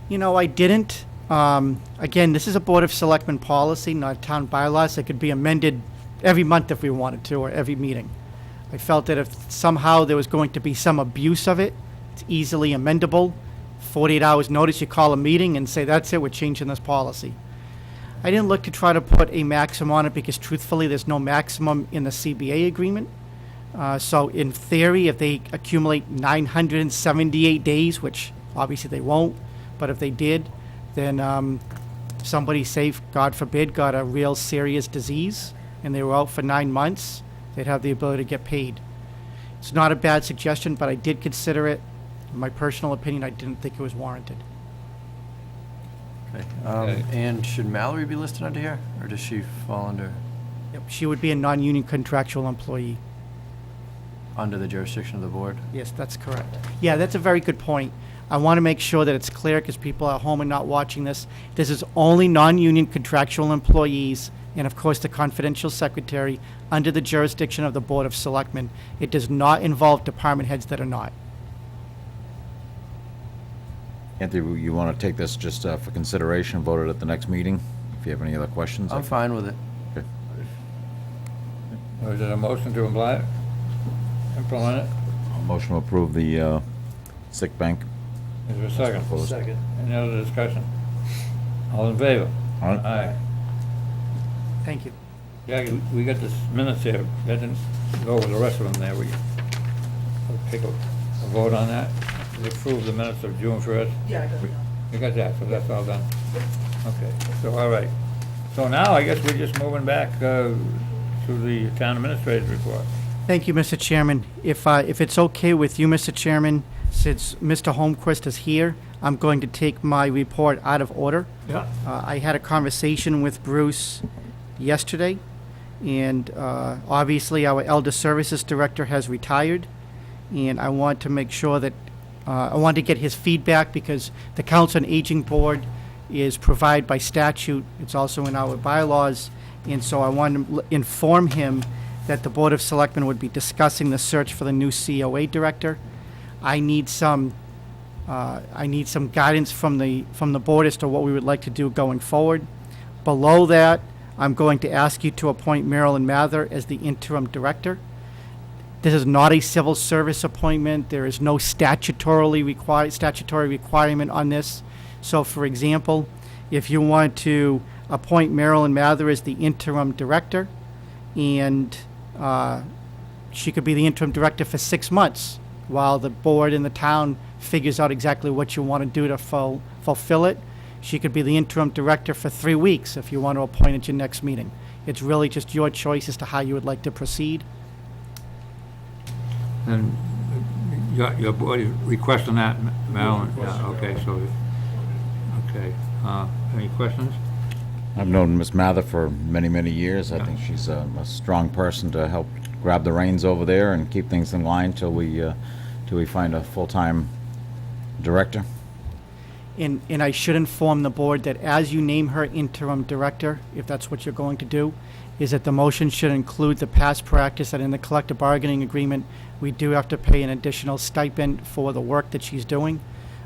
You know, I didn't. Again, this is a Board of Selectmen policy, not town bylaws. It could be amended every month if we wanted to, or every meeting. I felt that if somehow there was going to be some abuse of it, it's easily amendable. 48 hours notice, you call a meeting and say, that's it, we're changing this policy. I didn't look to try to put a maximum on it because truthfully, there's no maximum in the CBA agreement. So in theory, if they accumulate 978 days, which obviously they won't, but if they did, then somebody, say, God forbid, got a real serious disease and they were out for 9 months, they'd have the ability to get paid. It's not a bad suggestion, but I did consider it. In my personal opinion, I didn't think it was warranted. Okay. Okay. And should Mallory be listed under here, or does she fall under Yep, she would be a non-union contractual employee. the jurisdiction of the board? Yes, that's correct. Yeah, that's a very good point. I want to make sure that it's clear because people at home are not watching this. This is only non-union contractual employees and, of course, the confidential secretary under the jurisdiction of the Board of Selectmen. It does not involve department heads that are not. Anthony, you want to take this just for consideration, vote it at the next meeting? If you have any other questions? I'm fine with it. Okay. Or is it a motion to implement it? A motion to approve the sick bank. Is there a second? Opposed. Second. Any other discussion? All in favor? Aye. Aye. Thank you. Yeah, we got this minutes here, that didn't go over the rest of them there, we take a vote on that, we approve the minutes of June 1st. Yeah, I got it. You got that, so that's all done? Okay, so, all right. So now, I guess we're just moving back to the town administrator's report. Thank you, Mr. Chairman. If it's okay with you, Mr. Chairman, since Mr. Holmquist is here, I'm going to take my report out of order. Yeah. I had a conversation with Bruce yesterday, and obviously our Elder Services Director has retired, and I want to make sure that I want to get his feedback because the Council on Aging Board is provided by statute. It's also in our bylaws, and so I want to inform him that the Board of Selectmen would be discussing the search for the new COA director. I need some guidance from the board as to what we would like to do going forward. Below that, I'm going to ask you to appoint Marilyn Mather as the interim director. This is not a civil service appointment. There is no statutory requirement on this. So, for example, if you want to appoint Marilyn Mather as the interim director, and she could be the interim director for 6 months while the board and the town figures out exactly what you want to do to fulfill it. She could be the interim director for 3 weeks if you want to appoint at your next meeting. It's really just your choice as to how you would like to proceed. And your board is requesting that, Marilyn? Yeah, okay, so, okay. Any questions? I've known Ms. Mather for many, many years. I think she's a strong person to help grab the reins over there and keep things in line till we find a full-time director. And I should inform the board that as you name her interim director, if that's what you're going to do, is that the motion should include the past practice that in the collective bargaining agreement, we do have to pay an additional stipend for the work that she's doing.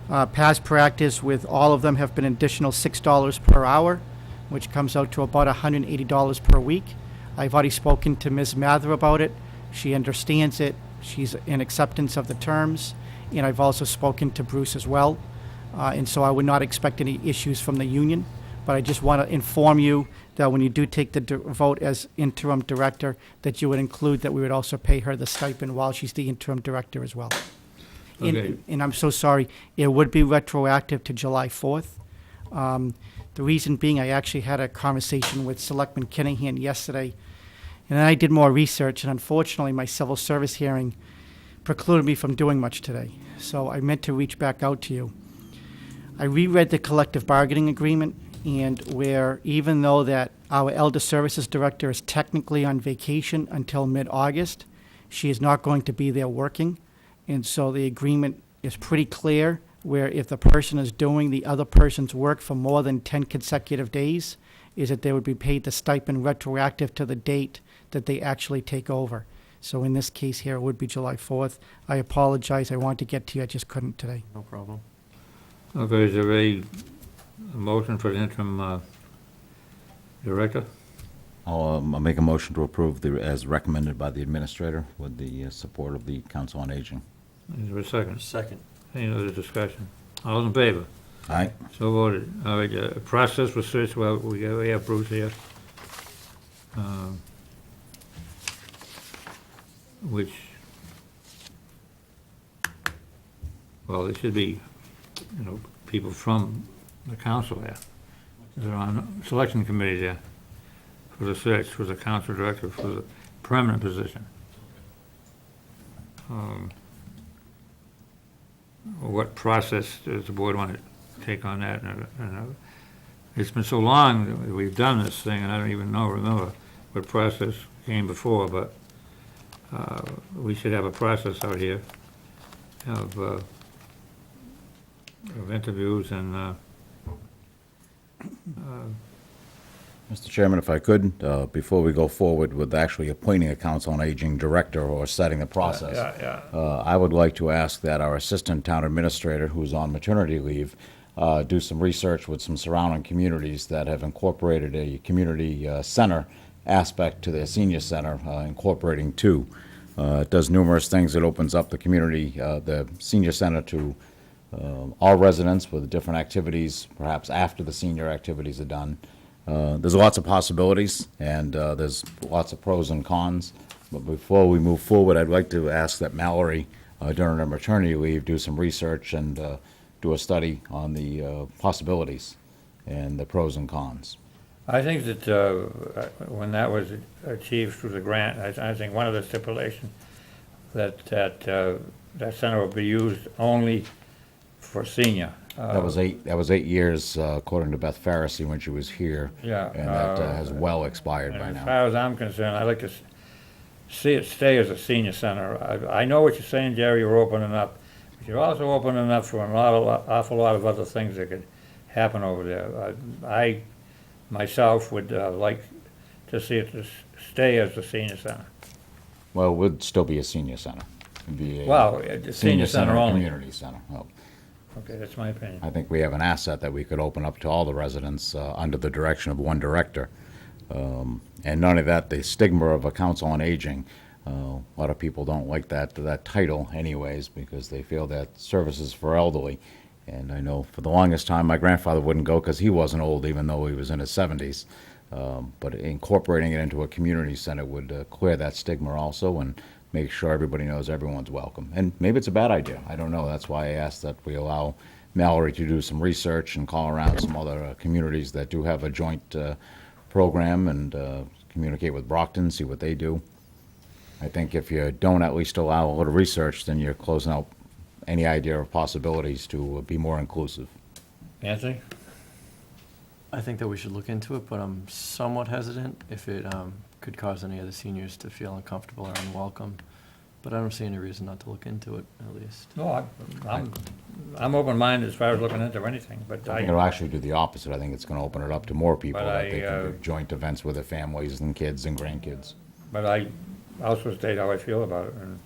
Past practice with all of them have been additional $6 per hour, which comes out to about $180 per week. I've already spoken to Ms. Mather about it. She understands it. She's in acceptance of the terms. And I've also spoken to Bruce as well. And so I would not expect any issues from the union. But I just want to inform you that when you do take the vote as interim director, that you would include that we would also pay her the stipend while she's the interim director as well. Okay. And I'm so sorry, it would be retroactive to July 4th. The reason being, I actually had a conversation with Selectman Kinahan yesterday, and then I did more research, and unfortunately, my civil service hearing precluded me from doing much today. So I meant to reach back out to you. I reread the collective bargaining agreement, and where even though that our elder services director is technically on vacation until mid-August, she is not going to be there working. And so the agreement is pretty clear where if the person is doing the other person's work for more than 10 consecutive days, is that they would be paid the stipend retroactive to the date that they actually take over. So in this case here, it would be July 4th. I apologize. I wanted to get to you. I just couldn't today. No problem. Okay, is there a motion for the interim director? I'll make a motion to approve as recommended by the administrator with the support of the Council on Aging. Is there a second? Second. Any other discussion? All those in favor? Aye. So voted. All right, process research, well, we have Bruce here. Which, well, there should be, people from the council there. They're on selection committee there for the search, for the council director, for the permanent position. What process does the board want to take on that? And it's been so long that we've done this thing, and I don't even remember what process came before, but we should have a process out here of interviews and Mr. Chairman, if I could, before we go forward with actually appointing a Council on Aging director or setting the process, I would like to ask that our Assistant Town Administrator, who's on maternity leave, do some research with some surrounding communities that have incorporated a community center aspect to their senior center, incorporating two. It does numerous things. It opens up the community, the senior center to all residents with different activities, perhaps after the senior activities are done. There's lots of possibilities, and there's lots of pros and cons. But before we move forward, I'd like to ask that Mallory, during her maternity leave, do some research and do a study on the possibilities and the pros and cons. I think that when that was achieved through the grant, I think one of the stipulations that center will be used only for senior. That was 8 years, according to Beth Farrisee when she was here. Yeah, And that has well expired by As now. far as I'm concerned, I'd like to see it stay as a senior center. I know what you're saying, Jerry, you're opening up, but you're also opening up for an awful lot of other things that could happen over there. I myself would like to see it stay as a senior center. Well, it would still be a senior center. Be a Well, the senior center or only. community center. Well, Okay, that's my opinion. I think we have an asset that we could open up to all the residents under the direction of one director. And not only that, the stigma of a council on aging, a lot of people don't like that title anyways, because they feel that services for elderly. And I know for the longest time, my grandfather wouldn't go because he wasn't old, even though he was in his 70s. But incorporating it into a community center would clear that stigma also and make sure everybody knows everyone's welcome. And maybe it's a bad idea, I don't know. That's why I asked that we allow Mallory to do some research and call around some other communities that do have a joint program and communicate with Brockton, see what they do. I think if you don't at least allow a little research, then you're closing out any idea of possibilities to be more inclusive. Anthony? I think that we should look into it, but I'm somewhat hesitant if it could cause any of the seniors to feel uncomfortable or unwelcome. But I don't see any reason not to look into it, at least. No, I'm open-minded as far as looking into anything, but I think it'll actually do the opposite. I think it's going to open it up to more people, But that they I, can do joint events with their families and kids and grandkids. but I also state how I feel about it, and,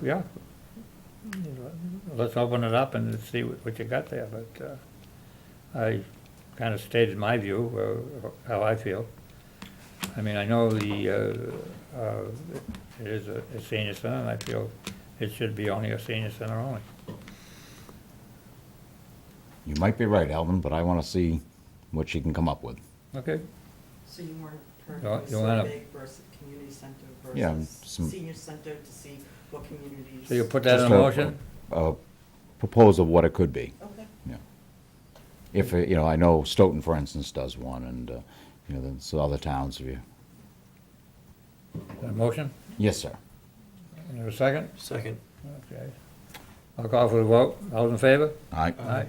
yeah. Let's open it up and see what you got there, but, I kind of stated my view, how I feel. I mean, I know it is a senior center, and I feel it should be only a senior center only. You might be right, Alvin, but I want to see what she can come up with. Okay, So you weren't You perfectly wanna- surveyed versus community center Yeah, versus some- senior center to see what communities. so you put that in Just a motion? A proposal of what it could be. Okay. Yeah. If, I know Stoughton, for instance, does one, and, there's other towns. A motion? Yes, sir. And there a second? Second. Okay. I'll call for the vote. All in favor? Aye. Aye.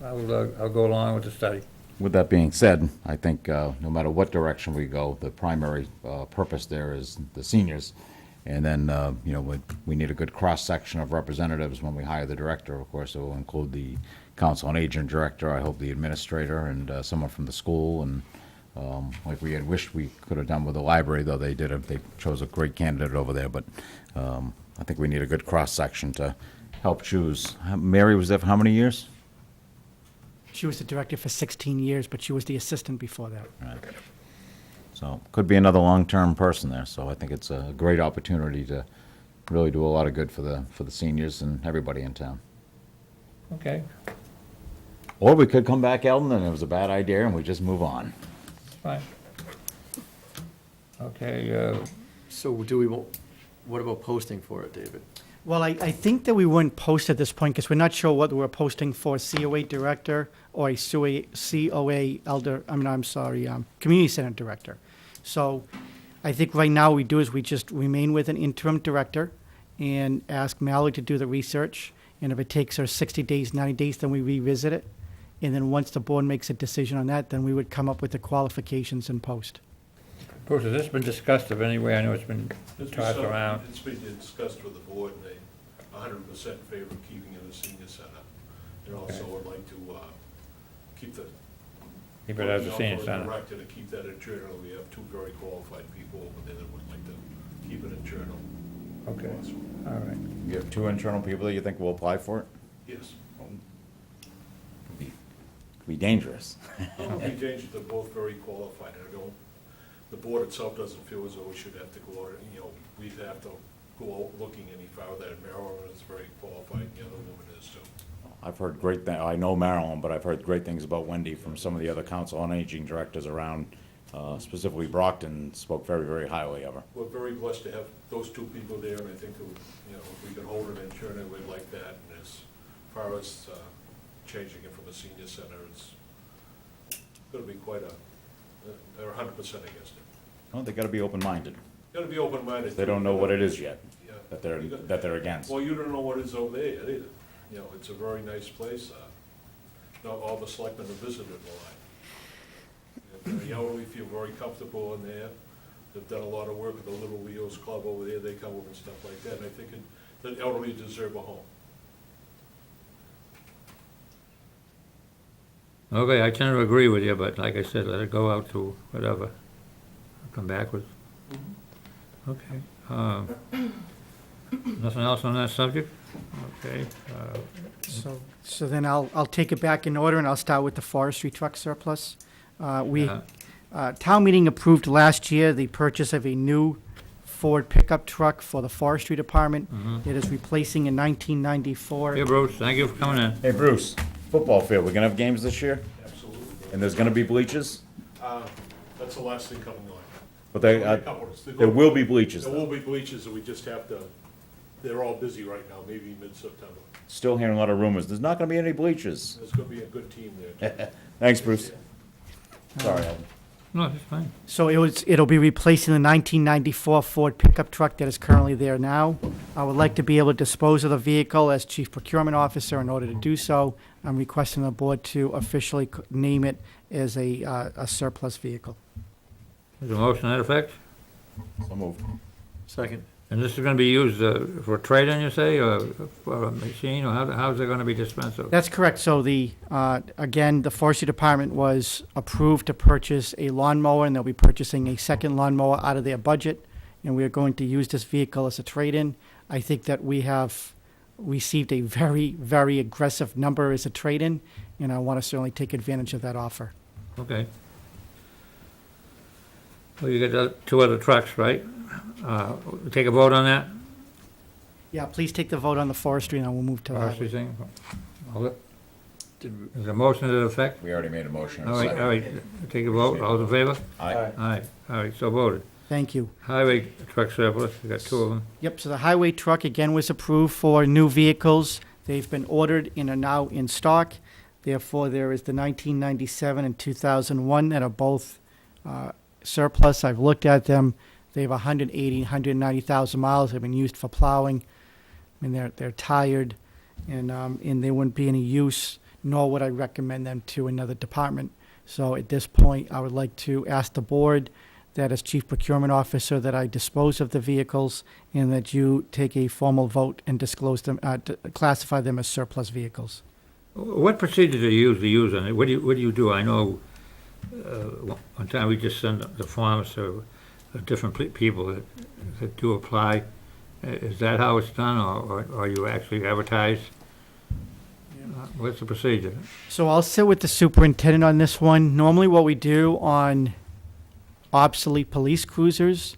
I'll go along with the study. With that being said, I think no matter what direction we go, the primary purpose there is the seniors. And then, we need a good cross-section of representatives when we hire the director. Of course, it will include the council on aging director, I hope the administrator, and someone from the school. And like we had wished we could have done with the library, though they chose a great candidate over there. But I think we need a good cross-section to help choose. Mary was there for how many years? She was the director for 16 years, but she was the assistant before that. Right. So, could be another long-term person there, so I think it's a great opportunity to really do a lot of good for the seniors and everybody in town. Okay, Or we could come back, Eldon, and it was a bad idea, and we just move on. fine. Okay, So what about posting for it, David? Well, I think that we wouldn't post at this point because we're not sure what we're posting for, COA director or a COA community center director. So I think right now we do is we just remain with an interim director and ask Mallory to do the research. And if it takes her 60 days, 90 days, then we revisit it. And then once the board makes a decision on that, then we would come up with the qualifications and post. Bruce, has this been discussed of any way? I know it's been tossed around. It's been discussed with the board, and they 100% in favor of keeping it a senior center. They also would like to keep the. Keep it as a senior Also center. directed to keep that internal. We have two very qualified people over there that would like to keep it internal. Okay, all right. You have two internal people that you think will apply for it? Yes. Could be dangerous. It'll be dangerous. They're both very qualified. The board itself doesn't feel as though we should have to go, we'd have to go out looking any farther. Maryland is very qualified, and the other woman is too. I've heard great things, I know Marilyn, but I've heard great things about Wendy from some of the other council on aging directors around, specifically Brockton spoke very, very highly of her. We're very blessed to have those two people there, and I think, if we could hold it internal, we'd like that. And as far as changing it from a senior center, it's gonna be they're 100% against it. Well, they gotta be open-minded. Gotta be open-minded. They don't know what it is yet, Yeah. that they're against. Well, you don't know what is over there yet either. It's a very nice place. Not all the selectmen have visited a lot. The elderly feel very comfortable in there. They've done a lot of work with the Little Leo's Club over there. They come over and stuff like that, and I think the elderly deserve a home. Okay, I tend to agree with you, but like I said, let it go out to whatever. I'll come back with. Okay, Nothing else on that subject? Okay. So then I'll take it back in order, and I'll start with the forestry truck surplus. Yeah. Town meeting approved last year the purchase of a new Ford pickup truck for the forestry department. It is replacing a 1994. Here, Bruce, thank you for coming in. Hey, Bruce, football field, we're gonna have games this year? Absolutely. And there's gonna be bleachers? That's the last thing coming on. But There will be bleachers, There though. will be bleachers, and we just have to, they're all busy right now, maybe mid-September. Still hearing a lot of rumors. There's not gonna be any bleachers. There's gonna be a good team there. Thanks, Bruce. Sorry, Alvin. No, it's fine. So it'll be replacing the 1994 Ford pickup truck that is currently there now. I would like to be able to dispose of the vehicle as chief procurement officer. In order to do so, I'm requesting the board to officially name it as a surplus vehicle. Is there a motion to that effect? So moved. Second. And this is gonna be used for trade-in, you say, or for a machine, or how's it gonna be dispensed of? That's correct. So again, the forestry department was approved to purchase a lawnmower, and they'll be purchasing a second lawnmower out of their budget, and we are going to use this vehicle as a trade-in. I think that we have received a very, very aggressive number as a trade-in, and I want to certainly take advantage of that offer. Okay. Well, you got two other trucks, right? Take a vote on that? Yeah, please take the vote on the forestry, and I will move to Forestry that. thing? Is there a motion to that effect? We already made a motion. All right, take a vote, all in favor? Aye. Aye, all right, so voted. Thank you. Highway truck surplus, we got two of them. Yep, so the highway truck again was approved for new vehicles. They've been ordered and are now in stock. Therefore, there is the 1997 and 2001 that are both surplus. I've looked at them. They have 180, 190,000 miles. They've been used for plowing. I mean, they're tired, and they wouldn't be any use, nor would I recommend them to another department. So at this point, I would like to ask the board that as chief procurement officer, that I dispose of the vehicles and that you take a formal vote and disclose them, classify them as surplus vehicles. What procedure do you usually use on it? What do you do? I know, one time we just send the forms to different people that do apply. Is that how it's done, or you actually advertise? What's the procedure? So I'll sit with the superintendent on this one. Normally what we do on obsolete police cruisers,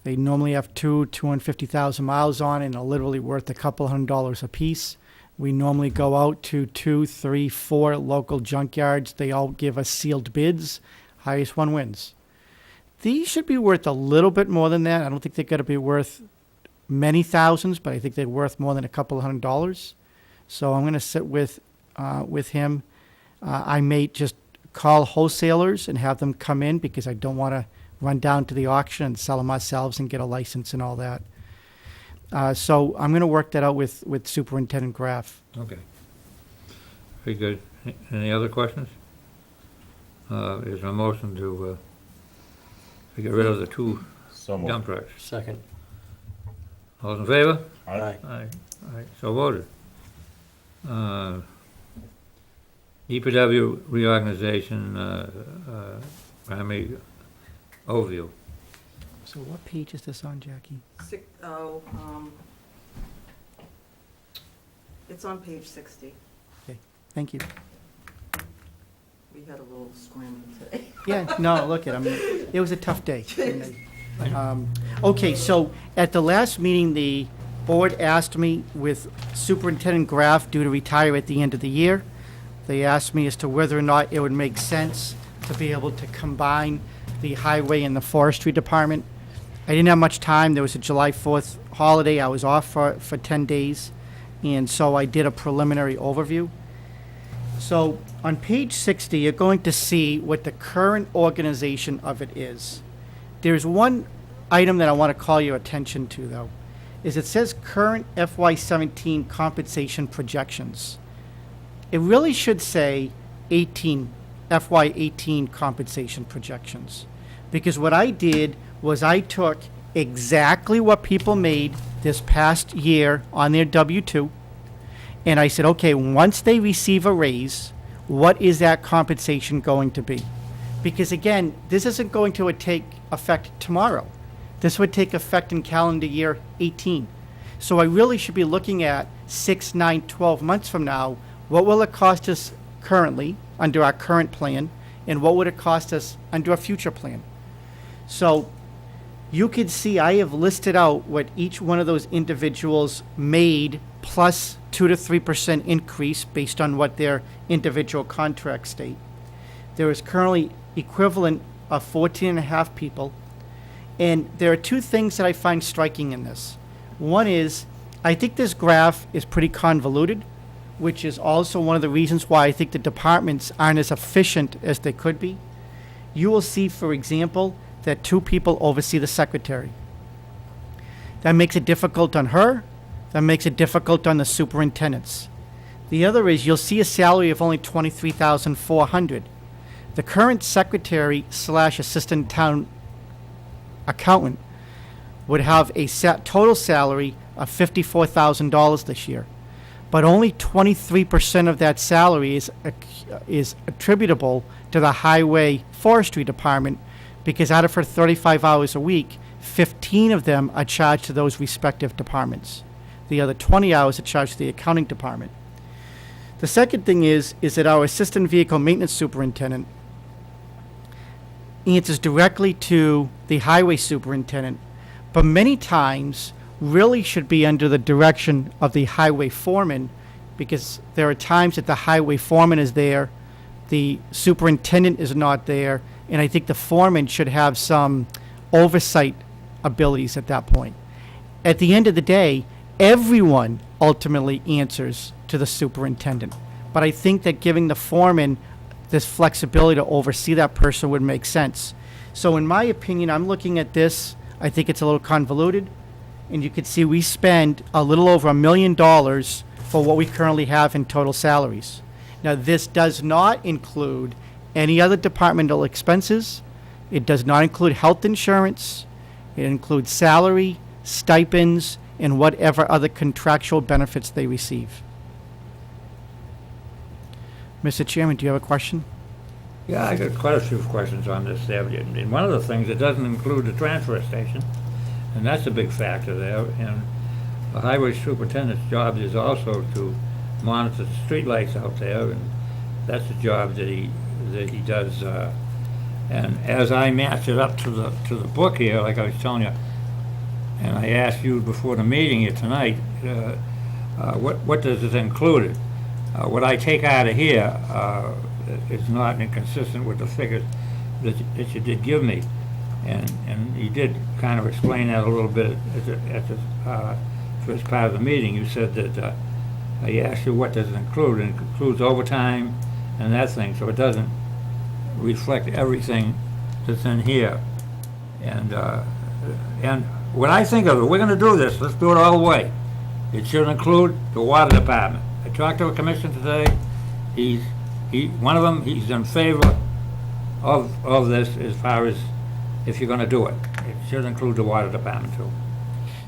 they normally have 250,000 miles on and are literally worth a couple $100 a piece. We normally go out to 2, 3, 4 local junkyards. They all give us sealed bids. Highest one wins. These should be worth a little bit more than that. I don't think they're going to be worth many thousands, but I think they're worth more than a couple $100. So I'm going to sit with him. I may just call wholesalers and have them come in because I don't want to run down to the auction and sell them ourselves and get a license and all that. So I'm going to work that out with Superintendent Graff. Okay. Very good. Any other questions? Is there a motion to get rid of the two So moved. dump trucks? Second. All those in favor? Aye. Aye, so voted. DPW reorganization, primary overview. So what page is this on, Jackie? It's on page 60. Thank you. We had a little scramble today. Yeah, no, look at, I mean, it was a tough day. Okay, so at the last meeting, the board asked me with Superintendent Graff due to retire at the end of the year. They asked me as to whether or not it would make sense to be able to combine the highway and the forestry department. I didn't have much time. There was a July 4th holiday. I was off for 10 days, and so I did a preliminary overview. So on page 60, you're going to see what the current organization of it is. There's one item that I want to call your attention to, though, is it says current FY17 compensation projections. It really should say FY18 compensation projections. Because what I did was I took exactly what people made this past year on their W-2, and I said, okay, once they receive a raise, what is that compensation going to be? Because again, this isn't going to take effect tomorrow. This would take effect in calendar year 18. So I really should be looking at 6, 9, 12 months from now, what will it cost us currently under our current plan, and what would it cost us under a future plan? So you can see I have listed out what each one of those individuals made plus 2 to 3% increase based on what their individual contracts state. There is currently equivalent of 14 and a half people. And there are two things that I find striking in this. One is, I think this graph is pretty convoluted, which is also one of the reasons why I think the departments aren't as efficient as they could be. You will see, for example, that 2 people oversee the secretary. That makes it difficult on her. That makes it difficult on the superintendents. The other is you'll see a salary of only $23,400. The current secretary / assistant town accountant would have a total salary of $54,000 this year, but only 23% of that salary is attributable to the highway forestry department, because out of her 35 hours a week, 15 of them are charged to those respective departments. The other 20 hours are charged to the accounting department. The second thing is that our assistant vehicle maintenance superintendent answers directly to the highway superintendent, but many times really should be under the direction of the highway foreman, because there are times that the highway foreman is there, the superintendent is not there, and I think the foreman should have some oversight abilities at that point. At the end of the day, everyone ultimately answers to the superintendent, but I think that giving the foreman this flexibility to oversee that person would make sense. So in my opinion, I'm looking at this, I think it's a little convoluted, and you can see we spend a little over $1 million for what we currently have in total salaries. Now, this does not include any other departmental expenses. It does not include health insurance. It includes salary, stipends, and whatever other contractual benefits they receive. Mr. Chairman, do you have a question? Yeah, I got quite a few questions on this there. And one of the things, it doesn't include the transfer station, and that's a big factor there. And the highway superintendent's job is also to monitor the streetlights out there, and that's a job that he does. And as I match it up to the book here, like I was telling you, and I asked you before the meeting here tonight, what does it include? What I take out of here is not inconsistent with the figures that you did give me. And you did kind of explain that a little bit at the first part of the meeting. You said that I asked you what does it include, and it includes overtime and that thing, so it doesn't reflect everything that's in here. And when I think of it, we're going to do this, let's do it all the way. It should include the water department. I talked to a commission today. One of them, he's in favor of this as far as if you're going to do it. It should include the water department too.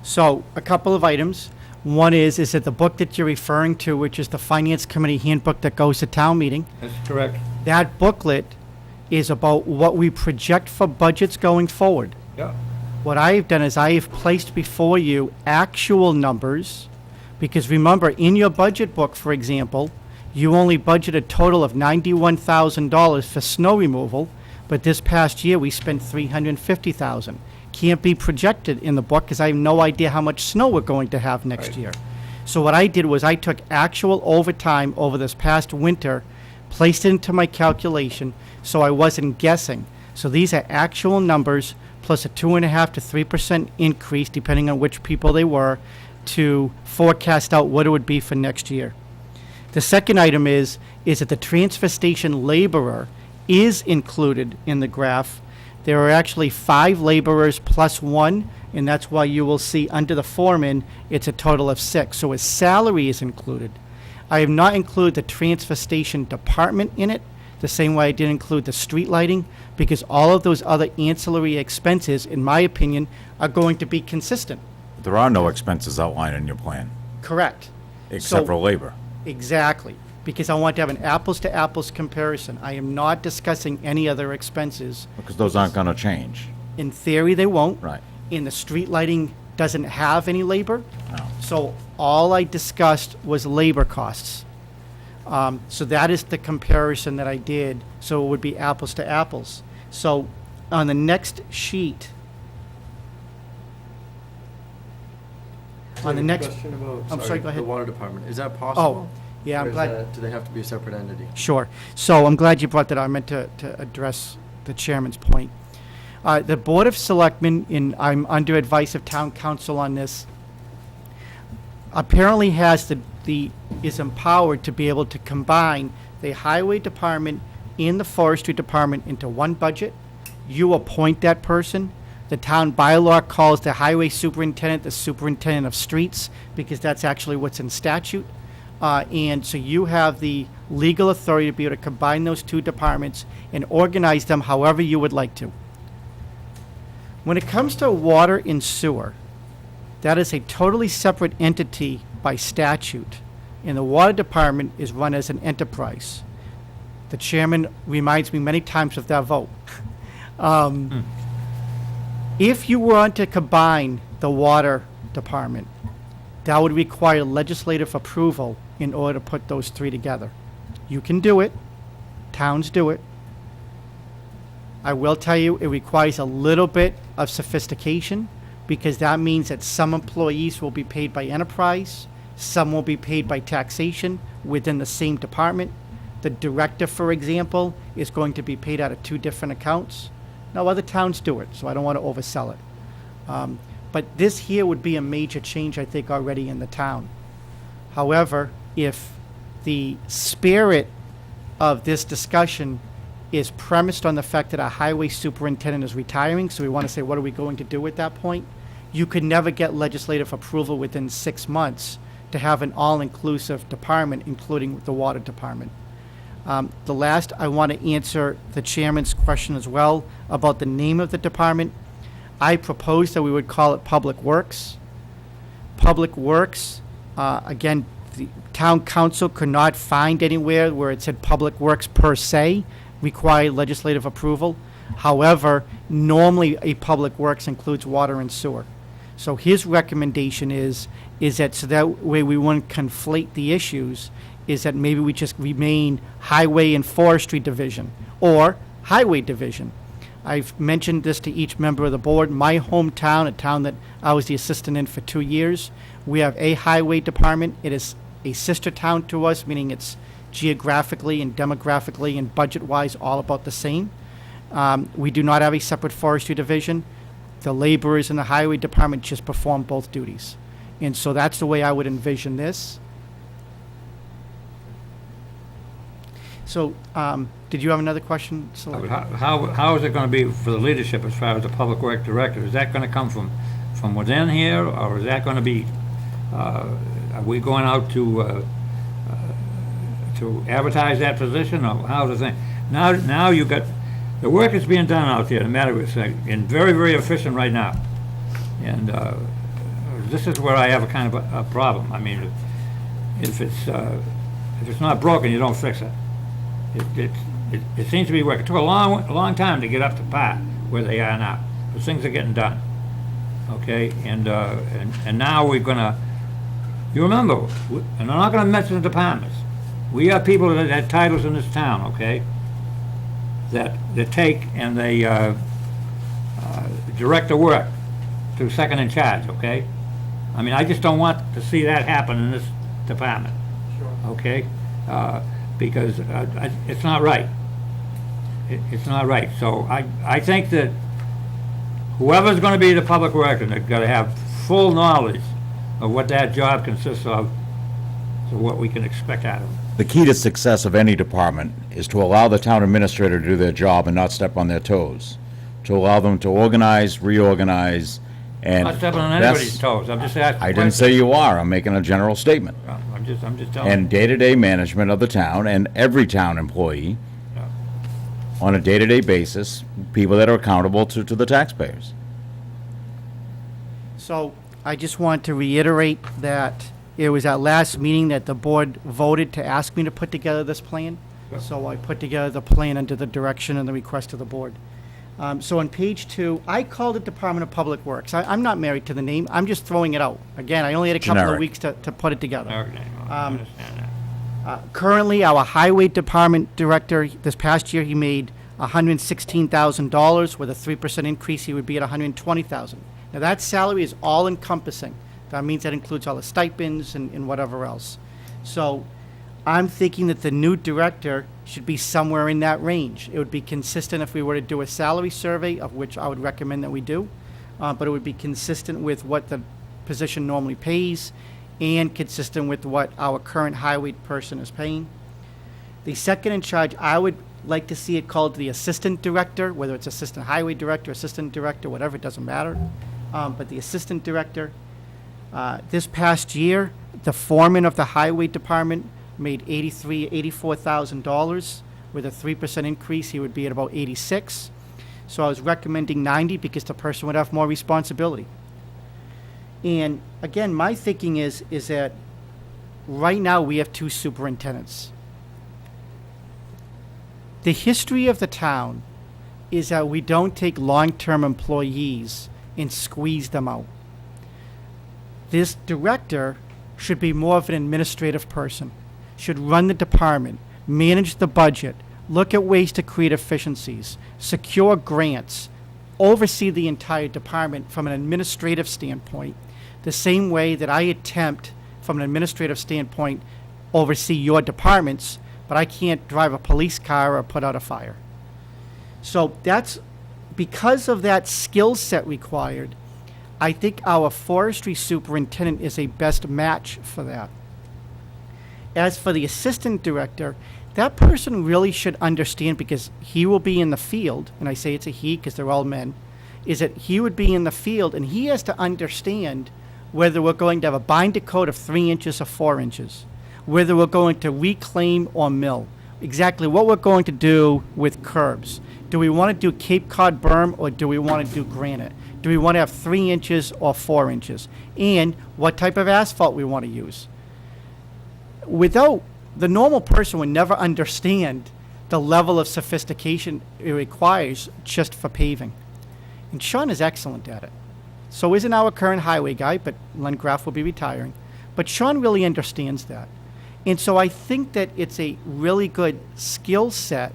So, a couple of items. One is that the book that you're referring to, which is the Finance Committee handbook that goes to town meeting, That's correct. that booklet is about what we project for budgets going forward. Yeah. What I've done is I have placed before you actual numbers, because remember, in your budget book, for example, you only budgeted a total of $91,000 for snow removal, but this past year we spent $350,000. Can't be projected in the book because I have no idea how much snow we're going to have next Right. year. So what I did was I took actual overtime over this past winter, placed it into my calculation, so I wasn't guessing. So these are actual numbers plus a 2.5% to 3% increase, depending on which people they were, to forecast out what it would be for next year. The second item is that the transfer station laborer is included in the graph. There are actually 5 laborers plus 1, and that's why you will see under the foreman, it's a total of 6. So his salary is included. I have not included the transfer station department in it, the same way I didn't include the street lighting, because all of those other ancillary expenses, in my opinion, are going to be consistent. There are no expenses outlined in your plan, Correct. except So- for labor. Exactly, because I want to have an apples-to-apples comparison. I am not discussing any other expenses. Because those aren't gonna change. In theory, they won't. Right. and the street lighting doesn't have any labor. No. So all I discussed was labor costs. So that is the comparison that I did, so it would be apples to apples. So on the next sheet, on the next, Question about, I'm sorry, go ahead. The water department, is that possible? yeah, I'm Or is glad- that- Do they have to be a separate entity? sure. So I'm glad you brought that up. I meant to address the chairman's point. The Board of Selectmen, and I'm under advice of town council on this, apparently has is empowered to be able to combine the highway department and the forestry department into one budget. You appoint that person. The town bylaw calls the highway superintendent the superintendent of streets, because that's actually what's in statute. And so you have the legal authority to be able to combine those two departments and organize them however you would like to. When it comes to water and sewer, that is a totally separate entity by statute, and the water department is run as an enterprise. The chairman reminds me many times of that vote. If you want to combine the water department, that would require legislative approval in order to put those three together. You can do it. Towns do it. I will tell you, it requires a little bit of sophistication, because that means that some employees will be paid by enterprise, some will be paid by taxation within the same department. The director, for example, is going to be paid out of two different accounts. Now, other towns do it, so I don't want to oversell it. But this here would be a major change, I think, already in the town. However, if the spirit of this discussion is premised on the fact that our highway superintendent is retiring, so we want to say, what are we going to do at that point? You could never get legislative approval within 6 months to have an all-inclusive department, including the water department. The last, I want to answer the chairman's question as well about the name of the department. I proposed that we would call it Public Works. Public Works, again, the town council could not find anywhere where it said Public Works per se, required legislative approval. However, normally a Public Works includes water and sewer. So his recommendation is that so that way we wouldn't conflate the issues, is that maybe we just remain Highway and Forestry Division or Highway Division. I've mentioned this to each member of the board. My hometown, a town that I was the assistant in for 2 years, we have a highway department. It is a sister town to us, meaning it's geographically and demographically and budget-wise all about the same. We do not have a separate forestry division. The laborers in the highway department just perform both duties. And so that's the way I would envision this. So, did you have another question, Selectman? How is it gonna be for the leadership as far as the public work director? Is that gonna come from within here, or is that gonna be, are we going out to advertise that position, or how's the thing? Now you got, the work is being done out there, no matter what, and very, very efficient right now. And this is where I have a kind of a problem. I mean, if it's not broken, you don't fix it. It seems to be working. It took a long time to get up to par where they are now, but things are getting done. Okay, and now we're gonna. You remember, and I'm not gonna mention the departments. We have people that have titles in this town, okay, that take and they direct the work to second in charge, okay? I mean, I just don't want to see that happen in this department, okay? Because it's not right. It's not right. So I think that whoever's going to be the public worker, they've got to have full knowledge of what that job consists of, so what we can expect out of them. The key to success of any department is to allow the town administrator to do their job and not step on their toes. To allow them to organize, reorganize, and I'm not stepping on anybody's toes. I'm just asking. I didn't say you are. I'm making a general statement. I'm just telling. And day-to-day management of the town and every town employee on a day-to-day basis, people that are accountable to the taxpayers. So I just want to reiterate that it was at last meeting that the board voted to ask me to put together this plan. So I put together the plan under the direction and the request of the board. So on page 2, I called it Department of Public Works. I'm not married to the name. I'm just throwing it out. Again, I only had a couple of Generic. weeks to put it together. Okay, well, I understand that. Currently, our highway department director, this past year, he made $116,000. With a 3% increase, he would be at $120,000. Now, that salary is all encompassing. That means that includes all the stipends and whatever else. So I'm thinking that the new director should be somewhere in that range. It would be consistent if we were to do a salary survey, of which I would recommend that we do, but it would be consistent with what the position normally pays and consistent with what our current highway person is paying. The second in charge, I would like to see it called the assistant director, whether it's assistant highway director, assistant director, whatever, it doesn't matter. But the assistant director, this past year, the foreman of the highway department made $84,000. With a 3% increase, he would be at about 86. So I was recommending 90 because the person would have more responsibility. And again, my thinking is that right now we have 2 superintendents. The history of the town is that we don't take long-term employees and squeeze them out. This director should be more of an administrative person, should run the department, manage the budget, look at ways to create efficiencies, secure grants, oversee the entire department from an administrative standpoint, the same way that I attempt from an administrative standpoint oversee your departments, but I can't drive a police car or put out a fire. So that's because of that skill set required. I think our forestry superintendent is a best match for that. As for the assistant director, that person really should understand, because he will be in the field, and I say it's a he because they're all men, is that he would be in the field and he has to understand whether we're going to have a binder coat of 3 inches or 4 inches, whether we're going to reclaim or mill, exactly what we're going to do with curbs. Do we want to do Cape Cod berm or do we want to do granite? Do we want to have 3 inches or 4 inches? And what type of asphalt we want to use. Without, the normal person would never understand the level of sophistication it requires just for paving. And Sean is excellent at it. So isn't our current highway guy, but Len Graff will be retiring. But Sean really understands that. And so I think that it's a really good skill set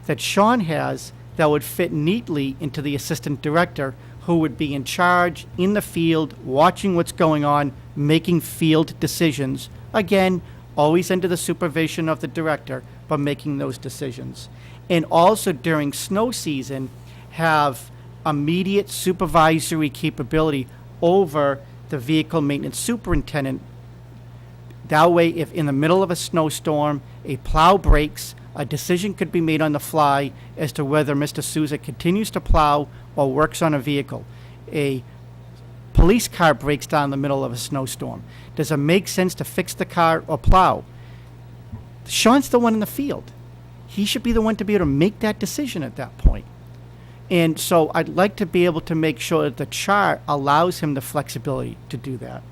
that Sean has that would fit neatly into the assistant director, who would be in charge in the field, watching what's going on, making field decisions. Again, always under the supervision of the director, but making those decisions. And also during snow season, have immediate supervisory capability over the vehicle maintenance superintendent. That way, if in the middle of a snowstorm, a plow breaks, a decision could be made on the fly as to whether Mr. Souza continues to plow or works on a vehicle. A police car breaks down in the middle of a snowstorm. Does it make sense to fix the car or plow? Sean's the one in the field. He should be the one to be able to make that decision at that point. And so I'd like to be able to make sure that the chart allows him the flexibility to do that.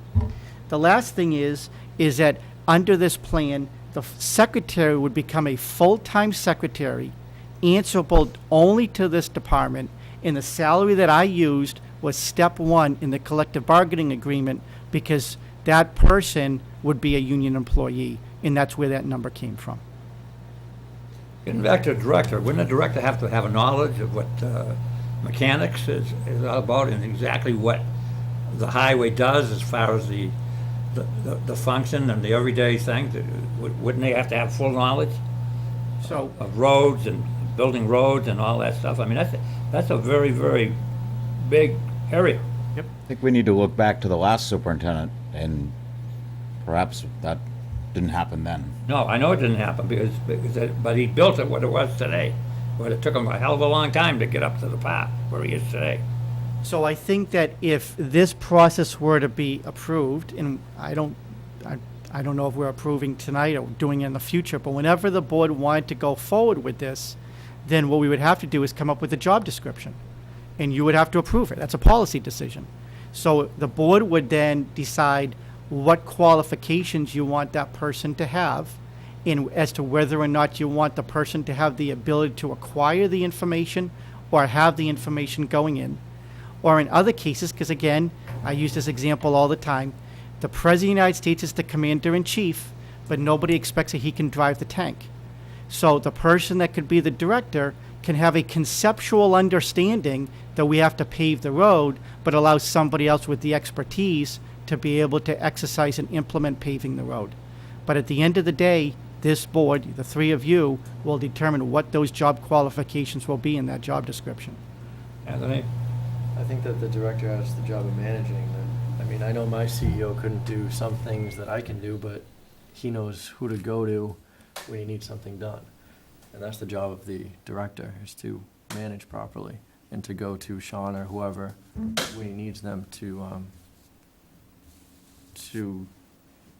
The last thing is that under this plan, the secretary would become a full-time secretary, answerable only to this department, and the salary that I used was step 1 in the collective bargaining agreement, because that person would be a union employee, and that's where that number came from. Getting back to the director, wouldn't the director have to have a knowledge of what mechanics is all about and exactly what the highway does as far as the function and the everyday thing? Wouldn't they have to have full knowledge So of roads and building roads and all that stuff? I mean, that's a very, very big area. I think we need to look back to the last superintendent, and perhaps that didn't happen then. No, I know it didn't happen but he built it what it was today. But it took him a hell of a long time to get up to the path where he is today. So I think that if this process were to be approved, and I don't know if we're approving tonight or doing it in the future, but whenever the board wanted to go forward with this, then what we would have to do is come up with a job description, and you would have to approve it. That's a policy decision. So the board would then decide what qualifications you want that person to have, and as to whether or not you want the person to have the ability to acquire the information or have the information going in. Or in other cases, because again, I use this example all the time, the President of the United States is the commander-in-chief, but nobody expects that he can drive the tank. So the person that could be the director can have a conceptual understanding that we have to pave the road, but allow somebody else with the expertise to be able to exercise and implement paving the road. But at the end of the day, this board, the three of you, will determine what those job qualifications will be in that job description. Anthony? I think that the director has the job of managing that. I mean, I know my CEO couldn't do some things that I can do, but he knows who to go to when he needs something done. And that's the job of the director, is to manage properly and to go to Sean or whoever when he needs them to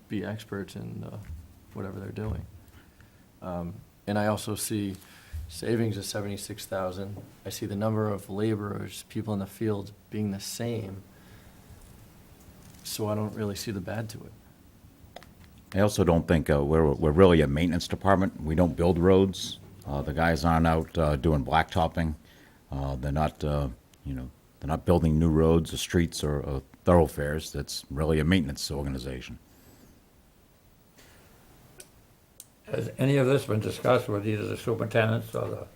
be experts in whatever they're doing. And I also see savings of 76,000. I see the number of laborers, people in the field being the same. So I don't really see the bad to it. I also don't think we're really a maintenance department. We don't build roads. The guys aren't out doing blacktopping. They're not, they're not building new roads or streets or thoroughfares. That's really a maintenance organization. Has any of this been discussed with either the superintendents or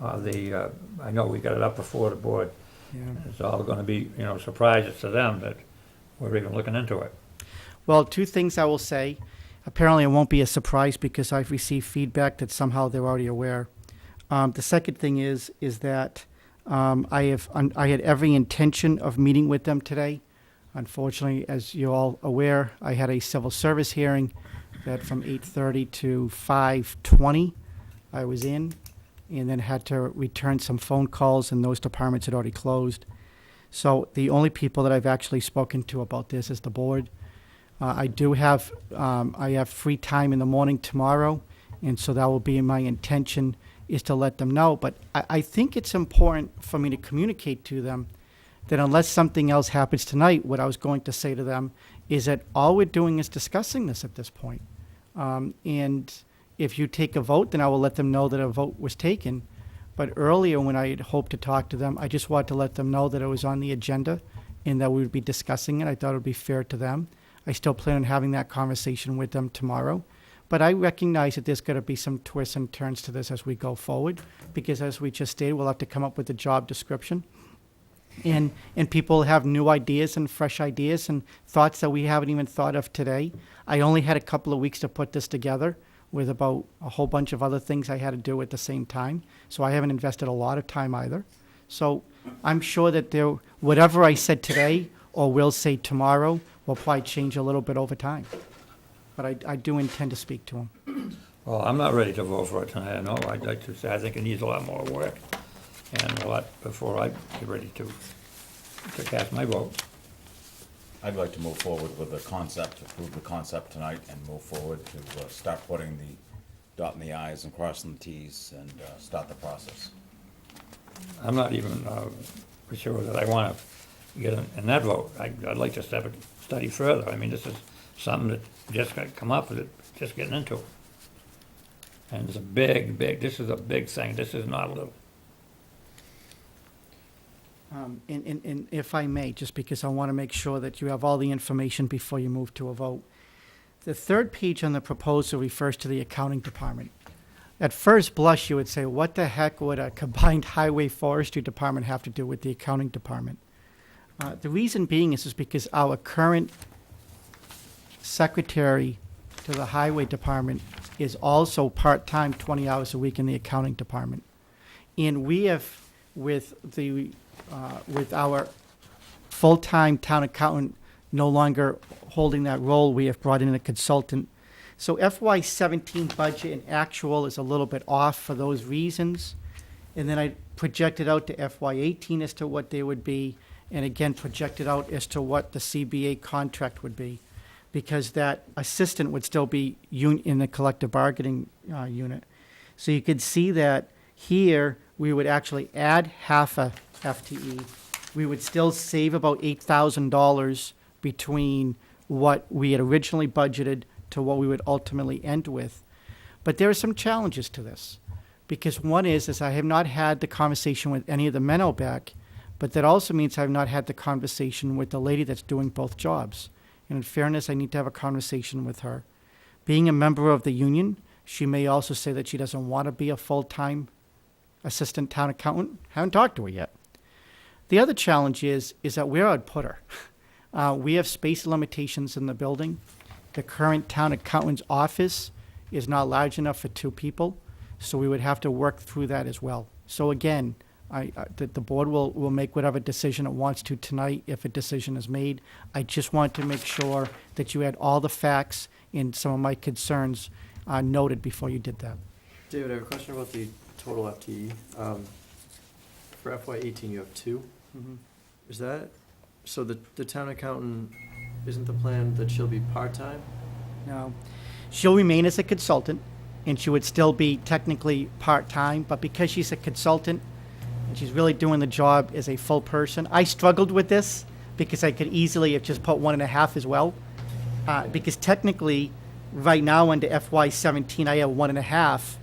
I know we got it up before the board. Yeah. It's all gonna be, surprises to them that we're even looking into it. Well, two things I will say. Apparently, it won't be a surprise because I've received feedback that somehow they're already aware. The second thing is that I had every intention of meeting with them today. Unfortunately, as you're all aware, I had a civil service hearing that from 8:30 to 5:20 I was in, and then had to return some phone calls, and those departments had already closed. So the only people that I've actually spoken to about this is the board. I have free time in the morning tomorrow, and so that will be my intention, is to let them know. But I think it's important for me to communicate to them that unless something else happens tonight, what I was going to say to them is that all we're doing is discussing this at this point. And if you take a vote, then I will let them know that a vote was taken. But earlier, when I had hoped to talk to them, I just wanted to let them know that it was on the agenda and that we would be discussing it. I thought it would be fair to them. I still plan on having that conversation with them tomorrow. But I recognize that there's going to be some twists and turns to this as we go forward, because as we just stated, we'll have to come up with a job description. And people have new ideas and fresh ideas and thoughts that we haven't even thought of today. I only had a couple of weeks to put this together with about a whole bunch of other things I had to do at the same time. So I haven't invested a lot of time either. So I'm sure that whatever I said today or will say tomorrow will probably change a little bit over time. But I do intend to speak to him. Well, I'm not ready to vote for it tonight, I know. I'd like to say, I think it needs a lot more work and a lot before I get ready to cast my vote. I'd like to move forward with the concept, approve the concept tonight, and move forward to start putting the dotting the i's and crossing the t's and start the process. I'm not even sure that I want to get in that vote. I'd like to study further. I mean, this is something that just got come up with it, just getting into. And it's a big, this is a big thing. This is not a little. And if I may, just because I want to make sure that you have all the information before you move to a vote. The third page on the proposal refers to the accounting department. At first blush, you would say, what the heck would a combined highway forestry department have to do with the accounting department? The reason being is because our current secretary to the highway department is also part-time, 20 hours a week in the accounting department. And we have, with our full-time town accountant no longer holding that role, we have brought in a consultant. So FY17 budget and actual is a little bit off for those reasons. And then I projected out to FY18 as to what they would be, and again projected out as to what the CBA contract would be, because that assistant would still be in the collective bargaining unit. So you could see that here we would actually add half a FTE. We would still save about $8,000 between what we had originally budgeted to what we would ultimately end with. But there are some challenges to this. Because one is I have not had the conversation with any of the men out back, but that also means I've not had the conversation with the lady that's doing both jobs. And in fairness, I need to have a conversation with her. Being a member of the union, she may also say that she doesn't want to be a full-time assistant town accountant. Haven't talked to her yet. The other challenge is that where I'd put her. We have space limitations in the building. The current town accountant's office is not large enough for 2 people, so we would have to work through that as well. So again, the board will make whatever decision it wants to tonight if a decision is made. I just want to make sure that you had all the facts and some of my concerns noted before you did that. David, I have a question about the total FTE. For FY '18, you have 2. Is that, so the town accountant, isn't the plan that she'll be part-time? No. She'll remain as a consultant, and she would still be technically part-time, but because she's a consultant, and she's really doing the job as a full person. I struggled with this because I could easily have just put 1.5 as well. Because technically, right now under FY '17, I have 1.5,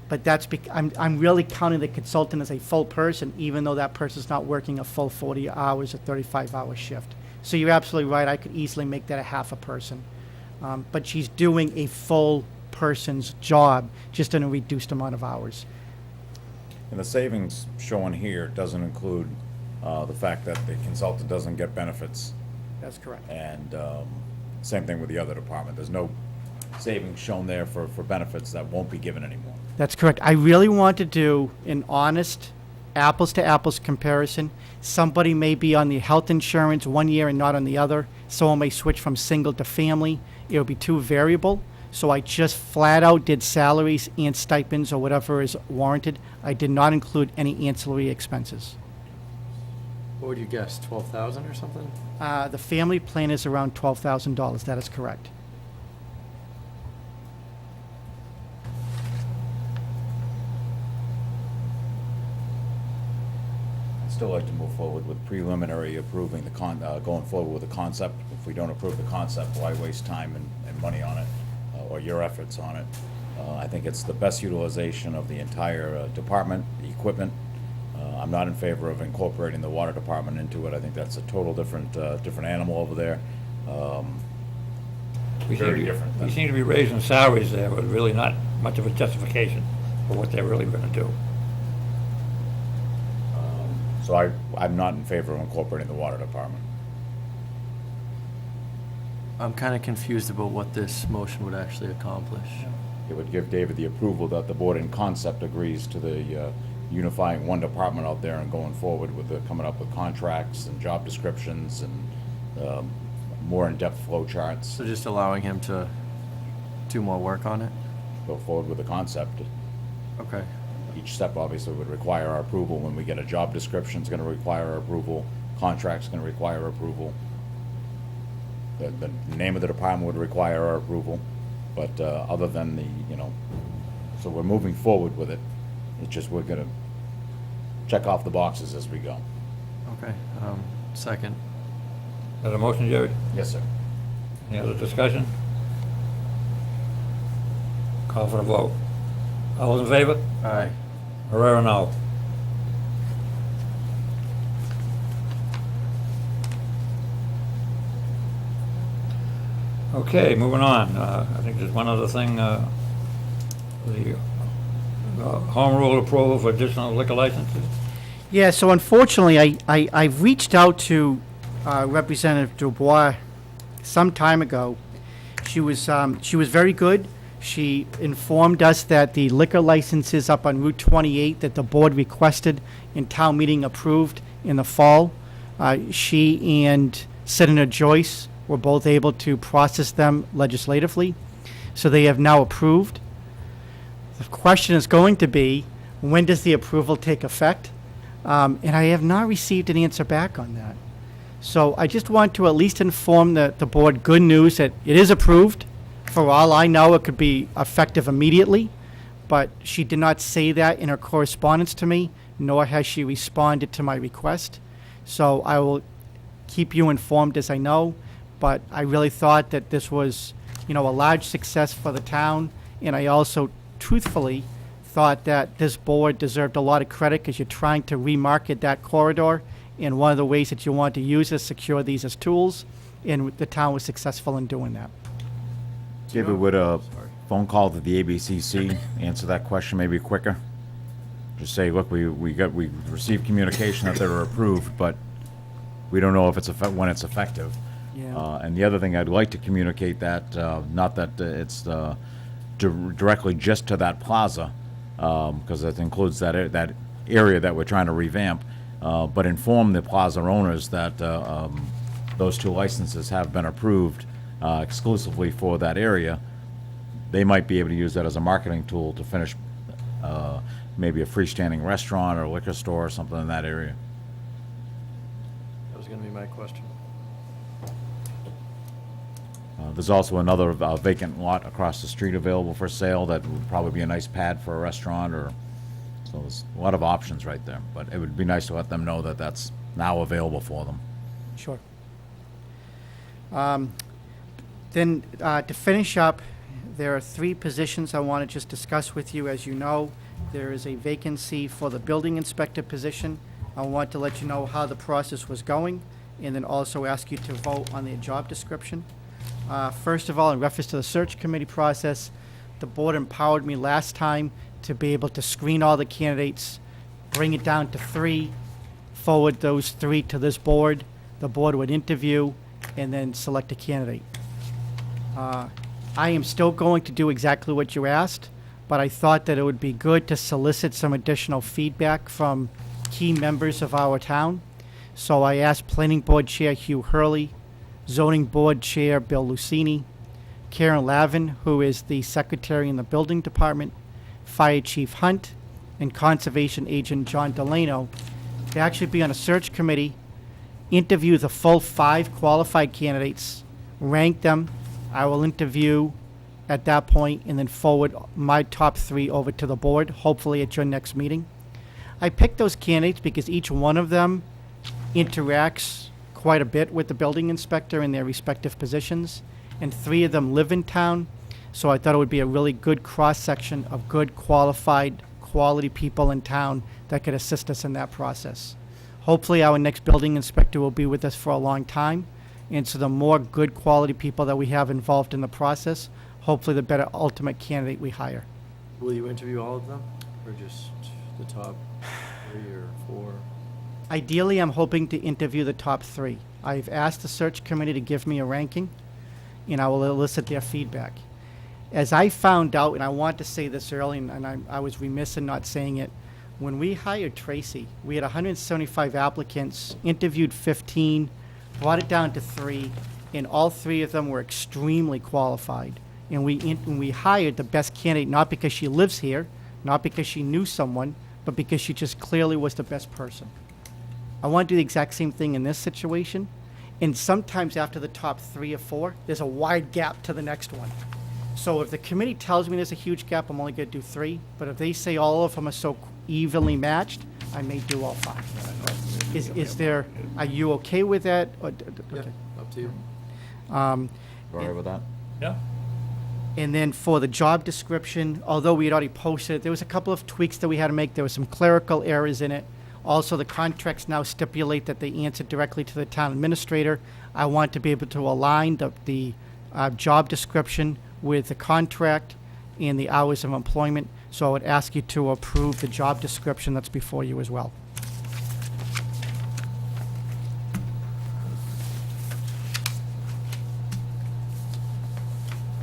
but that's I'm really counting the consultant as a full person, even though that person's not working a full 40 hours or 35-hour shift. So you're absolutely right. I could easily make that a half a person. But she's doing a full person's job, just in a reduced amount of hours. And the savings shown here doesn't include the fact that the consultant doesn't get benefits. That's correct. And same thing with the other department. There's no savings shown there for benefits that won't be given anymore. That's correct. I really want to do an honest apples-to-apples comparison. Somebody may be on the health insurance one year and not on the other. Someone may switch from single to family. It'll be too variable. So I just flat out did salaries and stipends or whatever is warranted. I did not include any ancillary expenses. What would you guess, 12,000 or something? The family plan is around $12,000. That is correct. I'd still like to move forward with preliminary approving the going forward with the concept. If we don't approve the concept, why waste time and money on it, or your efforts on it? I think it's the best utilization of the entire department, the equipment. I'm not in favor of incorporating the water department into it. I think that's a total different animal over there. Very different. We seem to be raising salaries there, but really not much of a justification for what they're really gonna do. So I'm not in favor of incorporating the water department. I'm kind of confused about what this motion would actually accomplish. It would give David the approval that the board in concept agrees to the unifying one department out there and going forward with coming up with contracts and job descriptions and more in-depth flow charts. So just allowing him to do more work on it? Go forward with the concept. Okay. Each step obviously would require our approval. When we get a job description, it's going to require our approval. Contract's going to require approval. The name of the department would require our approval. But other than so we're moving forward with it. It's just we're going to check off the boxes as we go. Okay. Second. Is that a motion, Jerry? Yes, sir. Any other discussion? Call for the vote. All those in favor? Aye. Herrera, no. Okay, moving on. I think there's one other thing, the home rule approval for additional liquor licenses. Yeah, so unfortunately, I've reached out to Representative Dubois some time ago. She was very good. She informed us that the liquor licenses up on Route 28 that the board requested and town meeting approved in the fall, she and Senator Joyce were both able to process them legislatively. So they have now approved. The question is going to be, when does the approval take effect? And I have not received an answer back on that. So I just want to at least inform the board good news that it is approved. For all I know, it could be effective immediately, but she did not say that in her correspondence to me, nor has she responded to my request. So I will keep you informed as I know, but I really thought that this was, a large success for the town, and I also truthfully thought that this board deserved a lot of credit because you're trying to remarket that corridor. And one of the ways that you want to use is secure these as tools, and the town was successful in doing that. David, would a phone call to the ABCC answer that question maybe quicker? Just say, look, we received communication that they were approved, but we don't know if it's when it's effective. Yeah. And the other thing, I'd like to communicate that, not that it's directly just to that plaza, because that includes that area that we're trying to revamp, but inform the plaza owners that those 2 licenses have been approved exclusively for that area. They might be able to use that as a marketing tool to finish maybe a freestanding restaurant or a liquor store or something in that area. That was gonna be my question. There's also another vacant lot across the street available for sale that would probably be a nice pad for a restaurant, or, so there's a lot of options right there. But it would be nice to let them know that that's now available for them. Sure. Then, to finish up, there are 3 positions I want to just discuss with you. As you know, there is a vacancy for the building inspector position. I want to let you know how the process was going, and then also ask you to vote on the job description. First of all, in reference to the search committee process, the board empowered me last time to be able to screen all the candidates, bring it down to 3, forward those 3 to this board. The board would interview and then select a candidate. I am still going to do exactly what you asked, but I thought that it would be good to solicit some additional feedback from key members of our town. So I asked Planning Board Chair Hugh Hurley, Zoning Board Chair Bill Lucini, Karen Lavin, who is the Secretary in the Building Department, Fire Chief Hunt, and Conservation Agent John Delano, to actually be on a search committee, interview the full 5 qualified candidates, rank them. I will interview at that point and then forward my top 3 over to the board, hopefully at your next meeting. I picked those candidates because each one of them interacts quite a bit with the building inspector in their respective positions, and 3 of them live in town, so I thought it would be a really good cross-section of good, qualified, quality people in town that could assist us in that process. Hopefully our next building inspector will be with us for a long time, and so the more good quality people that we have involved in the process, hopefully the better ultimate candidate we hire. Will you interview all of them, or just the top 3 or 4? Ideally, I'm hoping to interview the top 3. I've asked the search committee to give me a ranking, and I will elicit their feedback. As I found out, and I want to say this early, and I was remiss in not saying it, when we hired Tracy, we had 175 applicants, interviewed 15, brought it down to 3, and all 3 of them were extremely qualified. And we hired the best candidate, not because she lives here, not because she knew someone, but because she just clearly was the best person. I want to do the exact same thing in this situation. And sometimes after the top 3 or 4, there's a wide gap to the next one. So if the committee tells me there's a huge gap, I'm only going to do 3. But if they say all of them are so evenly matched, I may do all 5. Is there, are you okay with that? Or, Yeah, okay. up to you. You all right with that? Yeah. And then for the job description, although we had already posted it, there was a couple of tweaks that we had to make. There were some clerical errors in it. Also, the contracts now stipulate that they answer directly to the town administrator. I want to be able to align the job description with the contract and the hours of employment. So I would ask you to approve the job description that's before you as well.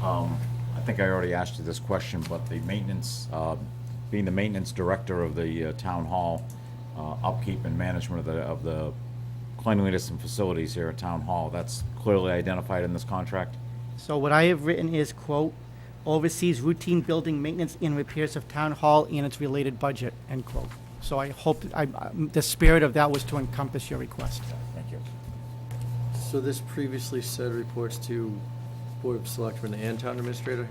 I think I already asked you this question, but the maintenance, being the maintenance director of the town hall, upkeep and management of the cleanliness and facilities here at town hall, that's clearly identified in this contract? So what I have written is, quote, oversees routine building maintenance and repairs of town hall and its related budget, end quote. So I hope, the spirit of that was to encompass your request. Thank you. So this previously said reports to Board of Selectmen and Town Administrator?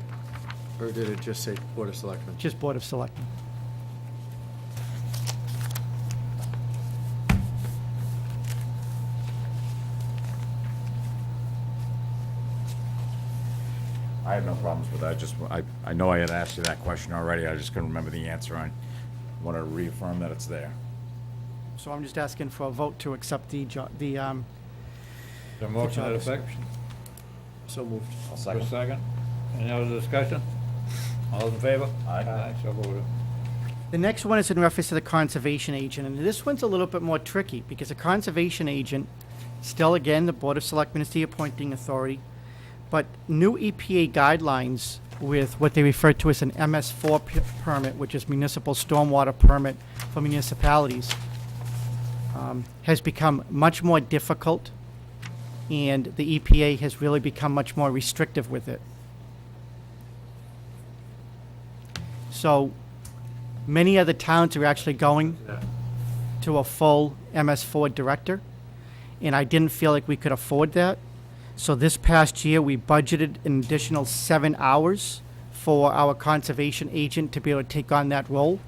Or did it just say Board of Selectmen? Just Board of Selectmen. I have no problems with that, I know I had asked you that question already, I just couldn't remember the answer. I want to reaffirm that it's there. So I'm just asking for a vote to accept the The motion to that effect? So moved. I'll For a second. second? Any other discussion? All in favor? Aye. So voted. The next one is in reference to the conservation agent, and this one's a little bit more tricky, because the conservation agent, still again, the Board of Selectmen is the appointing authority, but new EPA guidelines with what they refer to as an MS4 permit, which is municipal stormwater permit for municipalities, has become much more difficult, and the EPA has really become much more restrictive with it. So many other towns are actually going to a full MS4 director, and I didn't feel like we could afford that. So this past year, we budgeted an additional 7 hours for our conservation agent to be able to take on that role.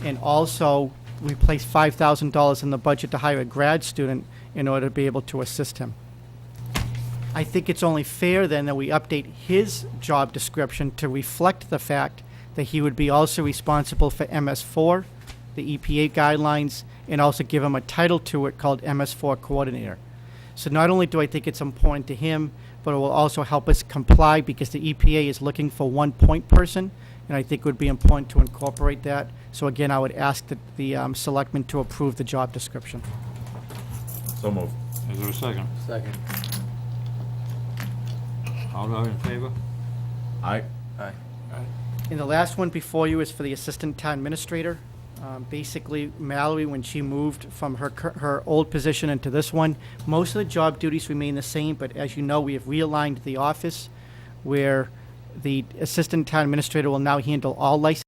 And also, we placed $5,000 in the budget to hire a grad student in order to be able to assist him. I think it's only fair then that we update his job description to reflect the fact that he would be also responsible for MS4, the EPA guidelines, and also give him a title to it called MS4 Coordinator. So not only do I think it's important to him, but it will also help us comply, because the EPA is looking for one point person, and I think it would be important to incorporate that. So again, I would ask the selectmen to approve the job description. So moved. Is there a second? Second. All those in favor? Aye. Aye. And the last one before you is for the assistant town administrator. Basically, Mallory, when she moved from her old position into this one, most of the job duties remain the same, but as you know, we have realigned the office, where the assistant town administrator will now handle all license